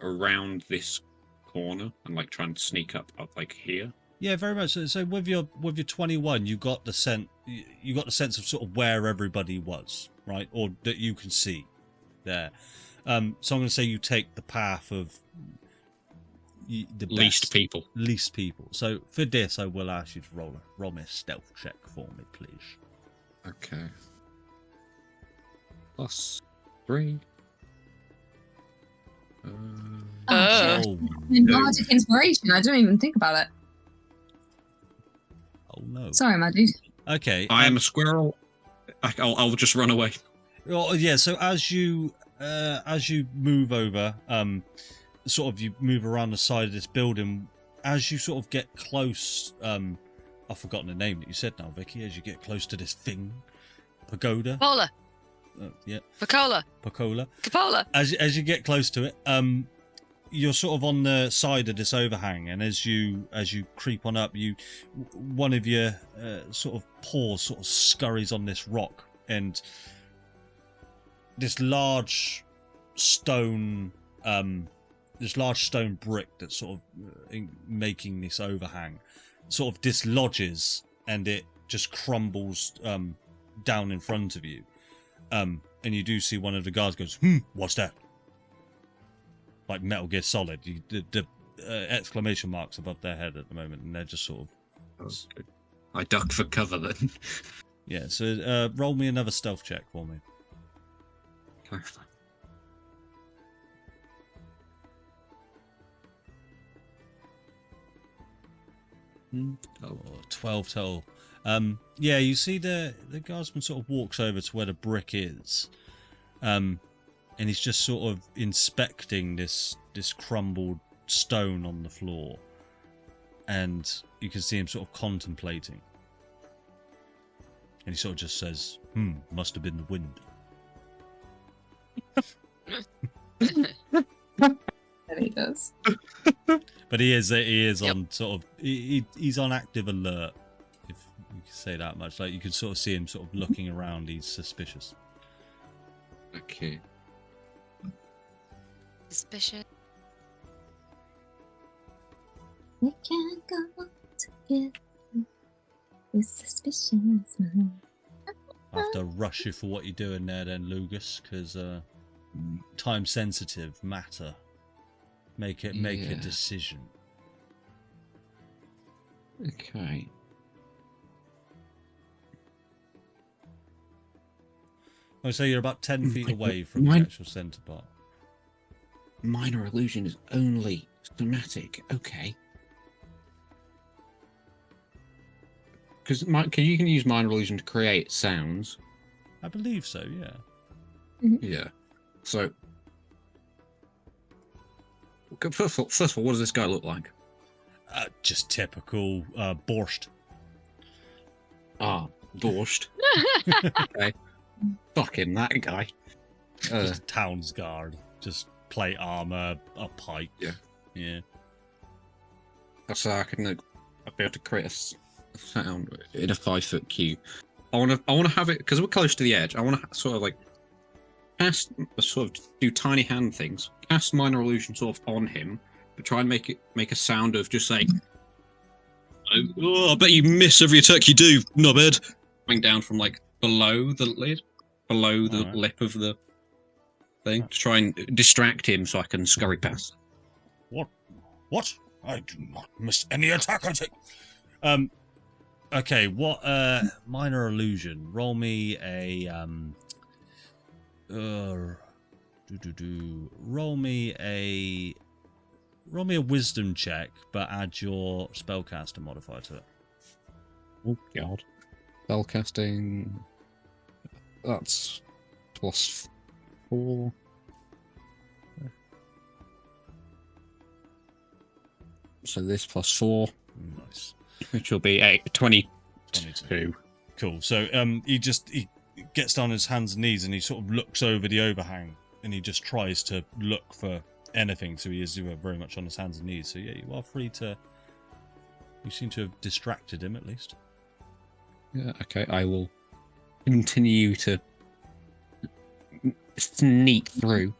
around this corner and try and sneak up here. Yeah, very much. So with your 21, you got the sense of sort of where everybody was, right, or that you can see there. So I'm going to say you take the path of the Least people. So for this, I will ask you to roll me a stealth check for me, please. Okay. +3. Oh, Magic inspiration. I don't even think about it. oh no. Sorry, my dude. Okay. I am a squirrel. I'll just run away. Well, yeah. So as you move over, sort of you move around the side of this building. As you sort of get close, I've forgotten the name that you said now, Vicky. As you get close to this thing, pagoda. Pacola. Yeah. Pacola. Pacola. Capola. As you get close to it, you're sort of on the side of this overhang, and as you creep on up, one of your sort of paws sort of scurries on this rock, and this large stone brick that's sort of making this overhang sort of dislodges, and it just crumbles down in front of you. And you do see one of the guards goes, what's that? Like Metal Gear Solid. The exclamation marks above their head at the moment, and they're just sort of... I duck for cover then. Yeah, so roll me another stealth check for me. Oh. 12 total. Yeah, you see the guardsman sort of walks over to where the brick is, and he's just sort of inspecting this crumbled stone on the floor, and you can see him sort of contemplating, and he sort of just says, must have been the wind. There he does. But he is Yep. on sort of he's on active alert, if you can say that much. Like you can sort of see him sort of looking around. He's suspicious. Okay. Suspicious. We can't go together with suspicious mind. I have to rush you for what you're doing there, then, Lugas, because time sensitive matter. Make a decision. Okay. I say you're about 10 feet away from the Mine- actual centre part. Minor illusion is only somatic. Okay. Because you can use minor illusion to create sounds, I believe so, yeah. Yeah. So, first of all, what does this guy look like? Just typical borscht. Ah, borscht. Okay. Fucking that guy. Just a town's guard. Just plate armor, a pike. Yeah. So I can I'll be able to create a sound in a 5-foot cube. I want to have it because we're close to the edge. I want to sort of like cast, sort of do tiny hand things, cast minor illusion sort of on him, but try and make a sound of just saying, "Oh, I bet you miss every attack you do, knobhead." Coming down from like below the lid, below the lip of the thing, to try and distract him so I can scurry past. What? I do not miss any attack I take. Okay, what minor illusion? Roll me a roll me a wisdom check, but add your spellcaster modifier to it. Oh god. Spellcasting, that's +4. So this +4. Nice. Which will be 22. Cool. So he gets down on his hands and knees and he sort of looks over the overhang and he just tries to look for anything. So he is very much on his hands and knees. So yeah, you are free to. You seem to have distracted him at least. Yeah. Okay. I will continue to sneak through,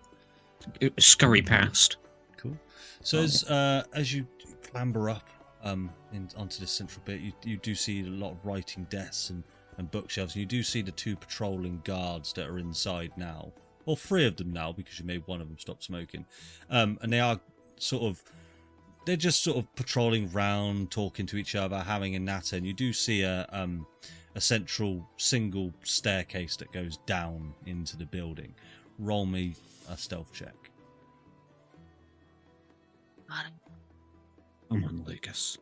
scurry past. Cool. So as you clamber up onto this central bit, you do see a lot of writing desks and bookshelves. And you do see the 2 patrolling guards that are inside now, or 3 of them now because you made one of them stop smoking, and they're just sort of patrolling round, talking to each other, having a natter. And you do see a central single staircase that goes down into the building. Roll me a stealth check. Come on, Lucas.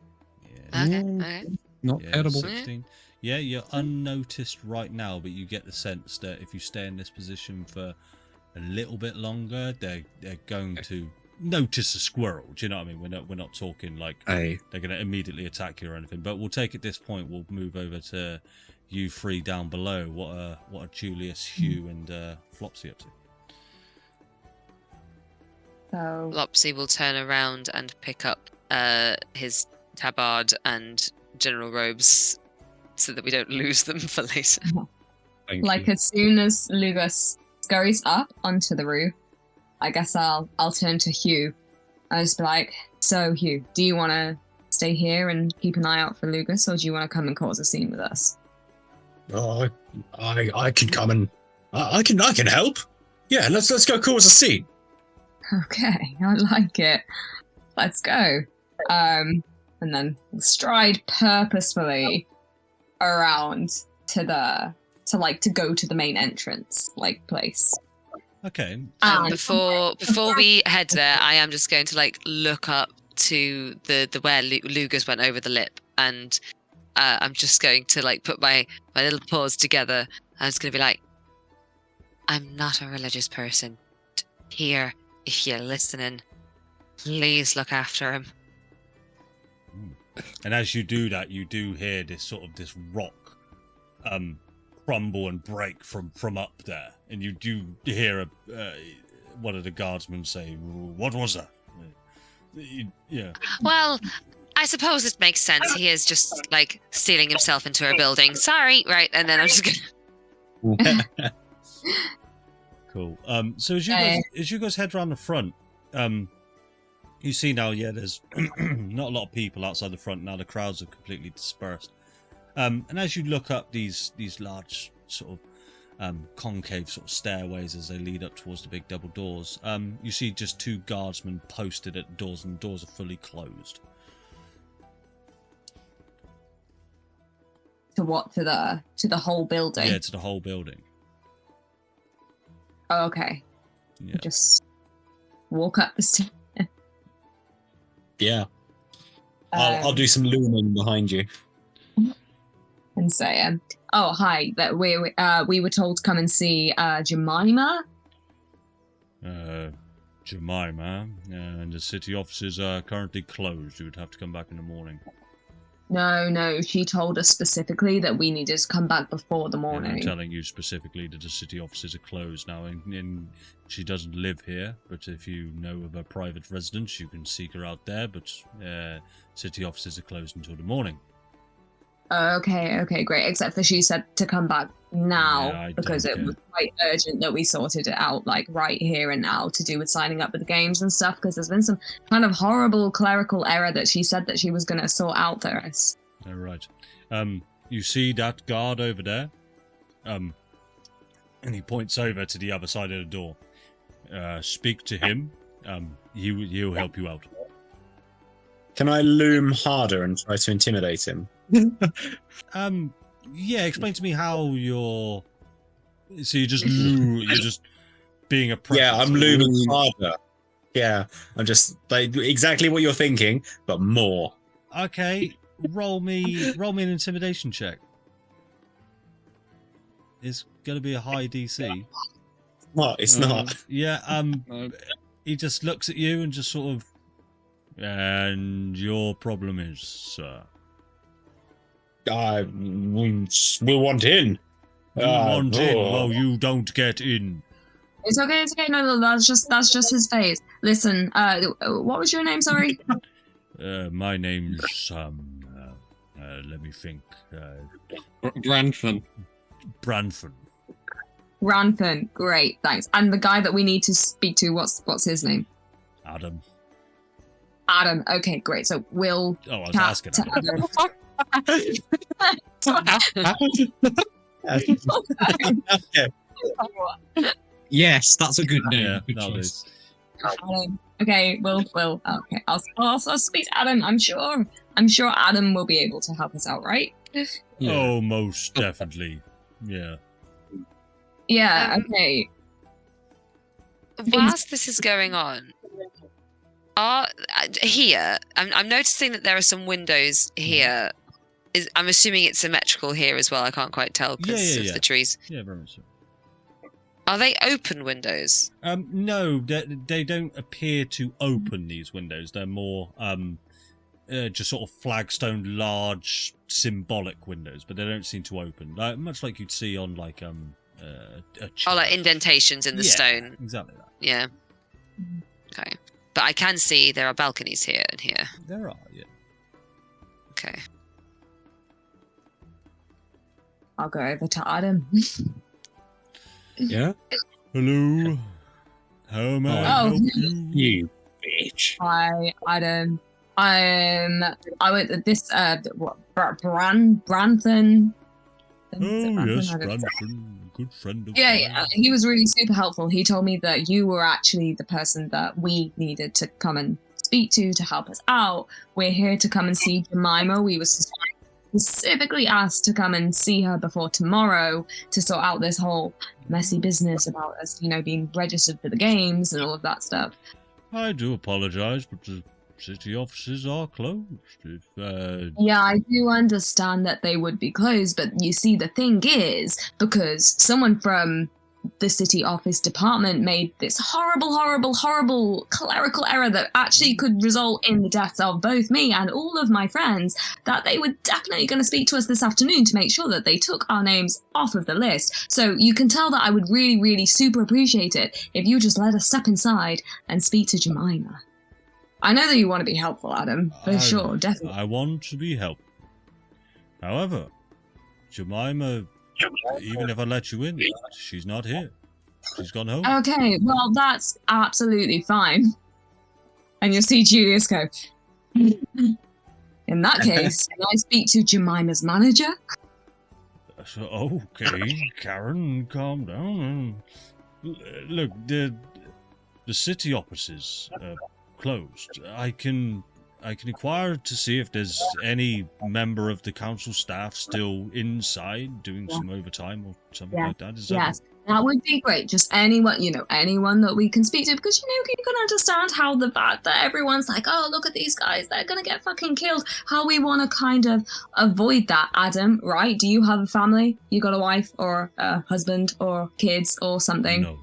Yeah. Okay. Not terrible. 16. Yeah, you're unnoticed right now, but you get the sense that if you stay in this position for a little bit longer, they're going to notice a squirrel. Do you know what I mean? We're not talking like they're going to immediately attack you or anything. But we'll take at this point. We'll move over to you 3 down below. What are Julius, Hew, and Flopsy up to? So Flopsy will turn around and pick up his tabard and general robes so that we don't lose them for later. like as soon as Lugas scurries up onto the roof, I guess I'll turn to Hew. I'll just be like, so Hew, do you want to stay here and keep an eye out for Lugas, or do you want to come and cause a scene with us? Oh, I can come and I can help. Yeah, let's go cause a scene. Okay, I like it. Let's go. And then stride purposefully around to go to the main entrance place. Okay. And before we head there, I am just going to look up to the where Lugas went over the lip, and I'm just going to put my little paws together. I'm just going to be like, I'm not a religious person. Here, if you're listening, please look after him. And as you do that, you do hear this rock crumble and break from up there, and you do hear one of the guardsmen say, "What was that?" Yeah. Well, I suppose it makes sense. He is just stealing himself into our building. Sorry, right? And then I'm just gonna. Cool. So as you guys head around the front, you see now, there's not a lot of people outside the front now. The crowds are completely dispersed. And as you look up these large sort of concave sort of stairways as they lead up towards the big double doors, you see just 2 guardsmen posted at the doors, and the doors are fully closed. To what? To the whole building? Yeah, to the whole building. Oh, okay. Yeah. Just walk up the stairs. Yeah. I'll do some looming behind you. And say, Oh, hi. That we were told to come and see Jemima. Jemima, and the city offices are currently closed. You would have to come back in the morning. No. She told us specifically that we needed to come back before the And morning. I'm telling you specifically that the city offices are closed now. And she doesn't live here, but if you know of a private residence, you can seek her out there. But city offices are closed until the morning. Okay, great. Except for she said to come back now Yeah, because it was quite urgent that we sorted it out, like right here and now, to do with signing up with the games and stuff. Because there's been some kind of horrible clerical error that she said that she was going to sort out for us. All right. You see that guard over there? And he points over to the other side of the door. Speak to him. He'll help you out. Can I loom harder and try to intimidate him? Yeah, explain to me how you're... So you're just being a presence. Yeah, I'm looming harder. Yeah, I'm just like exactly what you're thinking, but more. Okay, roll me an intimidation check. It's gonna be a high DC. What? It's not. Yeah, he just looks at you and just sort of... And your problem is, sir? We want in. You want in? Well, you don't get in. It's okay. No, that's just his face. Listen, what was your name? Sorry. My name's let me think. Branford. Ranford. Great, thanks. And the guy that we need to speak to, what's his name? Adam. Adam. Okay, great. So we'll Oh, I was chat asking. to Adam. Okay. Yes, that's a good name. Yeah, Good that'll do. choice. Okay, okay. I'll speak to Adam. I'm sure Adam will be able to help us out, right? Yeah. Oh, most definitely. Yeah. Yeah. Okay. Whilst this is going on, here, I'm noticing that there are some windows here. I'm assuming it's symmetrical here as well. I can't quite tell because of the trees. Yeah, very much so. Are they open windows? No, they don't appear to open these windows. They're more just sort of flagstone, large, symbolic windows, but they don't seem to open. Much like you'd see on like a church. Oh, like indentations in the stone. Exactly that. Yeah. Okay. But I can see there are balconies here and here. There are, yeah. Okay. I'll go over to Adam. Yeah? Hello. How may I help you? You bitch. Hi, Adam. I went to this Branson. Oh yes, Branson, good friend of mine. Yeah, he was really super helpful. He told me that you were actually the person that we needed to come and speak to help us out. We're here to come and see Jemima. We were specifically asked to come and see her before tomorrow to sort out this whole messy business about us, being registered for the games and all of that stuff. I do apologize, but the city offices are closed. Yeah, I do understand that they would be closed, but you see, the thing is, because someone from the city office department made this horrible clerical error that actually could result in the deaths of both me and all of my friends, that they were definitely going to speak to us this afternoon to make sure that they took our names off of the list. So you can tell that I would really super appreciate it if you just let us step inside and speak to Jemima. I know that you want to be helpful, Adam, for sure, definitely. I want to be helpful. However, Jemima, even if I let you in, she's not here. She's gone home. Okay, well, that's absolutely fine. And you'll see Julius go, in that case, can I speak to Jemima's manager? Okay, Karen, calm down. Look, the city offices are closed. I can I can inquire to see if there's any member of the council staff still inside doing some overtime or something like that. Yes, that would be great. Just anyone, anyone that we can speak to, because you can understand how the fact that everyone's like, oh, look at these guys, they're gonna get fucking killed. How we want to kind of avoid that. Adam, right? Do you have a family? You got a wife or a husband or kids or something? No.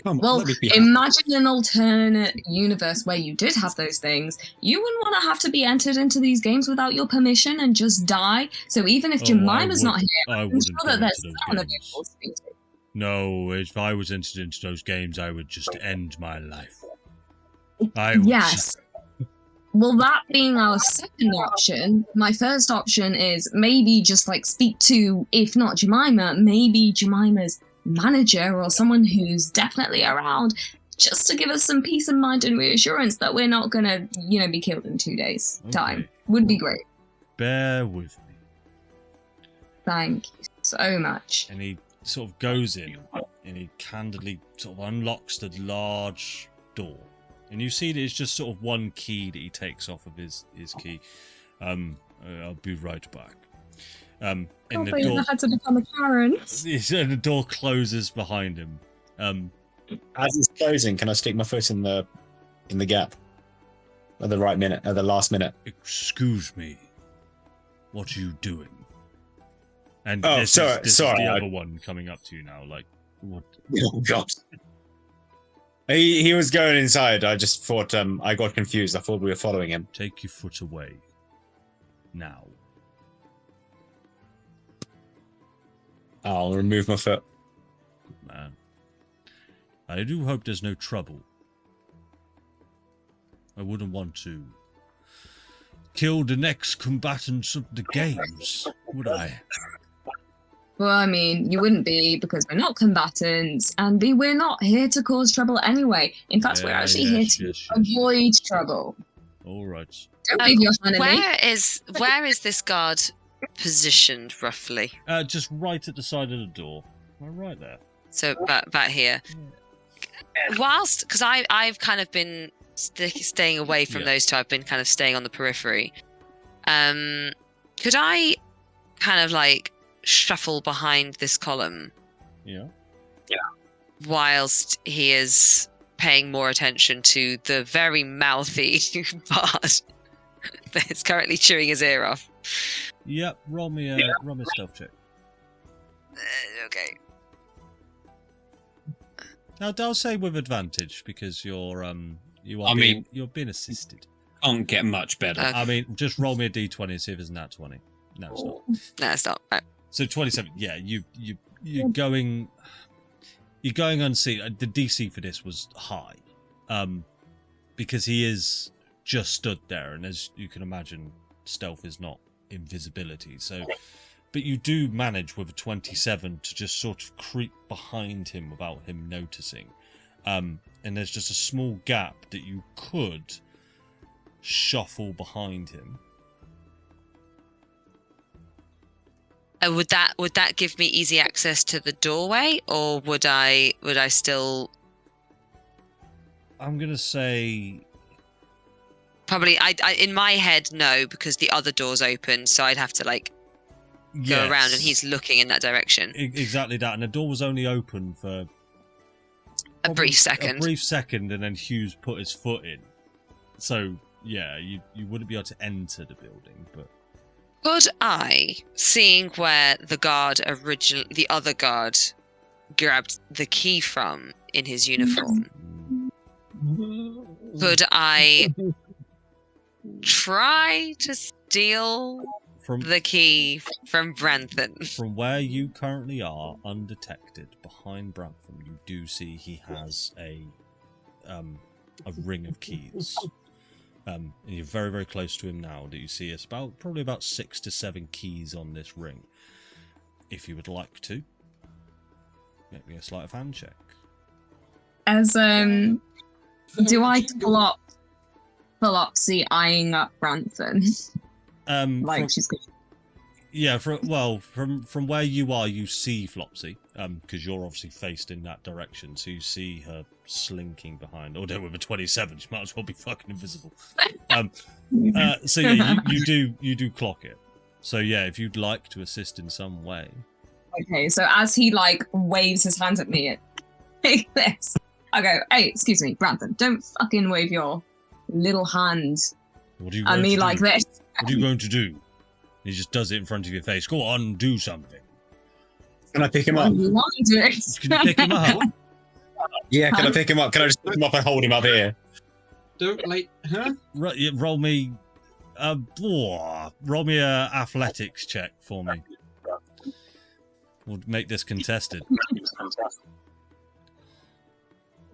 Well, imagine an alternate universe where you did have those things. You wouldn't want to have to be entered into these games without your permission and just die. So even if Jemima's not here, I'm sure that there's someone available to speak to. No, if I was entered into those games, I would just end my life. Yes. Well, that being our second option, my first option is maybe just speak to, if not Jemima, maybe Jemima's manager or someone who's definitely around, just to give us some peace of mind and reassurance that we're not gonna, be killed in 2 days' time. Would be great. Bear with me. Thank you so much. And he sort of goes in and he candidly sort of unlocks the large door. And you see that it's just sort of one key that he takes off of his key. I'll be right back. And the door had to become a Karen. And the door closes behind him. As it's closing, can I stick my foot in the gap at the right minute, at the last minute? Excuse me. What are you doing? And sorry, is the other one coming up to you now. What? Oh God. He was going inside. I just thought I got confused. I thought we were following him. Take your foot away. Now. I'll remove my foot. Good man. I do hope there's no trouble. I wouldn't want to kill the next combatants of the games, would I? Well, I mean, you wouldn't be, because we're not combatants, and B, we're not here to cause trouble anyway. In fact, we're actually here to avoid trouble. All right. Don't leave your hand in me. Where is this guard positioned roughly? Just right at the side of the door. Right there. So back here. Whilst, because I've kind of been staying away from those two. I've been kind of staying on the periphery. Could I kind of shuffle behind this column? Yeah. Whilst he is paying more attention to the very mouthy bard that is currently chewing his ear off. Yep, roll me a stealth check. Okay. Now, I'll say with advantage because you're being assisted. Can't get much better. Okay. I mean, just roll me a d20 and see if it's nat 20. No, it's not. No, it's not. Right. So 27. Yeah, you're going unseen. The DC for this was high, because he is just stood there, and as you can imagine, stealth is not invisibility. So, but you do manage with a 27 to just sort of creep behind him without him noticing. And there's just a small gap that you could shuffle behind him. Would that give me easy access to the doorway, or would I still? I'm gonna say probably. I in my head no, because the other door's open, so I'd have to go around, and he's looking in that direction. Exactly that, and the door was only open for a brief second. And then Hughes put his foot in. So yeah, you wouldn't be able to enter the building, but. Could I, seeing where the other guard grabbed the key from in his uniform, could I try to steal the key from Brantham? From where you currently are, undetected, behind Brantham, you do see he has a ring of keys. And you're very, very close to him now. That you see it's probably about 6 to 7 keys on this ring. If you would like to, make me a sleight of hand check. As do I clock Flopsy eyeing up Branson? She's good. Yeah, from where you are, you see Flopsy, because you're obviously faced in that direction, so you see her slinking behind. Although with a 27, she might as well be fucking invisible. So yeah, you do clock it. So yeah, if you'd like to assist in some way. Okay, so as he like waves his hands at me like this, I go, "Hey, excuse me, Grantham, don't fucking wave your little hand at me like this." What are you going to do? He just does it in front of your face. Go on, do something. Can I pick him up? You want to do it? Can you pick him up? Yeah, can I pick him up? Can I just pick him up and hold him up here? Don't like, huh? Roll me a athletics check for me. We'll make this contested.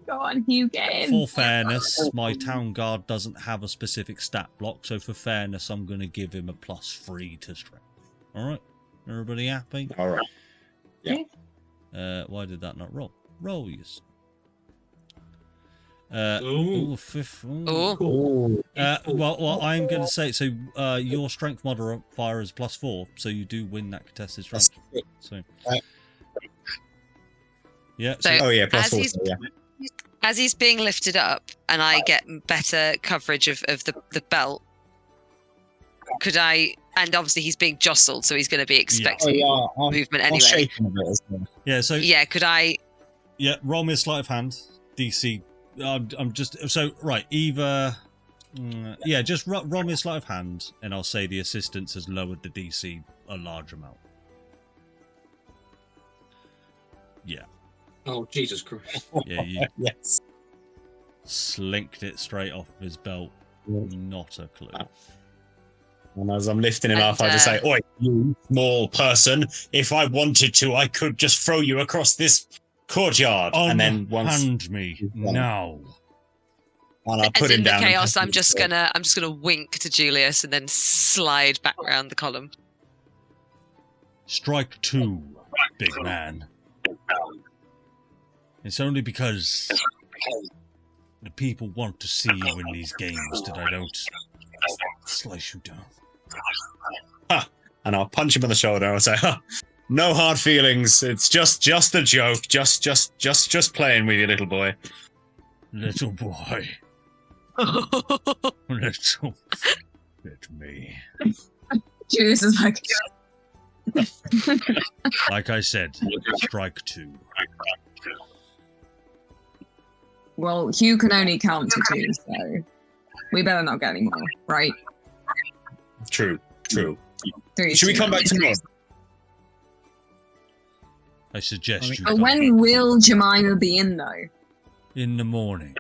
Go on, Hew, get in. For fairness, my town guard doesn't have a specific stat block, so for fairness, I'm going to give him a +3 to strength. All right, everybody happy? All right. Yeah. Why did that not roll? Roll, yes. Fifth. Oh. Well, I'm going to say so. Your strength modifier is +4, so you do win that contested strength. So. Yeah. So Oh yeah, as +4. he's, Yeah. as he's being lifted up, and I get better coverage of the belt, could I? And obviously he's being jostled, so he's going to be expecting movement I'll anyway. shake him a bit as well. Yeah. So. Yeah. Could I? Yeah. Roll me a sleight of hand. DC. I'm just so right. Either. Yeah. Just roll me a sleight of hand, and I'll say the assistance has lowered the DC a large amount. Yeah. Oh, Jesus Christ. Yeah. You Yes. slinked it straight off of his belt. Not a clue. And as I'm lifting him And, up, I just say, "Oi, you small person! If I wanted to, I could just throw you across this courtyard." And then once Hand me now. and I put As him in the down. and chaos, pat I'm him just on the gonna wink to Julius and then slide back around the column. Strike 2, big man. It's only because the people want to see you in these games that I don't slice you down. And I'll punch him on the shoulder and I'll say, "Huh, no hard feelings. It's just a joke. Just playing with you, little boy." Little boy. Little bit me. Julius is like, Like I said, strike 2. well, Hew can only count to 2, so we better not get any more, right? True. 3. Should we come back tomorrow? I suggest you But come when will Jemima be in, though? in the morning.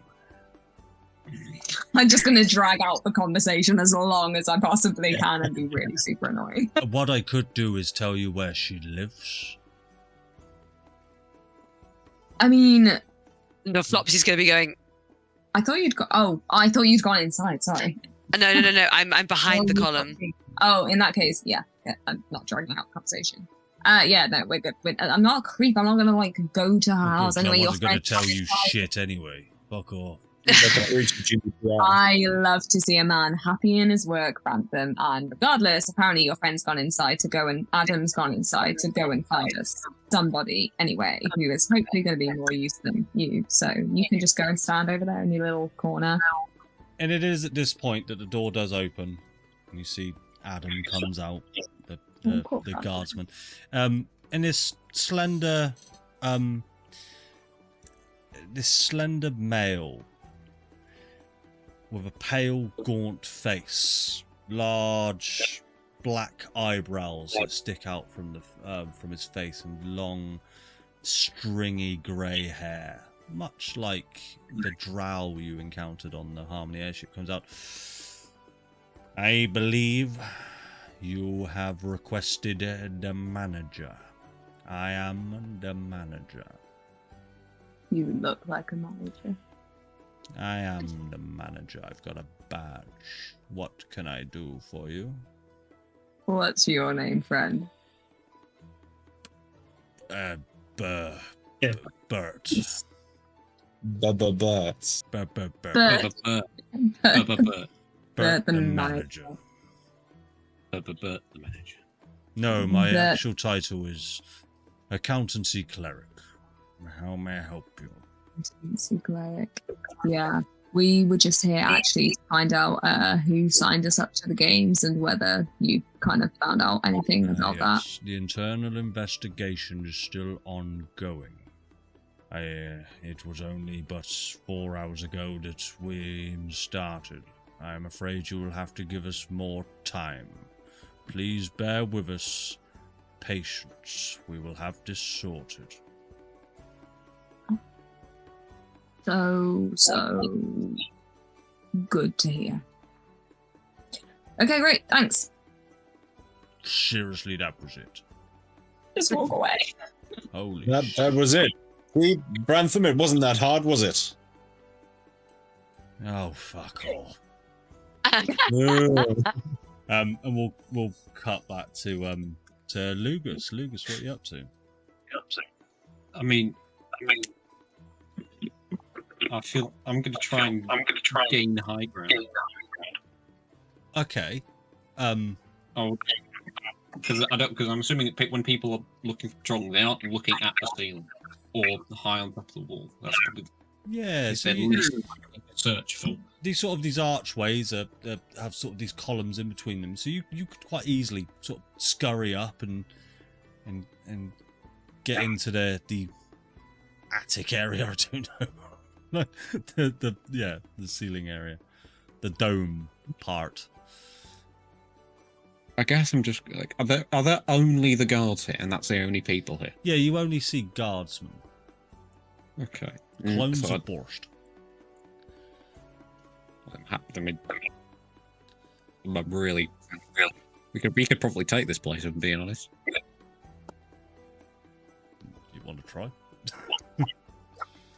I'm just going to drag out the conversation as long as I possibly can and be really super annoying. What I could do is tell you where she lives. I mean, No, Flopsy's gonna be going. I thought you'd got. Oh, I thought you'd gone inside. Sorry. No. I'm behind the column. Oh, in that case, yeah. I'm not dragging out the conversation. Yeah, no, we're good. I'm not a creep. I'm not gonna like go to her house I anyway. Your wasn't going friend. to tell you shit anyway. Fuck off. I love to see a man happy in his work, Grantham, and regardless, apparently your friend's gone inside to go and Adam's gone inside to go and find us somebody anyway who is hopefully going to be more use than you. So you can just go and stand over there in your little corner. And it is at this point that the door does open, and you see Adam comes out, the guardsman, and this slender male with a pale, gaunt face, large black eyebrows that stick out from his face, and long, stringy grey hair, much like the drow you encountered on the Harmony airship, comes out. I believe you have requested the manager. I am the manager. You look like a manager. I am the manager. I've got a badge. What can I do for you? What's your name, friend? Bert. Bert. Bert the manager. The manager. No, my The- actual title is Accountancy Cleric. How may I help you? Cleric. Yeah. We were just here actually to find out who signed us up to the games and whether you kind of found out anything about that. Yes, the internal investigation is still ongoing. It was only but 4 hours ago that we started. I am afraid you will have to give us more time. Please bear with us. Patience. We will have this sorted. So good to hear. Okay, great. Thanks. Seriously, that was it. Just walk away. Holy shit. That was it. See, Brantham, it wasn't that hard, was it? Oh, fuck off. No. And we'll cut back to Lugas. Lugas, what are you up to? I mean, I feel I'm going to try and gain high ground. Okay. Oh, because I'm assuming that when people are looking for patrolling, they aren't looking at the ceiling or high on top of the wall. That's probably Yeah, so their you, least search for. these archways have sort of these columns in between them, so you could quite easily sort of scurry up and get into the attic area. I don't know, the ceiling area, the dome part. I guess I'm just like, are there only the guards here, and that's the only people here? Yeah, you only see guardsmen. Okay. Clones So of borscht. I mean, I'm really, we could probably take this place, if I'm being honest. You want to try?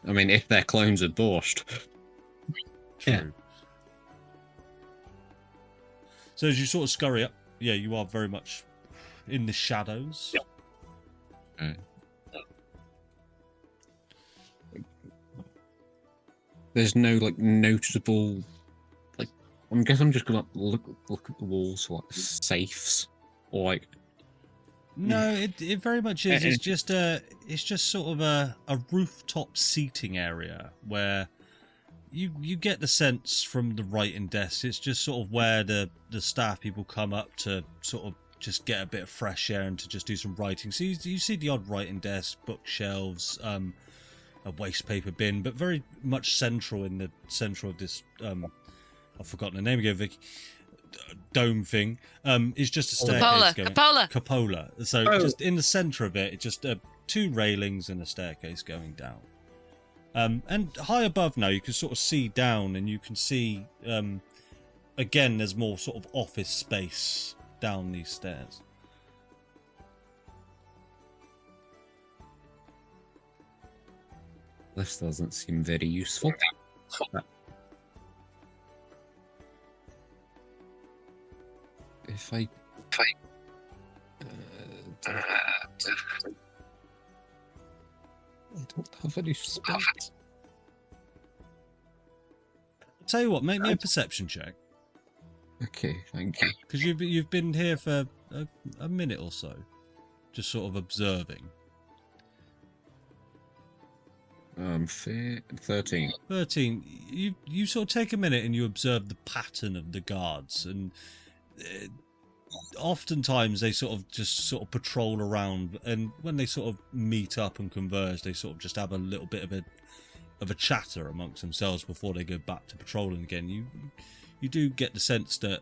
I mean, if they're clones of borscht. True. Yeah. So as you sort of scurry up, yeah, you are very much in the shadows. There's no like noticeable, like, I guess I'm just gonna look at the walls for like safes or like. No, it very much is. It's just sort of a rooftop seating area where you get the sense from the writing desks. It's just sort of where the staff people come up to sort of just get a bit of fresh air and to just do some writing. So you see the odd writing desk, bookshelves, a waste paper bin, but very much central in the centre of this. I've forgotten the name again, Vicky. Dome thing is just a staircase cupola. So just in the centre of it, it's just 2 railings and a staircase going down. And high above now, you can sort of see down, and you can see again. There's more sort of office space down these stairs. This doesn't seem very useful. If I don't have any space. Tell you what, make me a perception check, Okay, thank you. because you've been here for a minute or so, just sort of observing. 13. 13. You sort of take a minute and you observe the pattern of the guards, and oftentimes they sort of patrol around, and when they sort of meet up and converge, they sort of just have a little bit of a chatter amongst themselves before they go back to patrolling again. You do get the sense that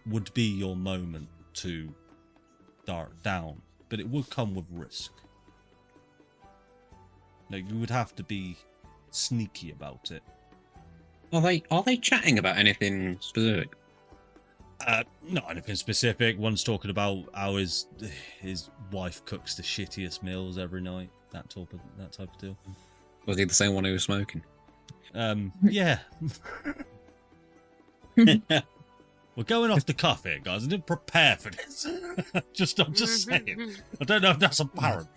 would be your moment to dart down, but it would come with risk. Like, you would have to be sneaky about it. Are they chatting about anything specific? Not anything specific. One's talking about how his wife cooks the shittiest meals every night. That type of deal. Was he the same one who was smoking? Yeah. We're going off the cuff here, guys. I didn't prepare for this. I'm just saying. I don't know if that's apparent.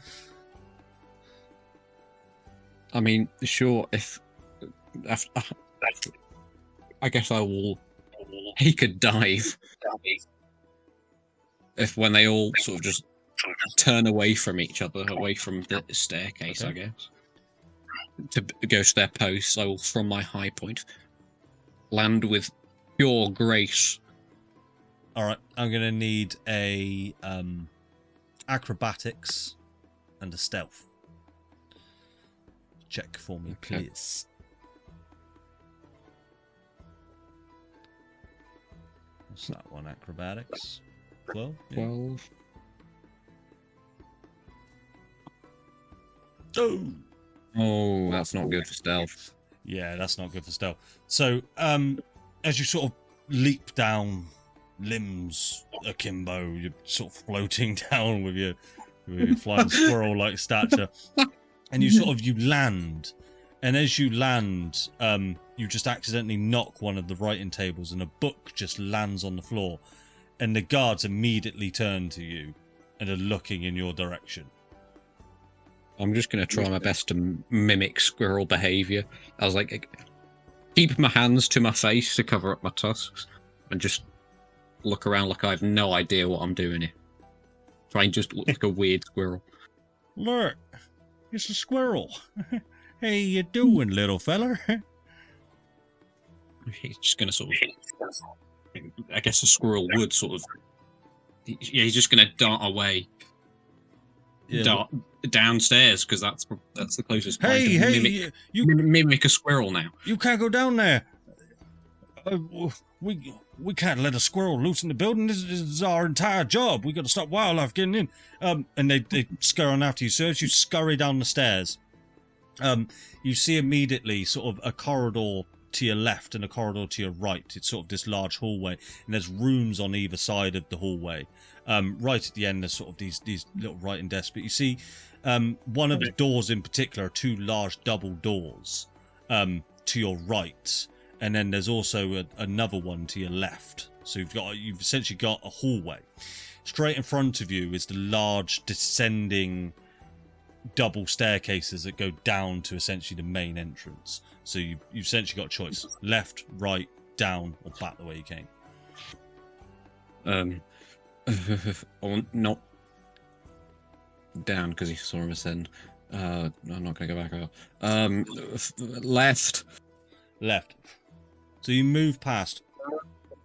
I mean, sure. If I guess I will take a dive if when they all sort of just turn away from each other, away from the staircase, I guess, to go to their posts, I will, from my high point, land with pure grace. All right, I'm gonna need a acrobatics and a stealth check for me, please. What's that one? Acrobatics. 12. Yeah. 12. Oh, that's not good for stealth. Yeah, that's not good for stealth. So, as you sort of leap down, limbs akimbo, you're sort of floating down with your flying squirrel-like stature, and you land, and as you land, you just accidentally knock one of the writing tables, and a book just lands on the floor, and the guards immediately turn to you and are looking in your direction. I'm just going to try my best to mimic squirrel behavior. I was like, keep my hands to my face to cover up my tusks, and just look around like I have no idea what I'm doing here. Try and just look like a weird squirrel. Look, it's a squirrel. Hey, you doing, little feller? He's just going to sort of... I guess a squirrel would sort of... Yeah, he's just going to dart away. Yeah, Dart downstairs, because that's the closest point. Hey, Mimic a squirrel now. You can't go down there. We can't let a squirrel loose in the building. This is our entire job. We got to stop wildlife getting in. And they scurry on after you. So as you scurry down the stairs, you see immediately sort of a corridor to your left and a corridor to your right. It's sort of this large hallway, and there's rooms on either side of the hallway. Right at the end, there's sort of these little writing desks. But you see, one of the doors in particular are two large double doors to your right, and then there's also another one to your left. So you've essentially got a hallway. Straight in front of you is the large descending double staircases that go down to essentially the main entrance. So you've essentially got a choice: left, right, down, or back the way you came. Or not down, because he saw him ascend. I'm not going to go back out. Left. So you move past.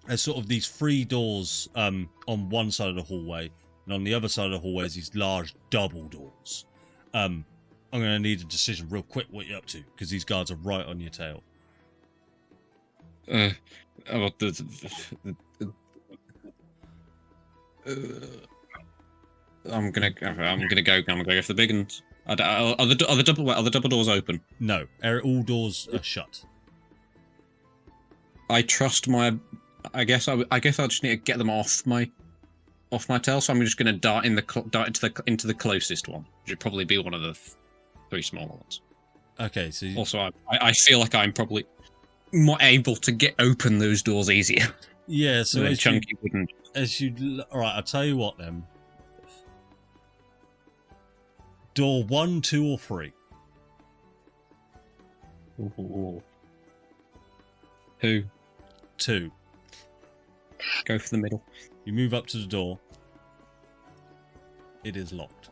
There's sort of these three doors on one side of the hallway, and on the other side of the hallway is these large double doors. I'm going to need a decision real quick what you're up to, because these guards are right on your tail. I'm gonna go for the big ones. Are the double doors open? No, all doors are shut. I trust my. I guess I just need to get them off my tail. So I'm just gonna dart into the closest one, which would probably be one of the three smaller ones. Okay, so also I feel like I'm probably more able to get open those doors easier. Yeah, so as Chunky wouldn't. All right, I'll tell you what then. Door 1, 2, or 3. Ooh. 2. 2. Go for the middle. You move up to the door. It is locked.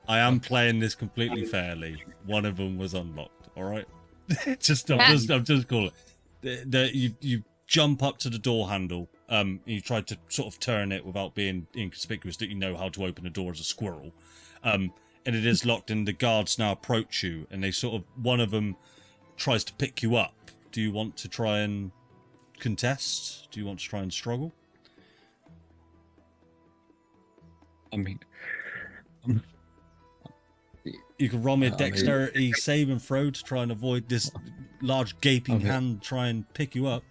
I am playing this completely fairly. One of them was unlocked. All right. I'm just calling it. You jump up to the door handle. You try to sort of turn it without being inconspicuous that you know how to open a door as a squirrel. And it is locked, and the guards now approach you, and they sort of, one of them tries to pick you up. Do you want to try and contest? Do you want to try and struggle? I mean, you can roll me a dexterity save and throw to try and avoid this large gaping hand try and pick you up.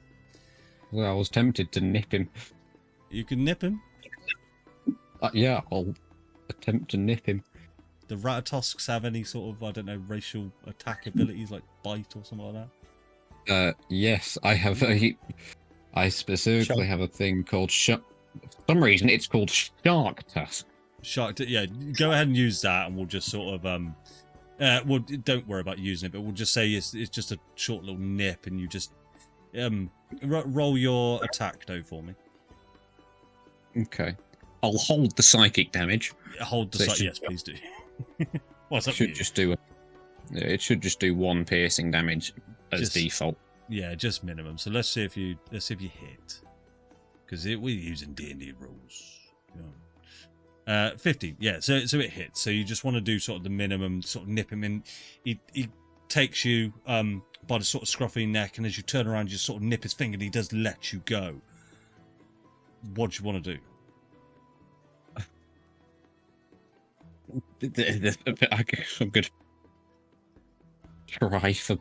Well, I was tempted to nip him. You can nip him? Yeah, I'll attempt to nip him. Do Ratatusks have any sort of, I don't know, racial attack abilities like bite or something like that? Yes, I have I specifically have a thing called for some reason it's called Shark Tusk. Yeah, go ahead and use that, and we'll just sort of well, don't worry about using it, but we'll just say it's just a short little nip, and you just roll your attack though for me. Okay. I'll hold the psychic damage. Hold the psychic. Yes, please do. What's up? Should just do it should just do 1 piercing damage as default. Yeah, just minimum. So let's see if you hit, because we're using D&D rules. You know. 50. Yeah, so it hits. So you just want to do sort of the minimum, sort of nip him in. He takes you by the sort of scruffy neck, and as you turn around, you sort of nip his finger, and he does let you go. What do you want to do? I'm good. Try for.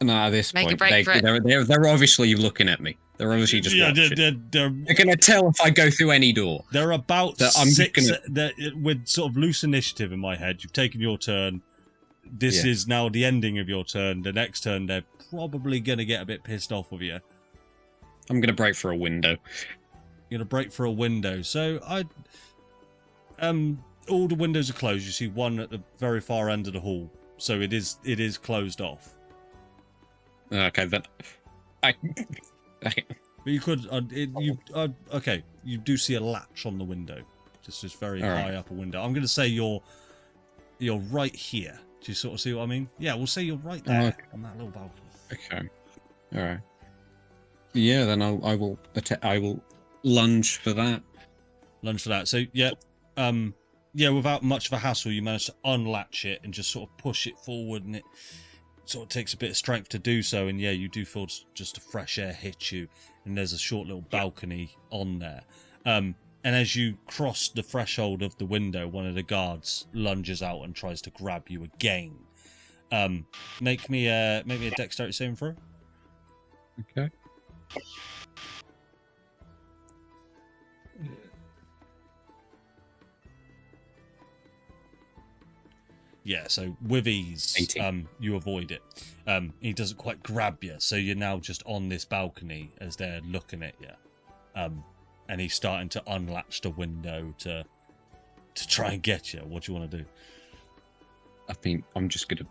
No, at this Make a point, break for it. they're obviously looking at me. They're obviously just watching. They're gonna tell if I go through any door. They're about six. With sort of loose initiative in my head, you've taken your turn. This is now the ending of your turn. The next turn, they're probably gonna get a bit pissed off with you. I'm gonna break for a window. You're gonna break for a window. So all the windows are closed. You see one at the very far end of the hall. So it is closed off. Okay, then. But you could okay. You do see a latch on the window, just very high up a window. I'm going to say you're right here. Do you sort of see what I mean? Yeah, we'll say you're right there on that little balcony. Okay, all right. Yeah, then I will lunge for that. Lunge for that. So without much of a hassle, you manage to unlatch it and just sort of push it forward, and it sort of takes a bit of strength to do so. And you do feel just a fresh air hit you, and there's a short little balcony on there. And as you cross the threshold of the window, one of the guards lunges out and tries to grab you again. Make me a dexterity saving throw. Okay. Yeah, so with ease, 18. you avoid it. He doesn't quite grab you, so you're now just on this balcony as they're looking at you. And he's starting to unlatch the window to try and get you. What do you want to do? I think I'm just gonna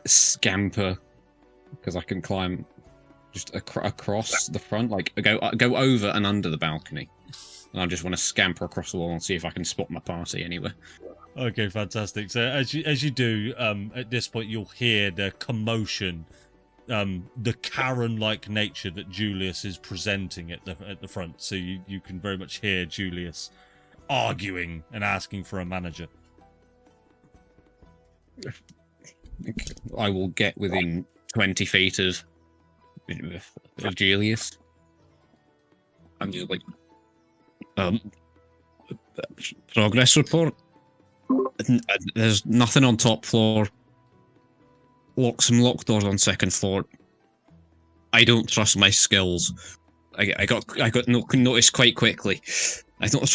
scamper because I can climb just across the front, like go over and under the balcony. And I just want to scamper across the wall and see if I can spot my party anywhere. Okay, fantastic. So as you do, at this point you'll hear the commotion, the Karen-like nature that Julius is presenting at the front. So you can very much hear Julius arguing and asking for a manager. I will get within 20 feet of Julius. I'm just like, progress report. There's nothing on top floor. Some locked doors on second floor. I don't trust my skills. I got noticed quite quickly. I don't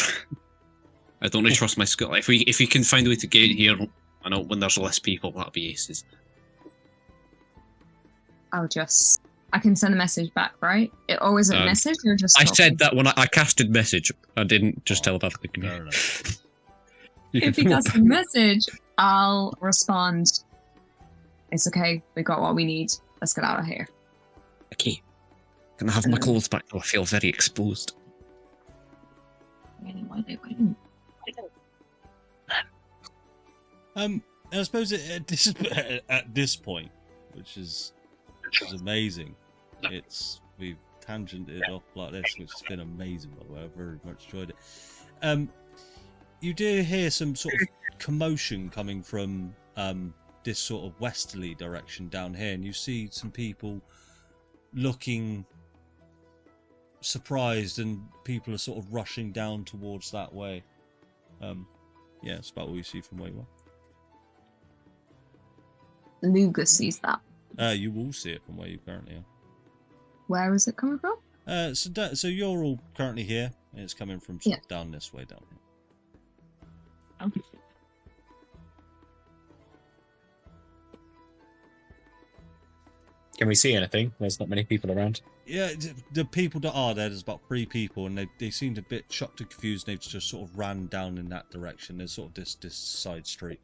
really trust my skill. If we can find a way to get here, I know when there's less people, that'll be aces. I can send a message back, right? It always a message or just I said that when I casted message. I didn't just telepathically communicate. If you cast a message, I'll respond. It's okay. We got what we need. Let's get out of here. Okay. Can I have my clothes back? I feel very exposed. Why? I suppose at this point, which is amazing. We've tangented off like this, which has been amazing, by the way. I've very much enjoyed it. You do hear some sort of commotion coming from this sort of westerly direction down here, and you see some people looking surprised, and people are sort of rushing down towards that way. It's about all you see from where you are. Lugas sees that. You will see it from where you currently are. Where is it coming from? So you're all currently here, and it's coming from sort of down this way, down here. Okay. Can we see anything? There's not many people around. Yeah, the people that are there's about 3 people, and they seemed a bit shocked and confused. They've just sort of ran down in that direction. There's sort of this side street.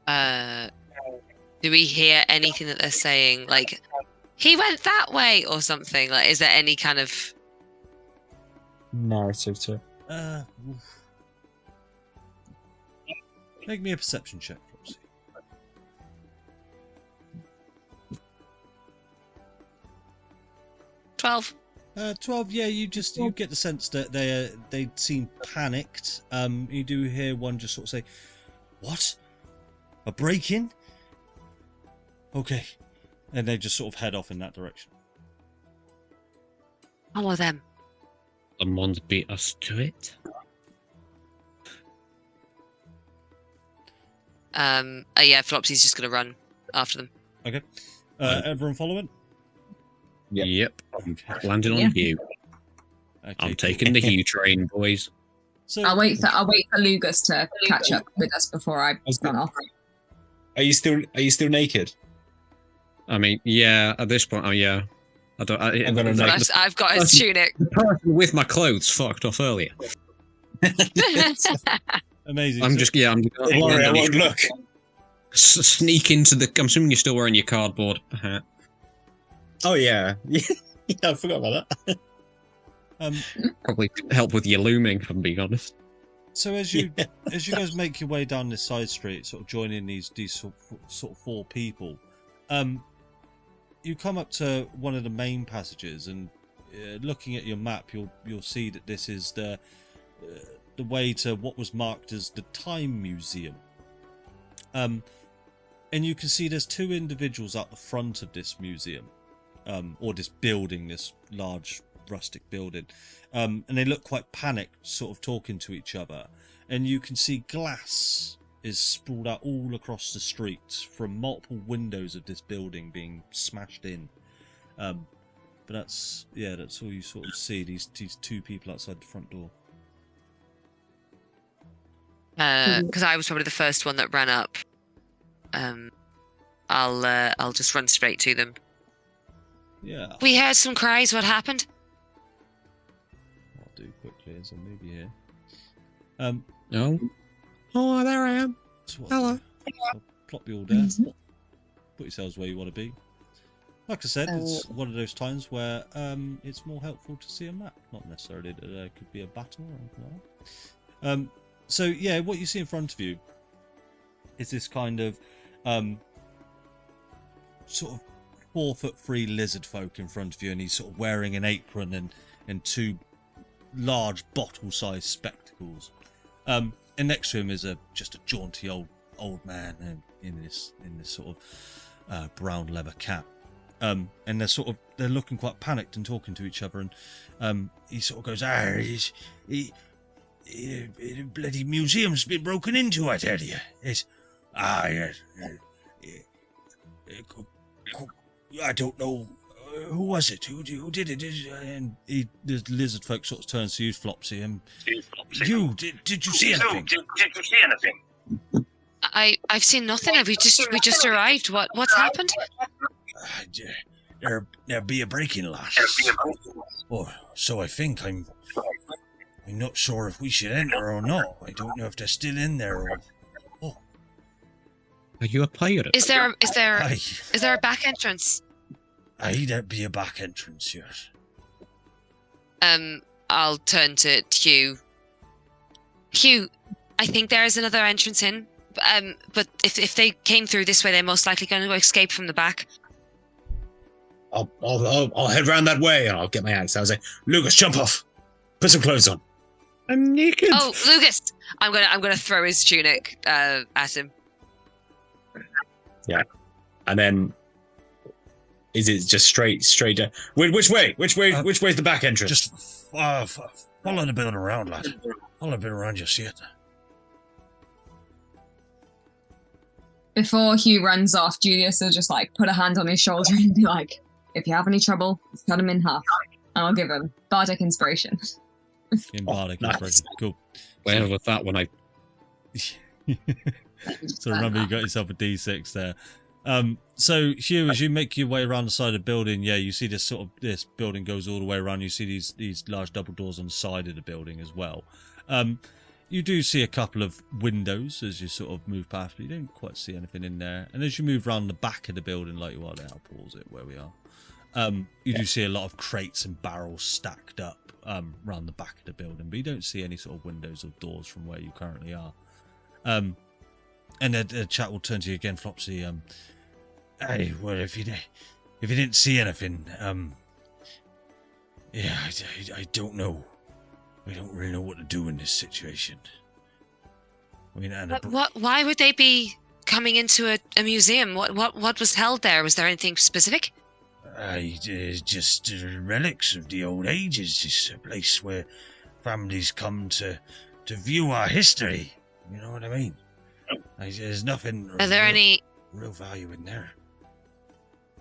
Do we hear anything that they're saying? Like, he went that way or something. Like, is there any kind of narrative to it. Make me a perception check, Flopsy. 12? 12. Yeah, you get the sense that they seem panicked. You do hear one just sort of say, "What? A break-in?" Okay, and they just sort of head off in that direction. Follow them. Someone's beat us to it. Yeah, Flopsy's just gonna run after them. Okay. Everyone following? Yep. Landing on Hew. Okay, I'm taking the Hew train, boys. So I'll wait for Lugas to catch up with us before I run off. Are you still naked? I mean, yeah. At this point, yeah. I'm gonna make I've got his tunic. The person with my clothes fucked off earlier. Amazing. I'm Don't worry, I won't look. Sneak into the. I'm assuming you're still wearing your cardboard hat. Oh yeah, yeah. I forgot about that. Probably help with your looming, if I'm being honest. So as you guys make your way down this side street, sort of joining these sort of four people, you come up to one of the main passages, and looking at your map, you'll see that this is the way to what was marked as the Time Museum. And you can see there's two individuals at the front of this museum, or this building, this large rustic building, and they look quite panicked, sort of talking to each other. And you can see glass is sprawled out all across the street from multiple windows of this building being smashed in. But that's all you sort of see, these two people outside the front door. Because I was probably the first one that ran up. I'll just run straight to them. Yeah. We heard some cries. What happened? I'll do quickly as I move you here. No. Oh, there I am. Hello. I'll plop you all down. Put yourselves where you want to be. Like I said, it's one of those times where it's more helpful to see a map, not necessarily that there could be a battle or anything like that. So yeah, what you see in front of you is this kind of sort of 4'3" lizard folk in front of you, and he's sort of wearing an apron and two large bottle-sized spectacles. And next to him is just a jaunty old man in this sort of brown leather cap. And they're looking quite panicked and talking to each other, and he sort of goes, the bloody museum's been broken into, I tell you. I don't know who was it, who did it, and the lizard folk sort of turns to you, Flopsy, and you did you see anything? I've seen nothing. We just arrived. What's happened? There be a break-in, lass. Oh, so I think. I'm not sure if we should enter or not. I don't know if they're still in there or. Oh. Are you a pirate? Is there a back entrance? Aye, there'd be a back entrance, yes. I'll turn to Hew. Hew, I think there is another entrance in. But if they came through this way, they're most likely going to escape from the back. I'll head round that way, and I'll get my axe. I'll say, Lugas, jump off. Put some clothes on. I'm naked. Oh, Lugas! I'm gonna throw his tunic at him. Yeah, and then is it just straight down? Which way? Which way's the back entrance? Just follow the building around, lad. Follow the building around, you see it. Before Hew runs off, Julius will just put a hand on his shoulder and be like, "If you have any trouble, just cut him in half." And I'll give him bardic inspiration. In bardic inspiration, cool. Where was that when I? So remember, you got yourself a D6 there. So Hew, as you make your way around the side of the building, yeah, you see this building goes all the way around. You see these large double doors on the side of the building as well. You do see a couple of windows as you sort of move past, but you don't quite see anything in there. And as you move around the back of the building, like you are there, I'll pause it where we are. You do see a lot of crates and barrels stacked up around the back of the building, but you don't see any sort of windows or doors from where you currently are. And the chat will turn to you again, Flopsy. Hey, well, if you didn't see anything, yeah, I don't know. We don't really know what to do in this situation. I mean, Why would they be coming into a museum? What was held there? Was there anything specific? Just relics of the old ages. It's a place where families come to view our history. You know what I mean? There's nothing. Are there any real value in there?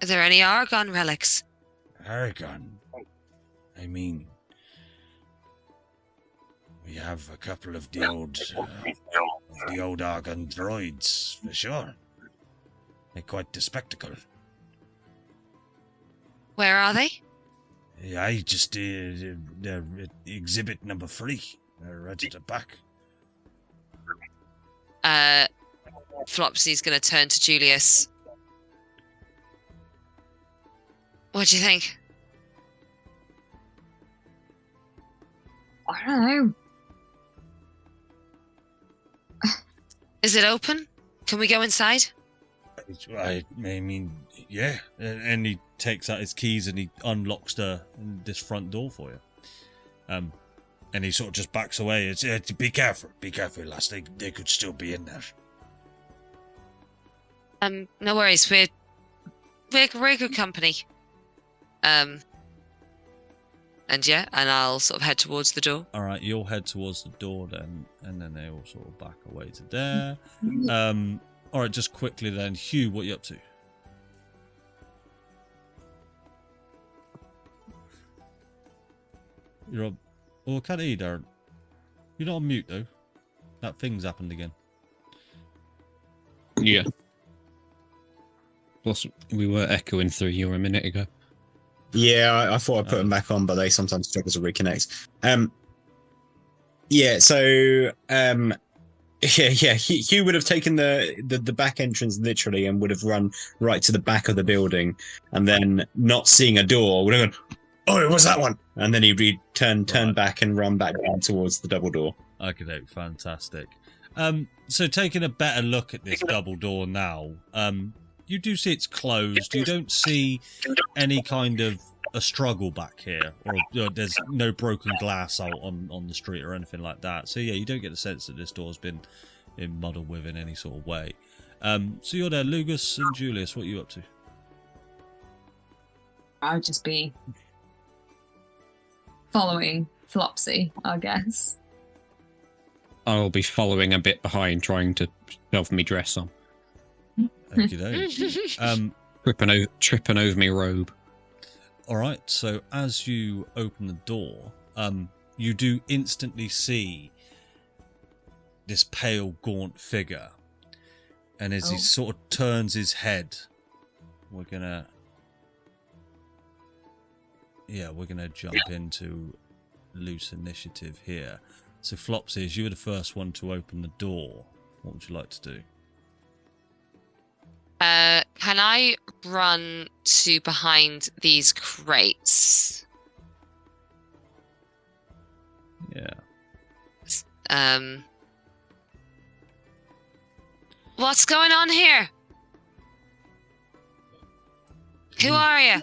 Are there any Argon relics? Argon. I mean, we have a couple of the old Argon droids for sure. They're quite the spectacle. Where are they? Yeah, I just they're exhibit number 3. They're right at the back. Flopsy's going to turn to Julius. What do you think? I don't know. Is it open? Can we go inside? I mean, yeah. And he takes out his keys and he unlocks this front door for you. And he sort of just backs away. It's be careful, lass. They could still be in there. No worries. We're good company. And I'll sort of head towards the door. All right, you'll head towards the door then, and then they all sort of back away to there. All right, just quickly then, Hew, what are you up to? You're on. Oh, I can't hear you, Darren. You're not on mute though. That thing's happened again. Yeah. Plus, we were echoing through you a minute ago. Yeah, I thought I'd put them back on, but they sometimes struggle to reconnect. Hugh would have taken the back entrance literally and would have run right to the back of the building, and then not seeing a door would have gone, "Oh, it was that one," and then he'd turn back and run back down towards the double door. Okay, fantastic. So taking a better look at this double door now, you do see it's closed. You don't see any kind of a struggle back here, or there's no broken glass out on the street or anything like that. So yeah, you don't get the sense that this door's been muddled with in any sort of way. So you're there, Lugas and Julius. What are you up to? I'll just be following Flopsy, I guess. I'll be following a bit behind, trying to shove me dress on. Okey-doke. Tripping over me robe. All right. So as you open the door, you do instantly see this pale, gaunt figure, and as he sort of turns his head, we're gonna jump into loose initiative here. So Flopsy, as you were the first one to open the door, what would you like to do? Can I run to behind these crates? Yeah. What's going on here? Who are you?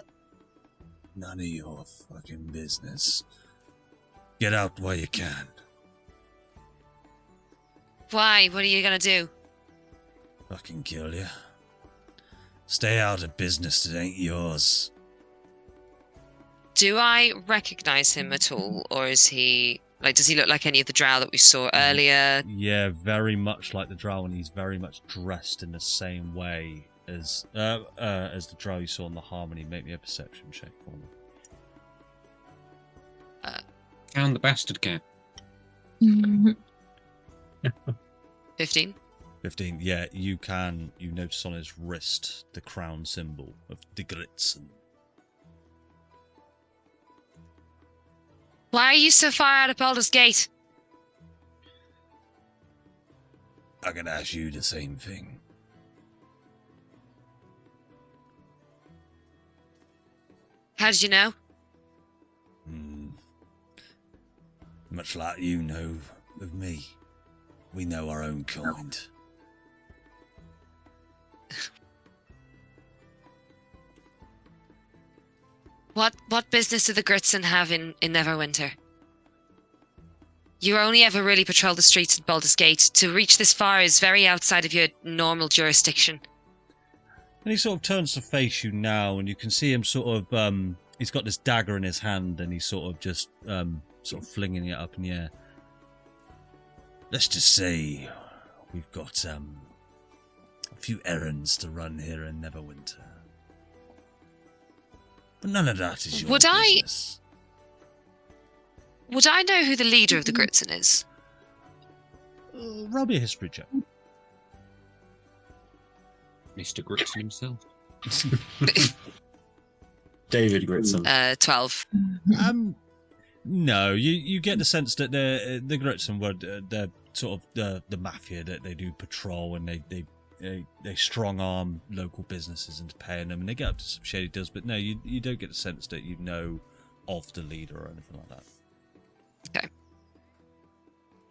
None of your fucking business. Get out while you can. Why? What are you gonna do? Fucking kill you. Stay out of business that ain't yours. Do I recognize him at all, or is he does he look like any of the drow that we saw earlier? Yeah, very much like the drow, and he's very much dressed in the same way as the drow you saw in the Harmony. Make me a perception check for me. And the bastard cat. 15. 15. Yeah, you notice on his wrist the crown symbol of Digritz. Why are you so far out of Baldur's Gate? I can ask you the same thing. How did you know? Much like you know of me. We know our own kind. What business do the Gritson have in Neverwinter? You only ever really patrol the streets at Baldur's Gate. To reach this far is very outside of your normal jurisdiction. And he sort of turns to face you now, and you can see him sort of, he's got this dagger in his hand, and he's sort of just, sort of flinging it up in the air. Let's just say we've got, a few errands to run here in Neverwinter. But none of that is your business. Would I know who the leader of the Gritson is? Roll me a history check. Mr. Gritson himself. David Gritson. 12. No, you get the sense that the Gritson were they're sort of the mafia, that they do patrol and they strong arm local businesses into paying them, and they get up to some shady deals. But no, you don't get the sense that you know of the leader or anything like that. Okay.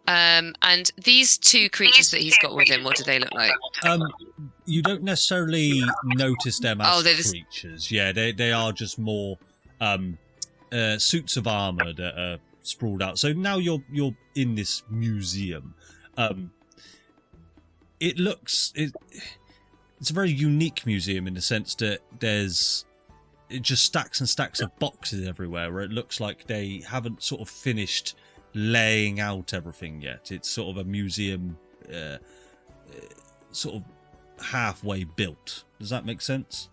And these two creatures that he's got with him, what do they look like? You don't necessarily notice them as creatures. Yeah, they are just more suits of armor that are sprawled out. So now you're in this museum. It's a very unique museum in the sense that there's just stacks and stacks of boxes everywhere, where it looks like they haven't sort of finished laying out everything yet. It's sort of a museum sort of halfway built. Does that make sense?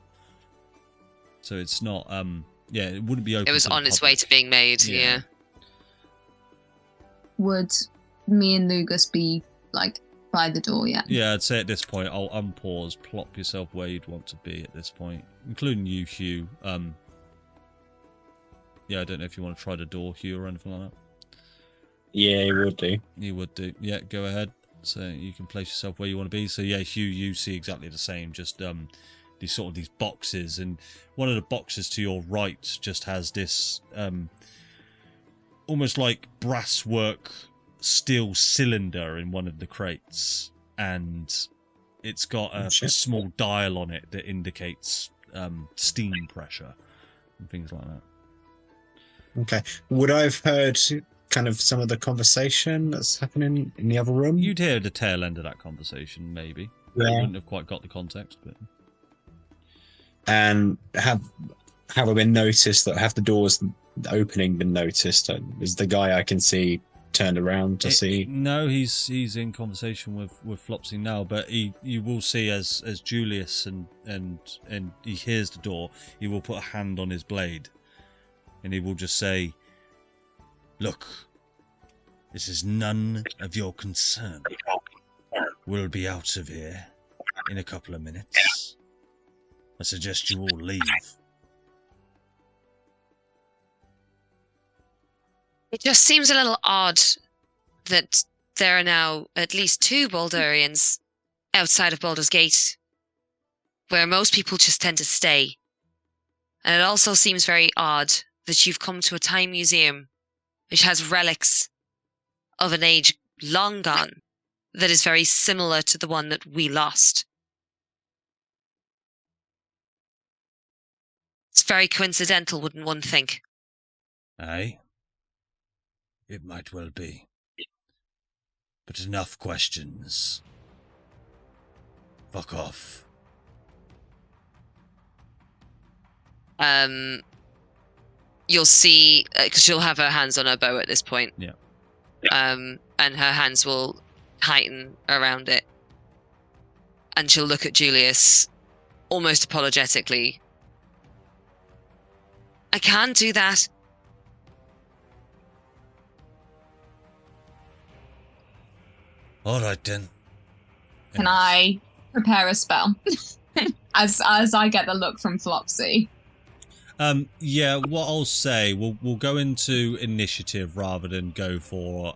So it's not it wouldn't be open. It was on its way to being made. Yeah. Would me and Lugas be like by the door yet? Yeah, I'd say at this point I'll unpause, plop yourself where you'd want to be at this point, including you, Hew. I don't know if you want to try the door, Hew, or anything like that. Yeah, you would do. You would do. Yeah, go ahead. So you can place yourself where you want to be. So yeah, Hew, you see exactly the same. Just these boxes, and one of the boxes to your right just has this almost like brasswork steel cylinder in one of the crates, and it's got a small dial on it that indicates steam pressure and things like that. Okay. Would I have heard kind of some of the conversation that's happening in the other room? You'd hear the tail end of that conversation, maybe. Yeah. You wouldn't have quite got the context, but. And have I been noticed? That have the doors opening been noticed? Is the guy I can see turned around to see? No, he's in conversation with Flopsy now, but you will see as Julius and he hears the door, he will put a hand on his blade, and he will just say, "Look, this is none of your concern. We'll be out of here in a couple of minutes. I suggest you all leave." It just seems a little odd that there are now at least 2 Baldurians outside of Baldur's Gate, where most people just tend to stay. And it also seems very odd that you've come to a time museum which has relics of an age long gone that is very similar to the one that we lost. It's very coincidental, wouldn't one think? Aye. It might well be. But enough questions. Fuck off. You'll see, because she'll have her hands on her bow at this point. Yeah. And her hands will tighten around it. And she'll look at Julius almost apologetically. I can't do that. All right then. Can I prepare a spell? as I get the look from Flopsy. Yeah, what I'll say, we'll go into initiative rather than go for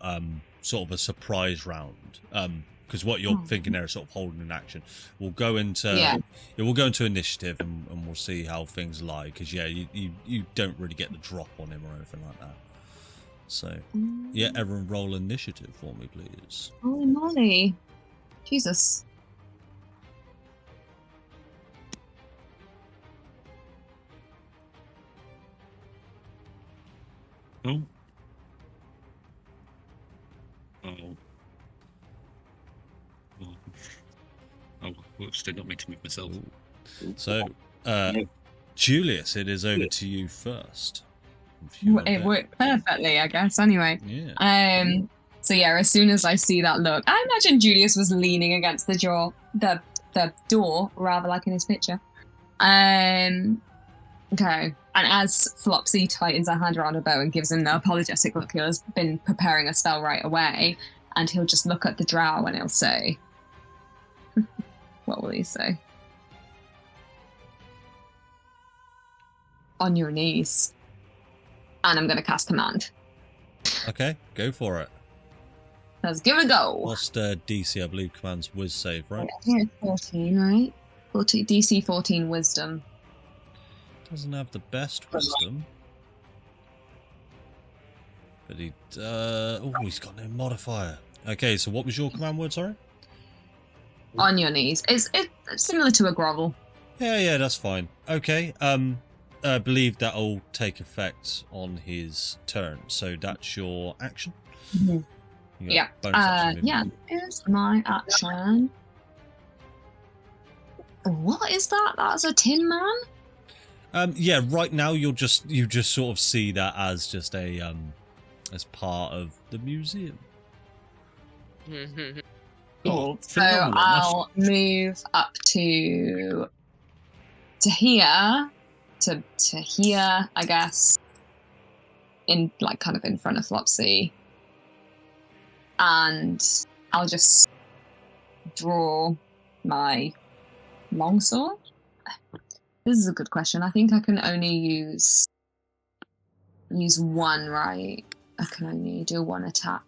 sort of a surprise round. because what you're thinking there is sort of holding an action. We'll go into we'll go into initiative and we'll see how things lie. Because you don't really get the drop on him or anything like that. So yeah, everyone roll initiative for me, please. Holy moly, Jesus! Oh. Oh, whoops, did not mean to move myself. So, Julius, it is over to you first. It worked perfectly, I guess, anyway. Yeah. So yeah, as soon as I see that look, I imagine Julius was leaning against the door, rather like in his picture. Okay. And as Flopsy tightens her hand around her bow and gives him the apologetic look, he'll have been preparing a spell right away, and he'll just look at the drow and he'll say, what will he say? On your knees. And I'm going to cast command. Okay, go for it. Let's give it a go. What's the DC? I believe commands whiz save, right? Yeah, 14, right? DC 14 wisdom. Doesn't have the best wisdom. But he's got no modifier. Okay, so what was your command word, sorry? On your knees. It's similar to a grovel. Yeah, that's fine. Okay, I believe that'll take effect on his turn. So that's your action? Mm-hmm. Yeah. Here's my action. What is that? That's a Tin Man? Yeah, right now you just sort of see that as just a as part of the museum. Cool. So I'll move up to here, to here, I guess, in like kind of in front of Flopsy, and I'll just draw my longsword. This is a good question. I think I can only use one, right? I can only do one attack.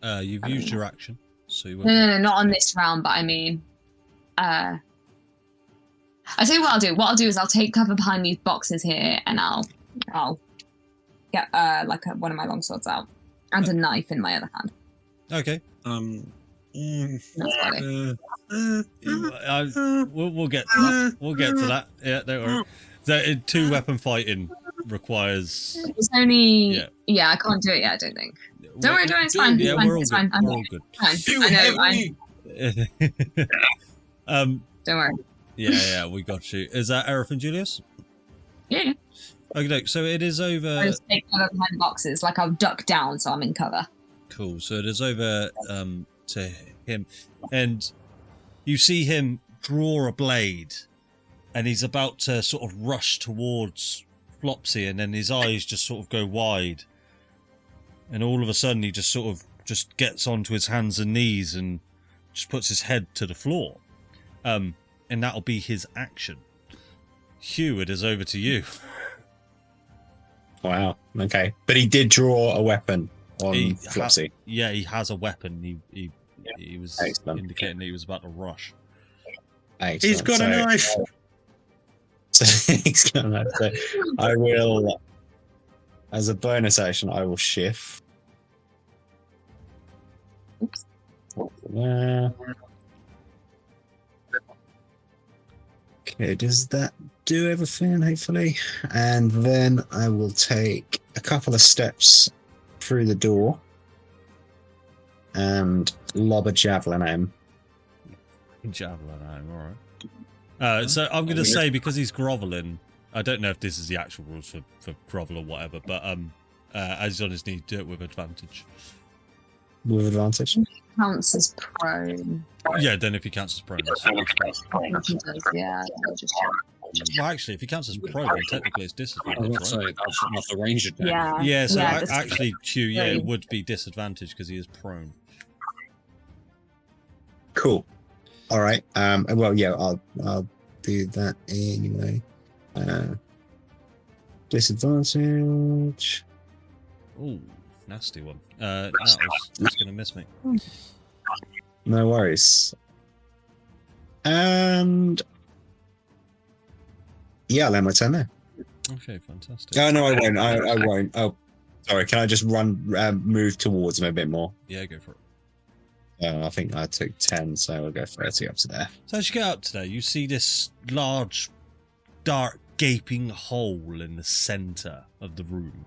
You've used your action, so you No, not on this round, but I mean, I tell you what I'll do. What I'll do is I'll take cover behind these boxes here, and I'll get one of my longswords out and a knife in my other hand. Okay. That's about it. We'll get to that. We'll get to that. Yeah, don't worry. So, 2 weapon fighting requires. It's only. Yeah, I can't do it yet. I don't think. Don't worry, it's fine. Yeah, we're all good. We're all good. I know. Don't worry. Yeah, we got you. Is that everything, Julius? Yeah. Okay, so it is over. I just take cover behind the boxes, like I'll duck down so I'm in cover. Cool. So it is over to him, and you see him draw a blade, and he's about to sort of rush towards Flopsy, and then his eyes just sort of go wide, and all of a sudden he just sort of just gets onto his hands and knees and just puts his head to the floor, and that'll be his action. Hew, it is over to you. Wow. Okay, but he did draw a weapon on Flopsy. Yeah, he has a weapon. He was indicating that he was about to rush. Excellent. He's got a knife. He's got a knife. So I will, as a bonus action, I will shift. Oops. Okay, does that do everything, hopefully? And then I will take a couple of steps through the door and lob a javelin at him. Javelin at him, alright. So I'm going to say, because he's groveling, I don't know if this is the actual rules for grovel or whatever, but as he's on his knee, do it with advantage. With advantage? Counts as prone. Yeah, then if he counts as prone. Yeah, Well, actually, if he counts as prone, then technically it's disadvantage, right? Sorry, that's not the range attack. Yeah, so yeah, actually, Q, it would be disadvantage because he is prone. Cool. All right. Well, yeah, I'll do that anyway. Disadvantage. Ooh, nasty one. That's going to miss me. No worries. And yeah, I'll end my turn there. Okay, fantastic. Oh no, I won't. I won't. Oh, sorry. Can I just move towards him a bit more? Yeah, go for it. I think I took 10, so we'll go 30 up to there. So as you get up to there, you see this large, dark, gaping hole in the centre of the room.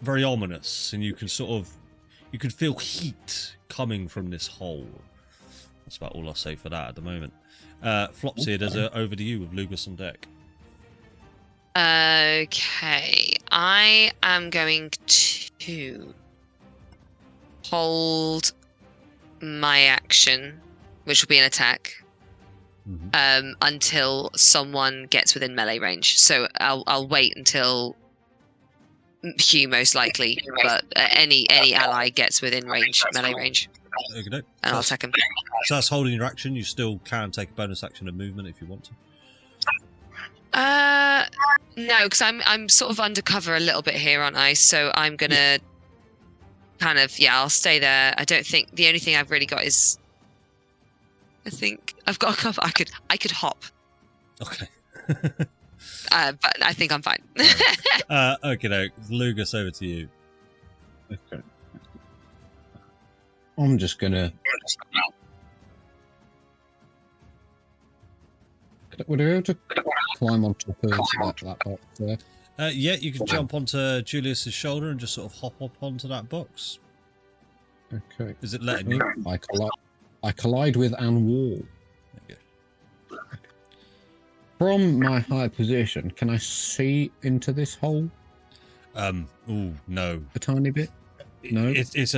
Very ominous, and you can feel heat coming from this hole. That's about all I'll say for that at the moment. Flopsy, it is over to you with Lugas on deck. Okay, I am going to hold my action, which will be an attack, until someone gets within melee range. So I'll wait until Hew, most likely, but any ally gets within melee range, and I'll attack him. So that's holding your action. You still can take a bonus action of movement if you want to. No, because I'm sort of undercover a little bit here, aren't I? So I'm gonna kind of I'll stay there. I don't think the only thing I've really got is I think I've got a couple. I could hop. Okay. But I think I'm fine. Okay, no, Lugas, over to you. Okay. I'm just gonna. Would I be able to climb on top of that box there? Yeah, you can jump onto Julius's shoulder and just sort of hop up onto that box. Okay. Is it letting you? I collide with an wall. There you go. From my high position, can I see into this hole? Oh no. A tiny bit. No. It's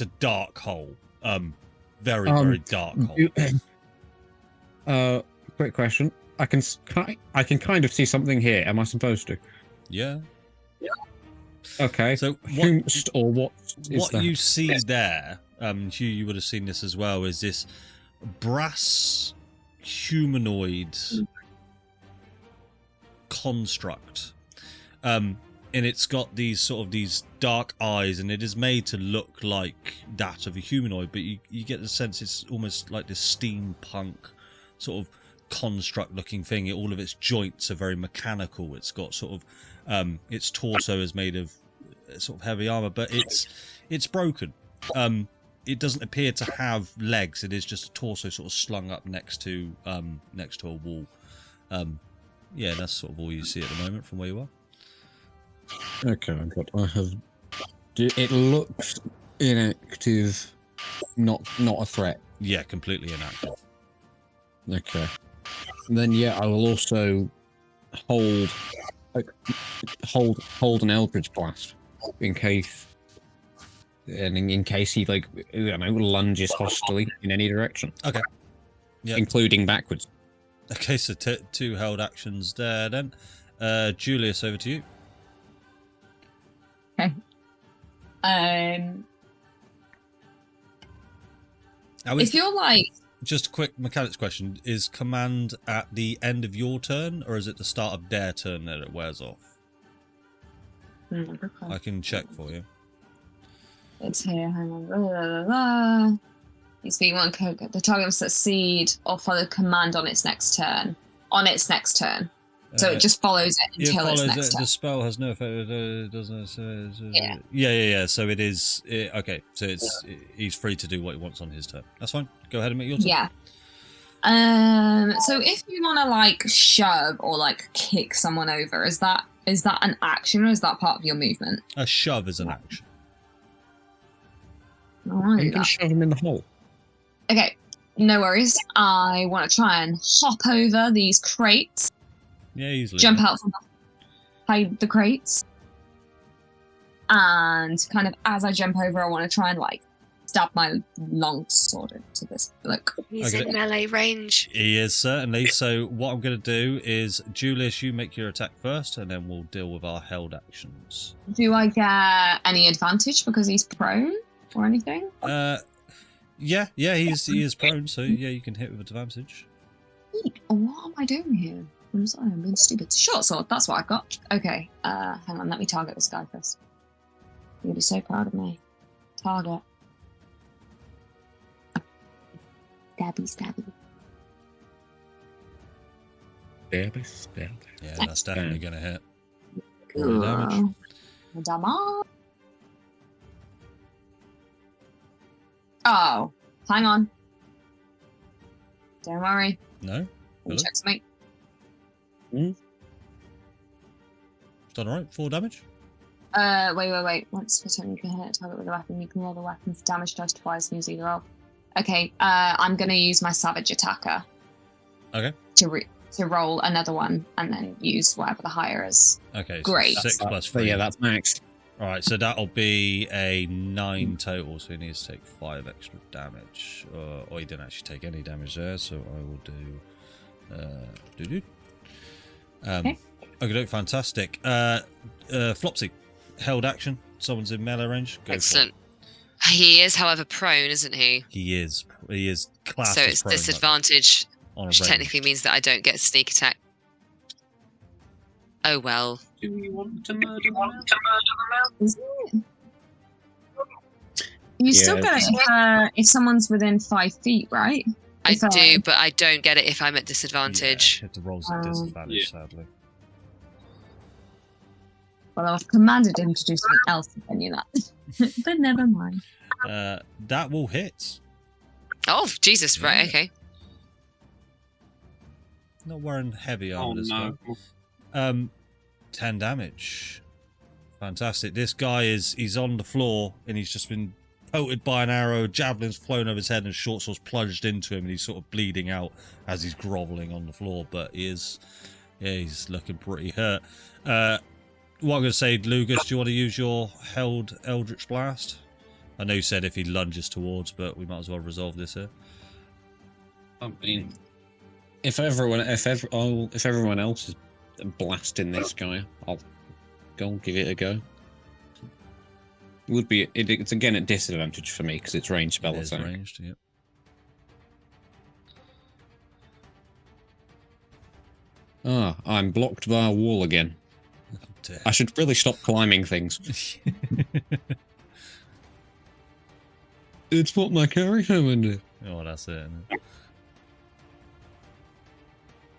a dark hole. Very dark hole. Quick question. I can kind of see something here. Am I supposed to? Yeah. Okay. So what you see there, Hew, you would have seen this as well, is this brass humanoid construct. And it's got these dark eyes, and it is made to look like that of a humanoid, but you get the sense it's almost like this steampunk sort of construct looking thing. All of its joints are very mechanical. It's got its torso is made of sort of heavy armor, but it's broken. It doesn't appear to have legs. It is just a torso sort of slung up next to a wall. Yeah, that's sort of all you see at the moment from where you are. Okay, but I have. It looks inactive, not a threat. Yeah, completely inactive. Okay. And then I will also hold an Eldritch Blast in case he lunges hostily in any direction. Okay. Yeah. Including backwards. Okay, so two held actions there then. Julius, over to you. Okay. If you're like... Just a quick mechanics question. Is command at the end of your turn, or is it the start of their turn that it wears off? I can check for you. It's here, hang on. Blah, blah, blah. You speak one code. The target must succeed or follow command on its next turn. So it just follows it until its next turn. The spell has no effect. Yeah. So it is. Okay, so he's free to do what he wants on his turn. That's fine. Go ahead and make your turn. Yeah. So if you want to like shove or like kick someone over, is that an action or is that part of your movement? A shove is an action. You can shove him in the hole. Okay, no worries. I want to try and hop over these crates. Yeah, easily. Jump out from behind the crates. And kind of as I jump over, I want to try and like stab my long sword into this bloke. He's in melee range. He is, certainly. So what I'm going to do is, Julius, you make your attack first, and then we'll deal with our held actions. Do I get any advantage because he's prone or anything? Yeah, he is prone, so yeah, you can hit with advantage. What am I doing here? I'm sorry, I'm being stupid. Short sword, that's what I've got. Okay, hang on, let me target this guy first. You'll be so proud of me. Target. Stabby. Yeah, that's definitely going to hit. Cool. Damage. Damage. Oh, hang on. Don't worry. No? Let me Really? check something. Done alright? 4 damage? Wait. Once per turn, you can hit a target with a weapon. You can roll the weapon's damage dice twice and use either roll. Okay, I'm going to use my Savage Attacker. Okay. To roll another one and then use whatever the higher is. Okay, Great. so 6 plus 3. Yeah, that's max. Alright, so that'll be a 9 total, so he needs to take 5 extra damage. Or he didn't actually take any damage there, so I will do... Okay, fantastic. Flopsy, held action. Someone's in melee range. Go Excellent. For it. He is, however, prone, isn't he? He is classed So as it's prone, disadvantage, on a which range. technically means that I don't get sneak attack. Oh well. Do we want to murder them? Is it? You still Yeah, get it if someone's within 5 feet, right? I If, do, but I don't get it if I'm at Yeah, disadvantage. you have to roll at disadvantage, sadly. Well, I've commanded him to do something else depending on that. But never mind. That will hit. Oh, Jesus, right, Yeah. okay. Not wearing heavy armor Oh this no. time. 10 damage. Fantastic. This guy he's on the floor and he's just been pelted by an arrow, javelin's flown over his head and short sword's plunged into him and he's sort of bleeding out as he's groveling on the floor, but he's looking pretty hurt. What I'm going to say, Lugas, do you want to use your held Eldritch Blast? I know you said if he lunges towards, but we might as well resolve this here. I mean, if everyone else is blasting this guy, I'll go and give it a go. It's again at disadvantage for me because it's ranged spell It is attack. ranged, yep. Ah, I'm blocked by a wall again. I should really stop climbing things. It's what my carry hammer did. Oh, that's it. Isn't it?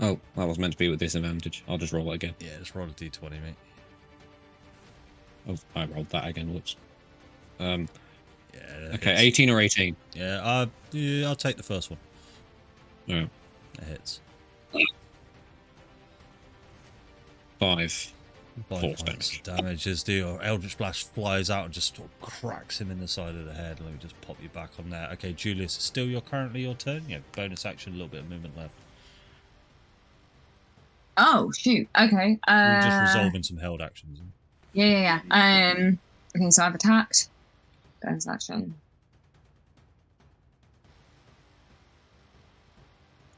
Oh, that was meant to be with disadvantage. I'll just roll it again. Yeah, just roll a d20, mate. Oh, I rolled that again. Whoops. Yeah. Okay, hits. 18 or 18. Yeah, I'll take the first one. Oh, It hits. 5. 5 Force points of damage as the Eldritch Blast flies out and just sort of cracks him in the side of the head. Let me just pop you back on there. Okay, Julius, it's still currently your turn. Yeah, bonus action, a little bit of movement left. Oh, shoot. Okay. We're just resolving some held actions. Yeah. Okay, so I've attacked. Bonus action.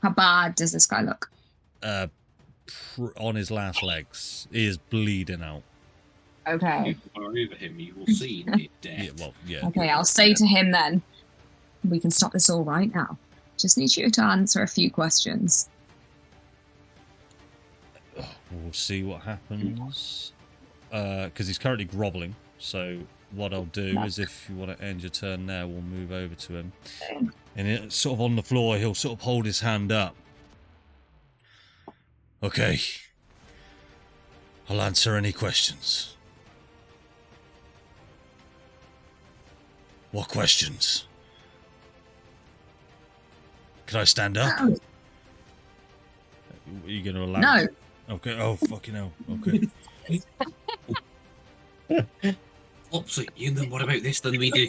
How bad does this guy look? On his last legs, he is bleeding out. Okay. Or over him, you will see his death. Yeah. Okay, I'll say to him then, we can stop this all right now. Just need you to answer a few questions. We'll see what happens. Because he's currently groveling. So what I'll do is, if you want to end your turn there, we'll move over to him. And it, sort of on the floor, he'll sort of hold his hand up. Okay. I'll answer any questions. What questions? Can I stand up? No. Are you going to allow No. me? Okay. Oh, fucking hell. Okay. Flopsy, you know more about this than we do.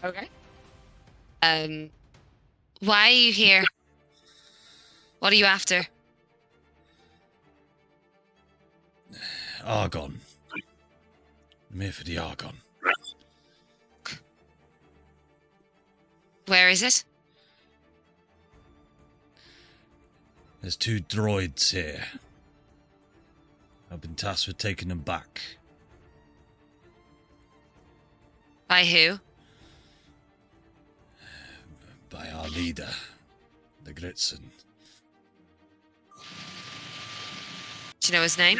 Okay. Why are you here? What are you after? Argon. I'm here for the Argon. Where is it? There's 2 droids here. I've been tasked with taking them back. By who? By our leader, the Gritzen. Do you know his name?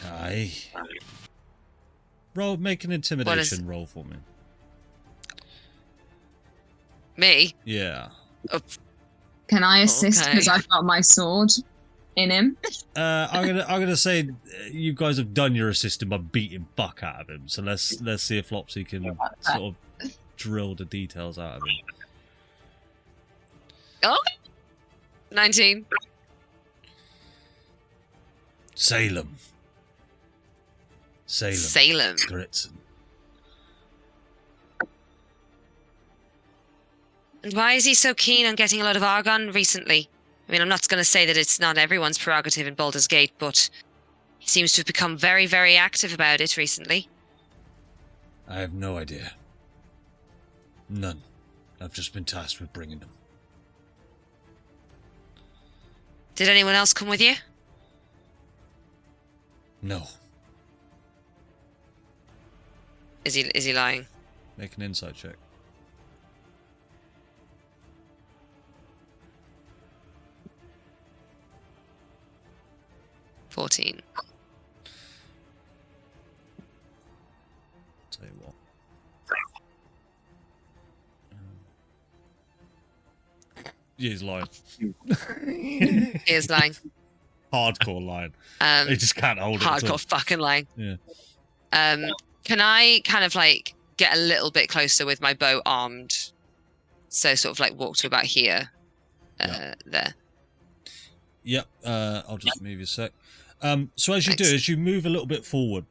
Aye. Make an intimidation roll for me. Me? Yeah. Can I assist Okay. because I've got my sword in him? I'm gonna say you guys have done your assisting by beating fuck out of him. So let's see if Flopsy can sort of drill the details out of him. Oh, 19. Salem. Salem. Gritson. And why is he so keen on getting a lot of Argon recently? I mean, I'm not going to say that it's not everyone's prerogative in Baldur's Gate, but he seems to have become very, very active about it recently. I have no idea. None. I've just been tasked with bringing them. Did anyone else come with you? No. Is he lying? Make an insight check. Tell you what. Yeah, he's lying. He is lying. Hardcore lying. He just can't hold it. Hardcore fucking lying. Yeah. Can I kind of like get a little bit closer with my bow armed? So sort of like walk to about here. There. Yep. I'll just move you a sec. So as you do, as you move a little bit forward,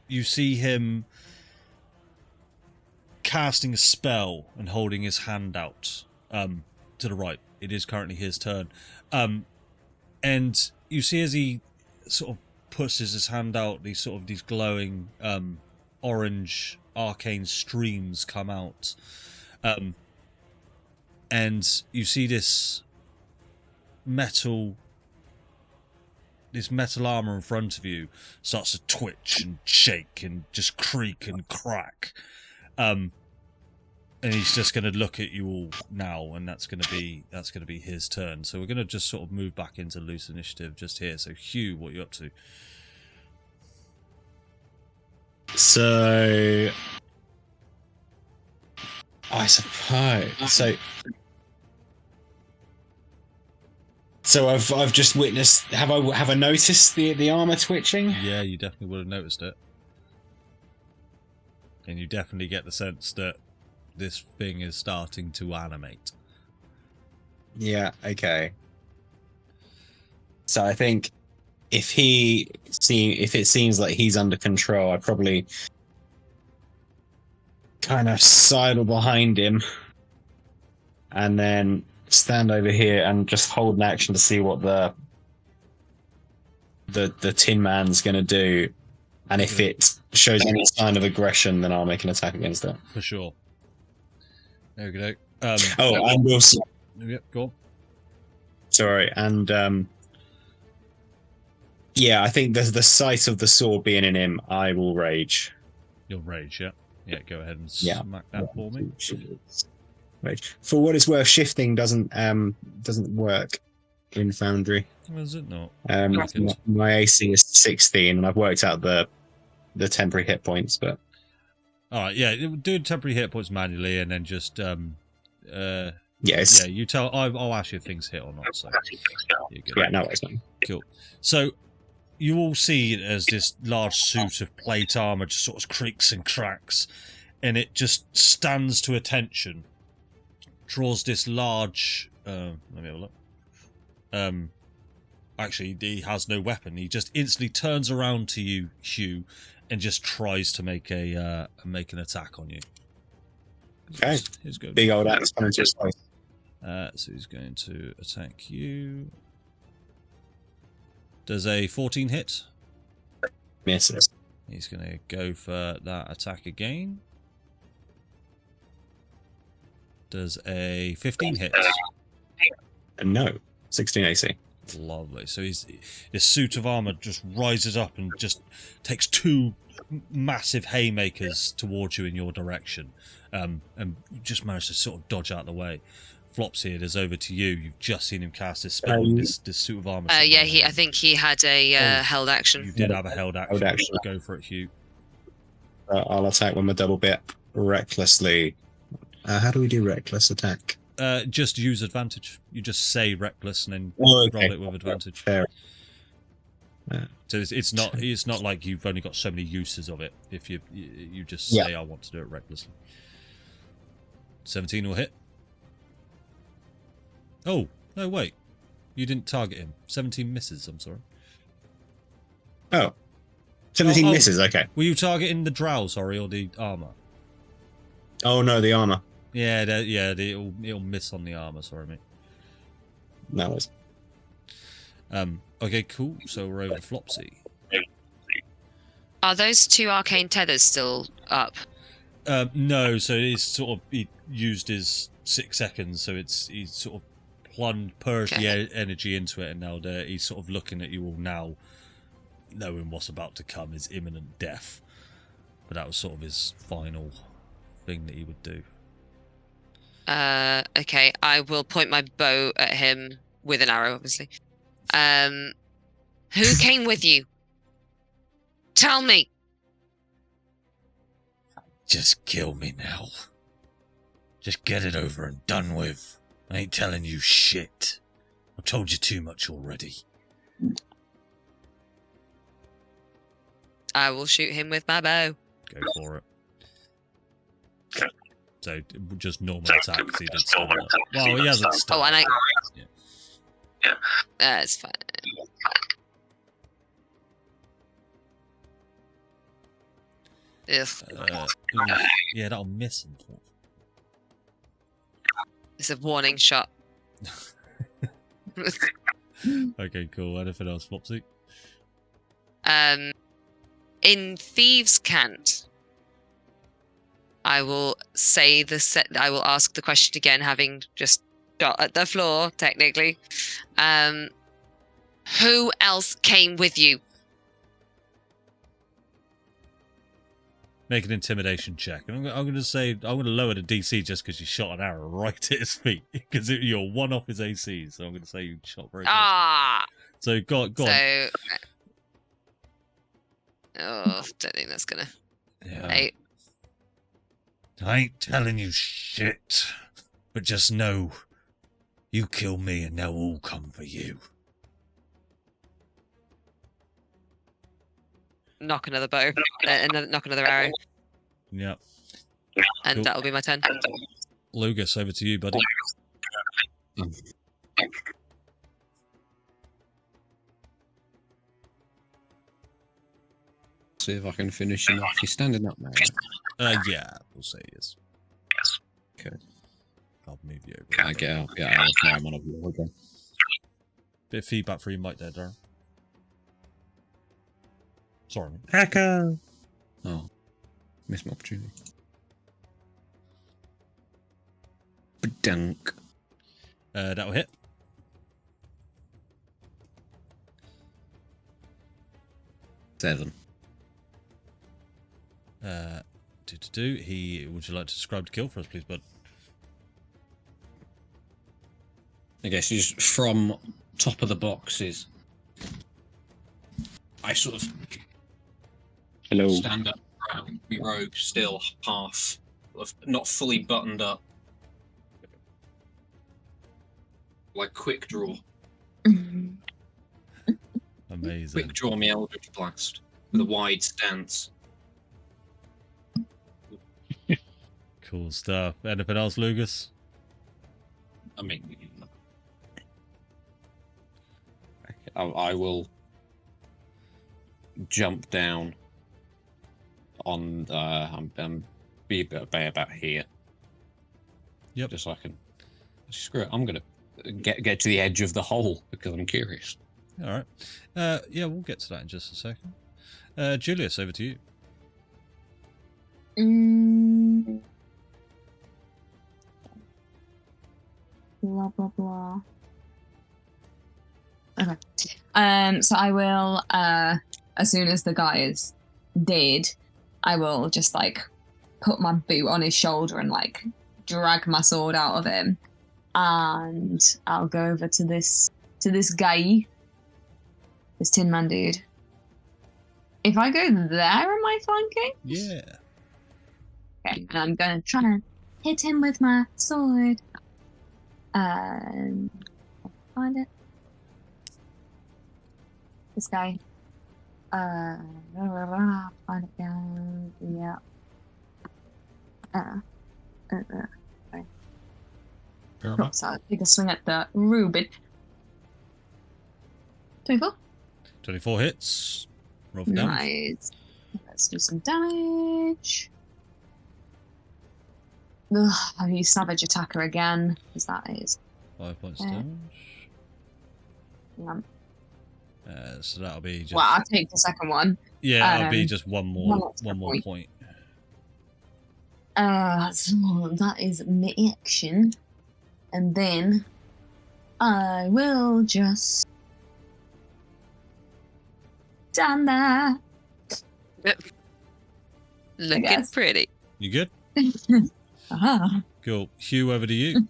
you see him casting a spell and holding his hand out to the right. It is currently his turn. And you see as he sort of pushes his hand out, these glowing orange arcane streams come out. And you see this metal armor in front of you starts to twitch and shake and just creak and crack. And he's just going to look at you all now, and that's going to be his turn. So we're going to just sort of move back into loose initiative just here. So Hew, what are you up to? So I suppose so I've just witnessed. Have I noticed the armor twitching? Yeah, you definitely would have noticed it, and you definitely get the sense that this thing is starting to animate. Yeah. Okay. So I think if it seems like he's under control, I probably kind of sidle behind him, and then stand over here and just hold an action to see what the Tin Man's going to do, and if it shows any sign of aggression, then I'll make an attack against it. For sure. There we go. And also, Yep, go on. sorry, and yeah, I think the sight of the sword being in him, I will rage. You'll rage, yeah. Yeah, go ahead and Yeah. smack that for me. Rage. For what it's worth, shifting doesn't work in Foundry. Was it not? My AC is 16, and I've worked out the temporary hit points, but Alright, yeah, do temporary hit points manually and then just yes. yeah, you tell I'll ask you if things hit or not, so you're good. Yeah, no, it's not. Cool. So you all see it as this large suit of plate armor just sort of creaks and cracks, and it just stands to attention, draws this large let me have a look. Actually, he has no weapon. He just instantly turns around to you, Hew, and just tries to make an attack on you. Okay. He's going Big old axe coming to his face. so he's going to attack you. Does a 14 hit? Misses. He's going to go for that attack again. Does a 15 hit? No. 16 AC. Lovely. So his suit of armor just rises up and just takes two massive haymakers towards you in your direction, and you just managed to sort of dodge out of the way. Flopsy, it is over to you. You've just seen him cast his spell. This suit of armor. Yeah, I think he had a held action. You did have a held action. Go for it, Hew. I'll attack with my double bit recklessly. How do we do reckless attack? Just use advantage. You just say reckless and then Oh, okay. roll it with advantage. Fair. So it's not like you've only got so many uses of it. If you just say I want to do it recklessly. 17 will hit. Oh no, wait, you didn't target him. 17 misses. I'm sorry. Oh. 17 misses. Okay. Were you targeting the drow, sorry, or the armor? Oh no, the armor. Yeah, it'll miss on the armor. Sorry, mate. That was. Okay, cool. So we're over to Flopsy. Are those 2 arcane tethers still up? No, so he used his 6 seconds, so he's sort of purged the energy into it, and now he's sort of looking at you all now, knowing what's about to come is imminent death. But that was sort of his final thing that he would do. Okay, I will point my bow at him with an arrow, obviously. Who came with you? Tell me. Just kill me now. Just get it over and done with. I ain't telling you shit. I've told you too much already. I will shoot him with my bow. Go for it. So just normal attacks. He did stand up. Well, he hasn't started. Oh, and I. Yeah. That's fine. Ugh. Yeah, that'll miss him. It's a warning shot. Okay, cool. Anything else, Flopsy? In Thieves' Cant, I will say I will ask the question again, having just shot at the floor, technically. Who else came with you? Make an intimidation check. I'm going to say I'm going to lower the DC just because you shot an arrow right at his feet because you're one off his AC. So I'm going to say you shot very close. So go on. Oh, don't think that's gonna. Yeah. 8. I ain't telling you shit, but just know you kill me and they'll all come for you. Knock another bow. Knock another arrow. Yeah. And Cool. that'll be my turn. Lugas, over to you, buddy. See if I can finish him off. He's standing up now. Yeah, we'll say yes. Okay. I'll move you over. I get out. Yeah, I'm on a wall again. Bit of feedback for you, Mike, there, Darren. Sorry, mate. Hacker! Oh. Missed my opportunity. Dunk. That'll hit. Seven. Would you like to describe the kill for us, please, bud? I guess just from top of the boxes, I sort of stand up, my robe still half, not fully buttoned up, like quick draw. Amazing. Quick draw my Eldritch Blast with a wide stance. Cool stuff. Anything else, Lugas? I mean, I will jump down on. Be about here. Yep. Just so I can. Screw it. I'm gonna get to the edge of the hole because I'm curious. All right. Yeah, we'll get to that in just a second. Julius, over to you. Blah blah blah. Okay. So I will, as soon as the guy is dead, I will just like put my boot on his shoulder and like drag my sword out of him, and I'll go over to this guy, this Tin Man dude. If I go there, am I flanking? Yeah. Okay, and I'm gonna try and hit him with my sword. Find it. This guy. Find it down. Yeah. So I'll take a swing at the Reuben. 24? 24 hits. Roll for damage. Nice. Let's do some damage. Ugh, I'll use Savage Attacker again, because that is... 5 points of damage. Yeah. So that'll be just... Well, I'll take the second one. Yeah, that'll be just one more point. So that is my action. And then I will just stand there. Looking pretty. You good? Aha. Cool. Hew, over to you.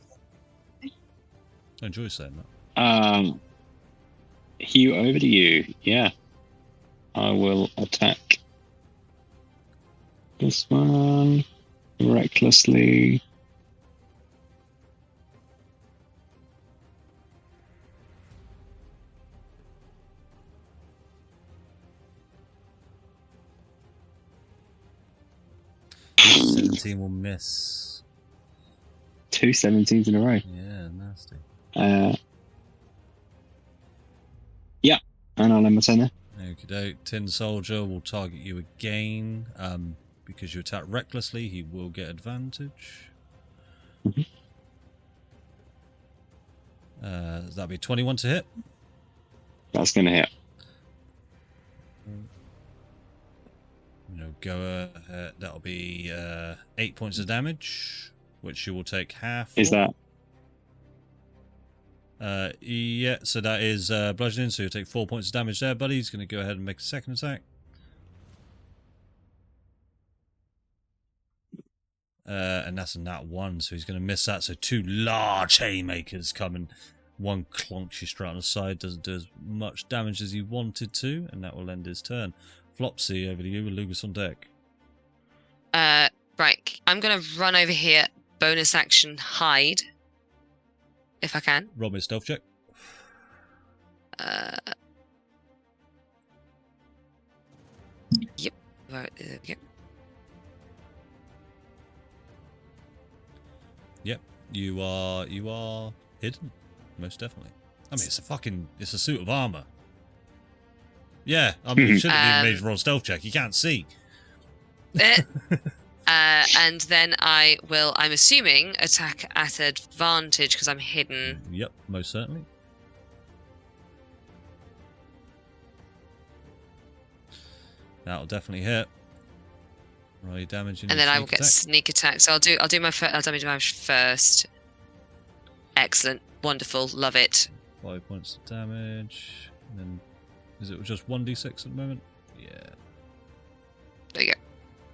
I enjoy saying that. Hew, over to you. Yeah. I will attack this one recklessly. Ooh, 17 will miss. 2 17s in a row. Yeah, nasty. Yeah, and I'll end my turn there. Okie doke. Tin Soldier will target you again. Because you attack recklessly, he will get advantage. Mhm. That'll be 21 to hit. That's going to hit. Go ahead. That'll be 8 points of damage, which you will take half. Is that? Yeah, so that is bludgeoning, so you'll take 4 points of damage there, buddy. He's going to go ahead and make a second attack. And that's a nat 1, so he's going to miss that. So 2 large haymakers coming. One clonks you straight on the side, doesn't do as much damage as he wanted to, and that will end his turn. Flopsy, over to you with Lugas on deck. Right, I'm going to run over here, bonus action hide, if I can. Roll me a stealth check. Yep. Right, yep. Yep, you are hidden, most definitely. I mean, it's a suit of armor. Yeah, I mean, you shouldn't even made roll stealth check. You can't see. And then I'm assuming, attack at advantage because I'm hidden. Yep, most certainly. That'll definitely hit. Roll your damage. And then I will get sneak attack. So I'll do my damage first. Excellent, wonderful, love it. 5 points of damage. And then, is it just 1d6 at the moment? Yeah. There you go.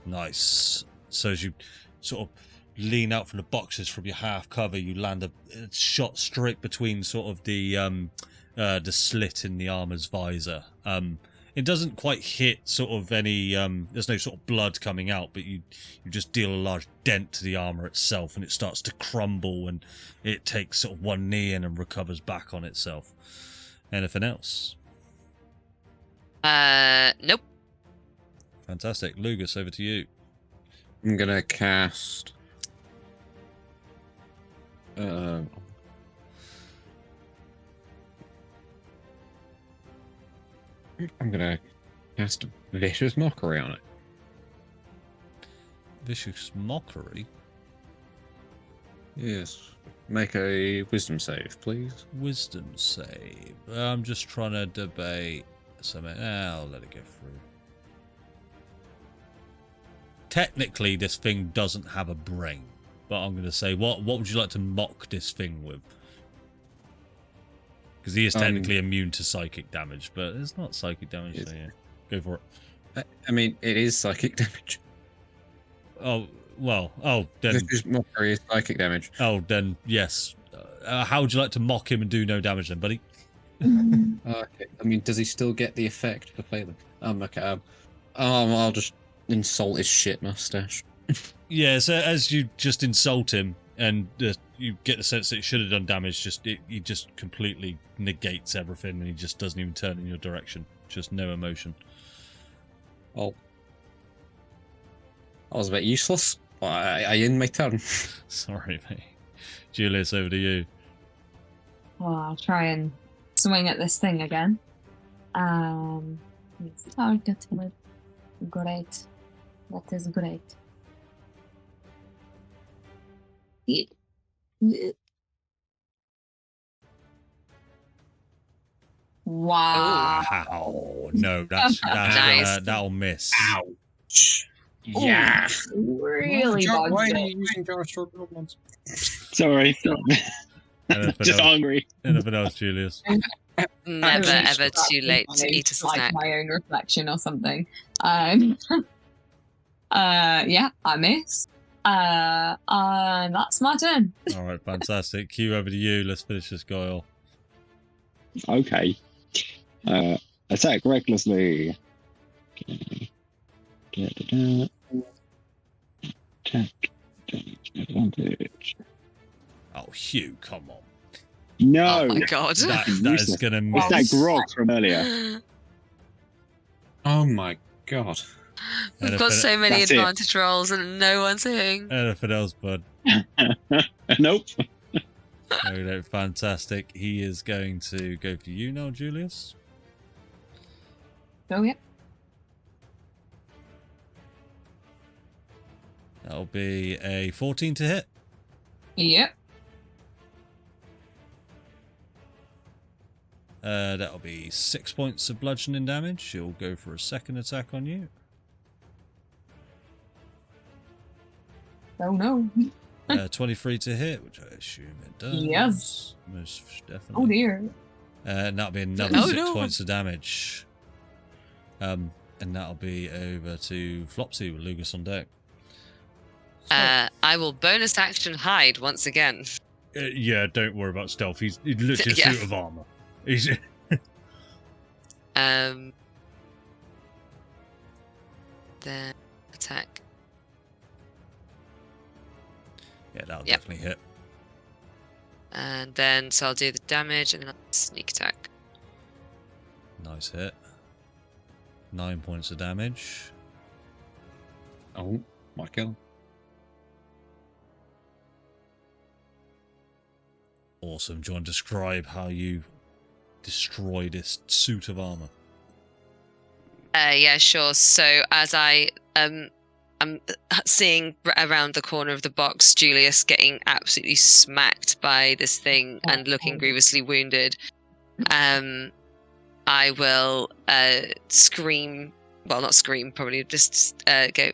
Nice. So as you sort of lean out from the boxes from your half cover, you land a shot straight between sort of the slit in the armor's visor. It doesn't quite hit sort of any. There's no sort of blood coming out, but you just deal a large dent to the armor itself, and it starts to crumble, and it takes sort of one knee in and recovers back on itself. Anything else? Nope. Fantastic. Lugas, over to you. I'm gonna cast. I'm gonna cast Vicious Mockery on it. Vicious Mockery? Yes. Make a wisdom save, please. Wisdom save. I'm just trying to debate something. I'll let it go through. Technically, this thing doesn't have a brain, but I'm going to say, what would you like to mock this thing with? Because he is technically immune to psychic damage, but it's not psychic damage, so yeah. Go for it. I mean, it is psychic damage. Oh, well, then... Vicious Mockery is psychic damage. Oh, then, yes. How would you like to mock him and do no damage then, buddy? Okay. I mean, does he still get the effect for failing? Okay. I'll just insult his shit mustache. Yeah, so as you just insult him, and you get the sense that it should have done damage, he just completely negates everything, and he just doesn't even turn in your direction. Just no emotion. Oh. That was a bit useless. I end my turn. Sorry, mate. Julius, over to you. Well, I'll try and swing at this thing again. It's targeted. Great. That is great. Wow. Wow. No, that's Nice. that'll miss. Ouch. Ooh, Yeah. really Why are dodged you it. using Gyroscope ones? Sorry. Anything Just else? hungry. Anything else, Julius? Never ever too late to eat a Like snack. my own reflection or something. Yeah, I miss. And that's my turn. All right, fantastic. Cue over to you. Let's finish this guy off. Okay. Attack recklessly. Da-da-da. Attack. Advantage. Oh, Hew, come on. No! Oh my god. That is Useless. going to It's miss. that grog from earlier. Oh my god. We've got so many That's it. advantage rolls and no one's hitting. Anything else, bud? Nope. Oh, no, fantastic. He is going to go for you now, Julius. Oh, yeah. That'll be a 14 to hit. Yep. That'll be 6 points of bludgeoning damage. He'll go for a second attack on you. Oh, no. 23 to hit, which I assume it does. Yes. Most Oh, definitely. dear. And that'll be another Oh, 6 no. points of damage. And that'll be over to Flopsy with Lugas on deck. I will bonus action hide once again. Yeah, don't worry about stealth. He's literally a Yeah. suit of armor. He's Then attack. yeah, that'll Yep. definitely hit. And then so I'll do the damage and then I'll sneak attack. Nice hit. 9 points of damage. Oh my god. Awesome. Do you want to describe how you destroy this suit of armor? Yeah, sure. So as I'm seeing around the corner of the box, Julius getting absolutely smacked by this thing and looking grievously wounded. I will scream. Well, not scream. Probably just go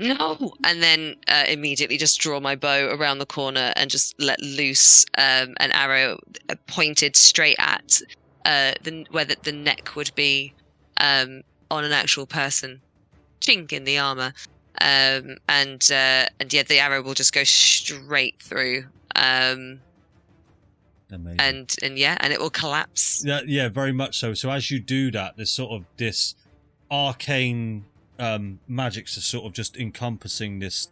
no, and then immediately just draw my bow around the corner and just let loose an arrow pointed straight at where the neck would be on an actual person, chink in the armor, and yeah, the arrow will just go straight through, Amazing. and it will collapse. Yeah, very much so. So as you do that, there's sort of this arcane magic's just sort of just encompassing this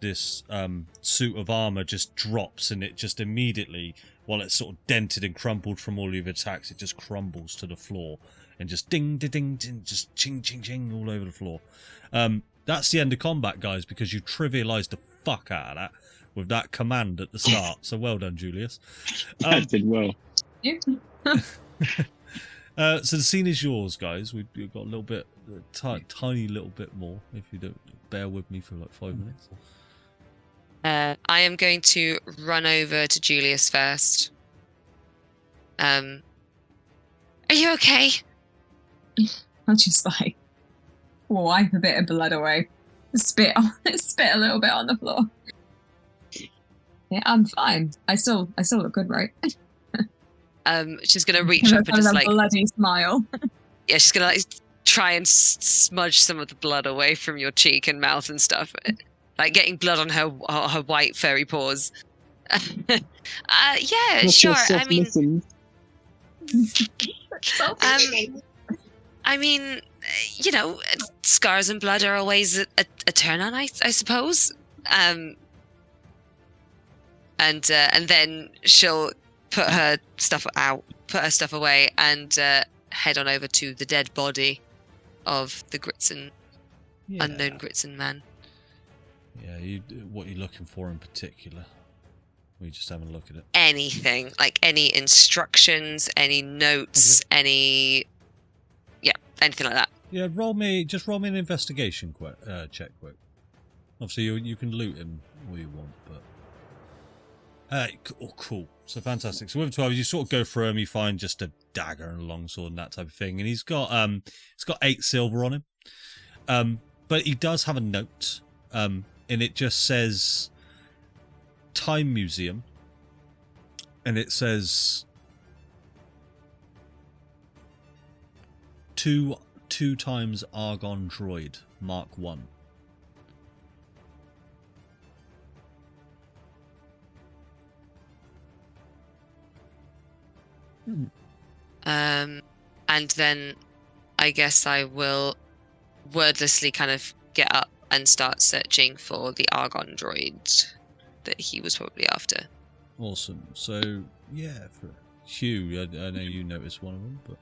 suit of armor just drops, and it just immediately, while it's sort of dented and crumpled from all your attacks, it just crumbles to the floor and just ding ding ding, ding just ching ching ching all over the floor. That's the end of combat, guys, because you trivialized the fuck out of that with that command at the start. So well done, Julius. That did well. Yeah. So the scene is yours, guys. We've got a little bit, tiny little bit more. If you don't bear with me for like 5 minutes. I am going to run over to Julius first. Are you okay? I'll just like wipe a bit of blood away, spit a little bit on the floor. Yeah, I'm fine. I still look good, right? She's gonna reach up and just a like bloody smile. yeah, she's gonna like try and smudge some of the blood away from your cheek and mouth and stuff, like getting blood on her white furry paws. Yeah, What's sure. your soft listen? I mean, you know, scars and blood are always a turn on, I suppose. And then she'll put her stuff away, and head on over to the dead body of the Gritson, unknown Gritson man. Yeah, what are you looking for in particular? We just having a look at it. Anything, like any instructions, any notes, anything like that. Yeah, roll me an investigation check quick. Obviously, you can loot him all you want, but cool. So fantastic. So with 12, you sort of go through him. You find just a dagger and a longsword and that type of thing, and he's got 8 silver on him. But he does have a note, and it just says Time Museum, and it says two times Argon droid Mark 1. And then I guess I will wordlessly kind of get up and start searching for the Argon droid that he was probably after. Awesome. So, yeah, for Hew, I know you noticed one of them, but...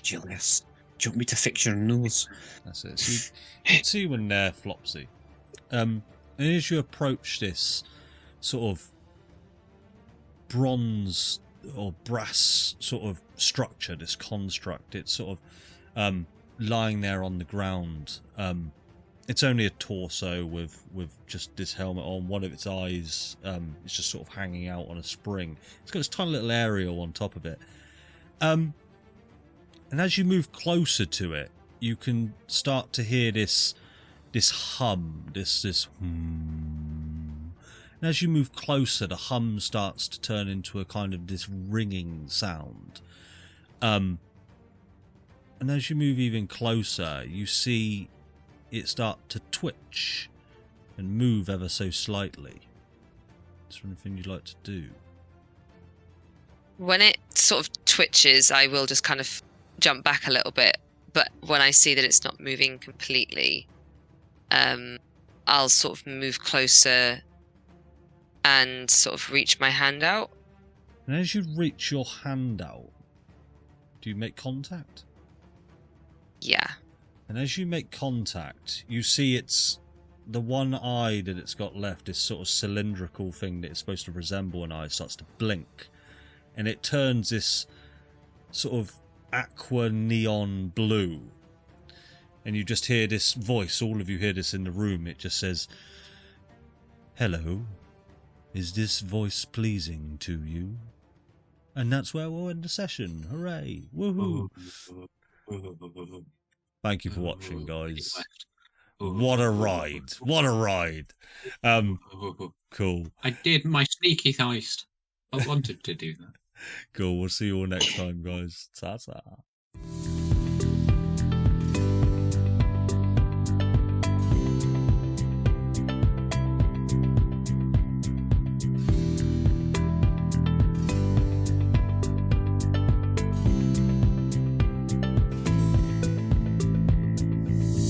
Julius, do you want me to fix your nose? That's it. So you see when there, Flopsy. And as you approach this sort of bronze or brass sort of structure, this construct, it's sort of lying there on the ground. It's only a torso with just this helmet on. One of its eyes is just sort of hanging out on a spring. It's got this tiny little aerial on top of it. And as you move closer to it, you can start to hear this hum, this hum. And as you move closer, the hum starts to turn into a kind of this ringing sound. And as you move even closer, you see it start to twitch and move ever so slightly. Is there anything you'd like to do? When it sort of twitches, I will just kind of jump back a little bit. But when I see that it's not moving completely, I'll sort of move closer and sort of reach my hand out. And as you reach your hand out, do you make contact? Yeah. And as you make contact, you see it's the one eye that it's got left, this sort of cylindrical thing that it's supposed to resemble an eye, starts to blink. And it turns this sort of aqua neon blue. And you just hear this voice, all of you hear this in the room, it just says, "Hello, is this voice pleasing to you?" And that's where we'll end the session. Hooray! Woohoo! Thank you for watching, guys. What a ride! What a ride! Cool. I did my sneaky heist. I wanted to do that. Cool. We'll see you all next time, guys. Ta-ta.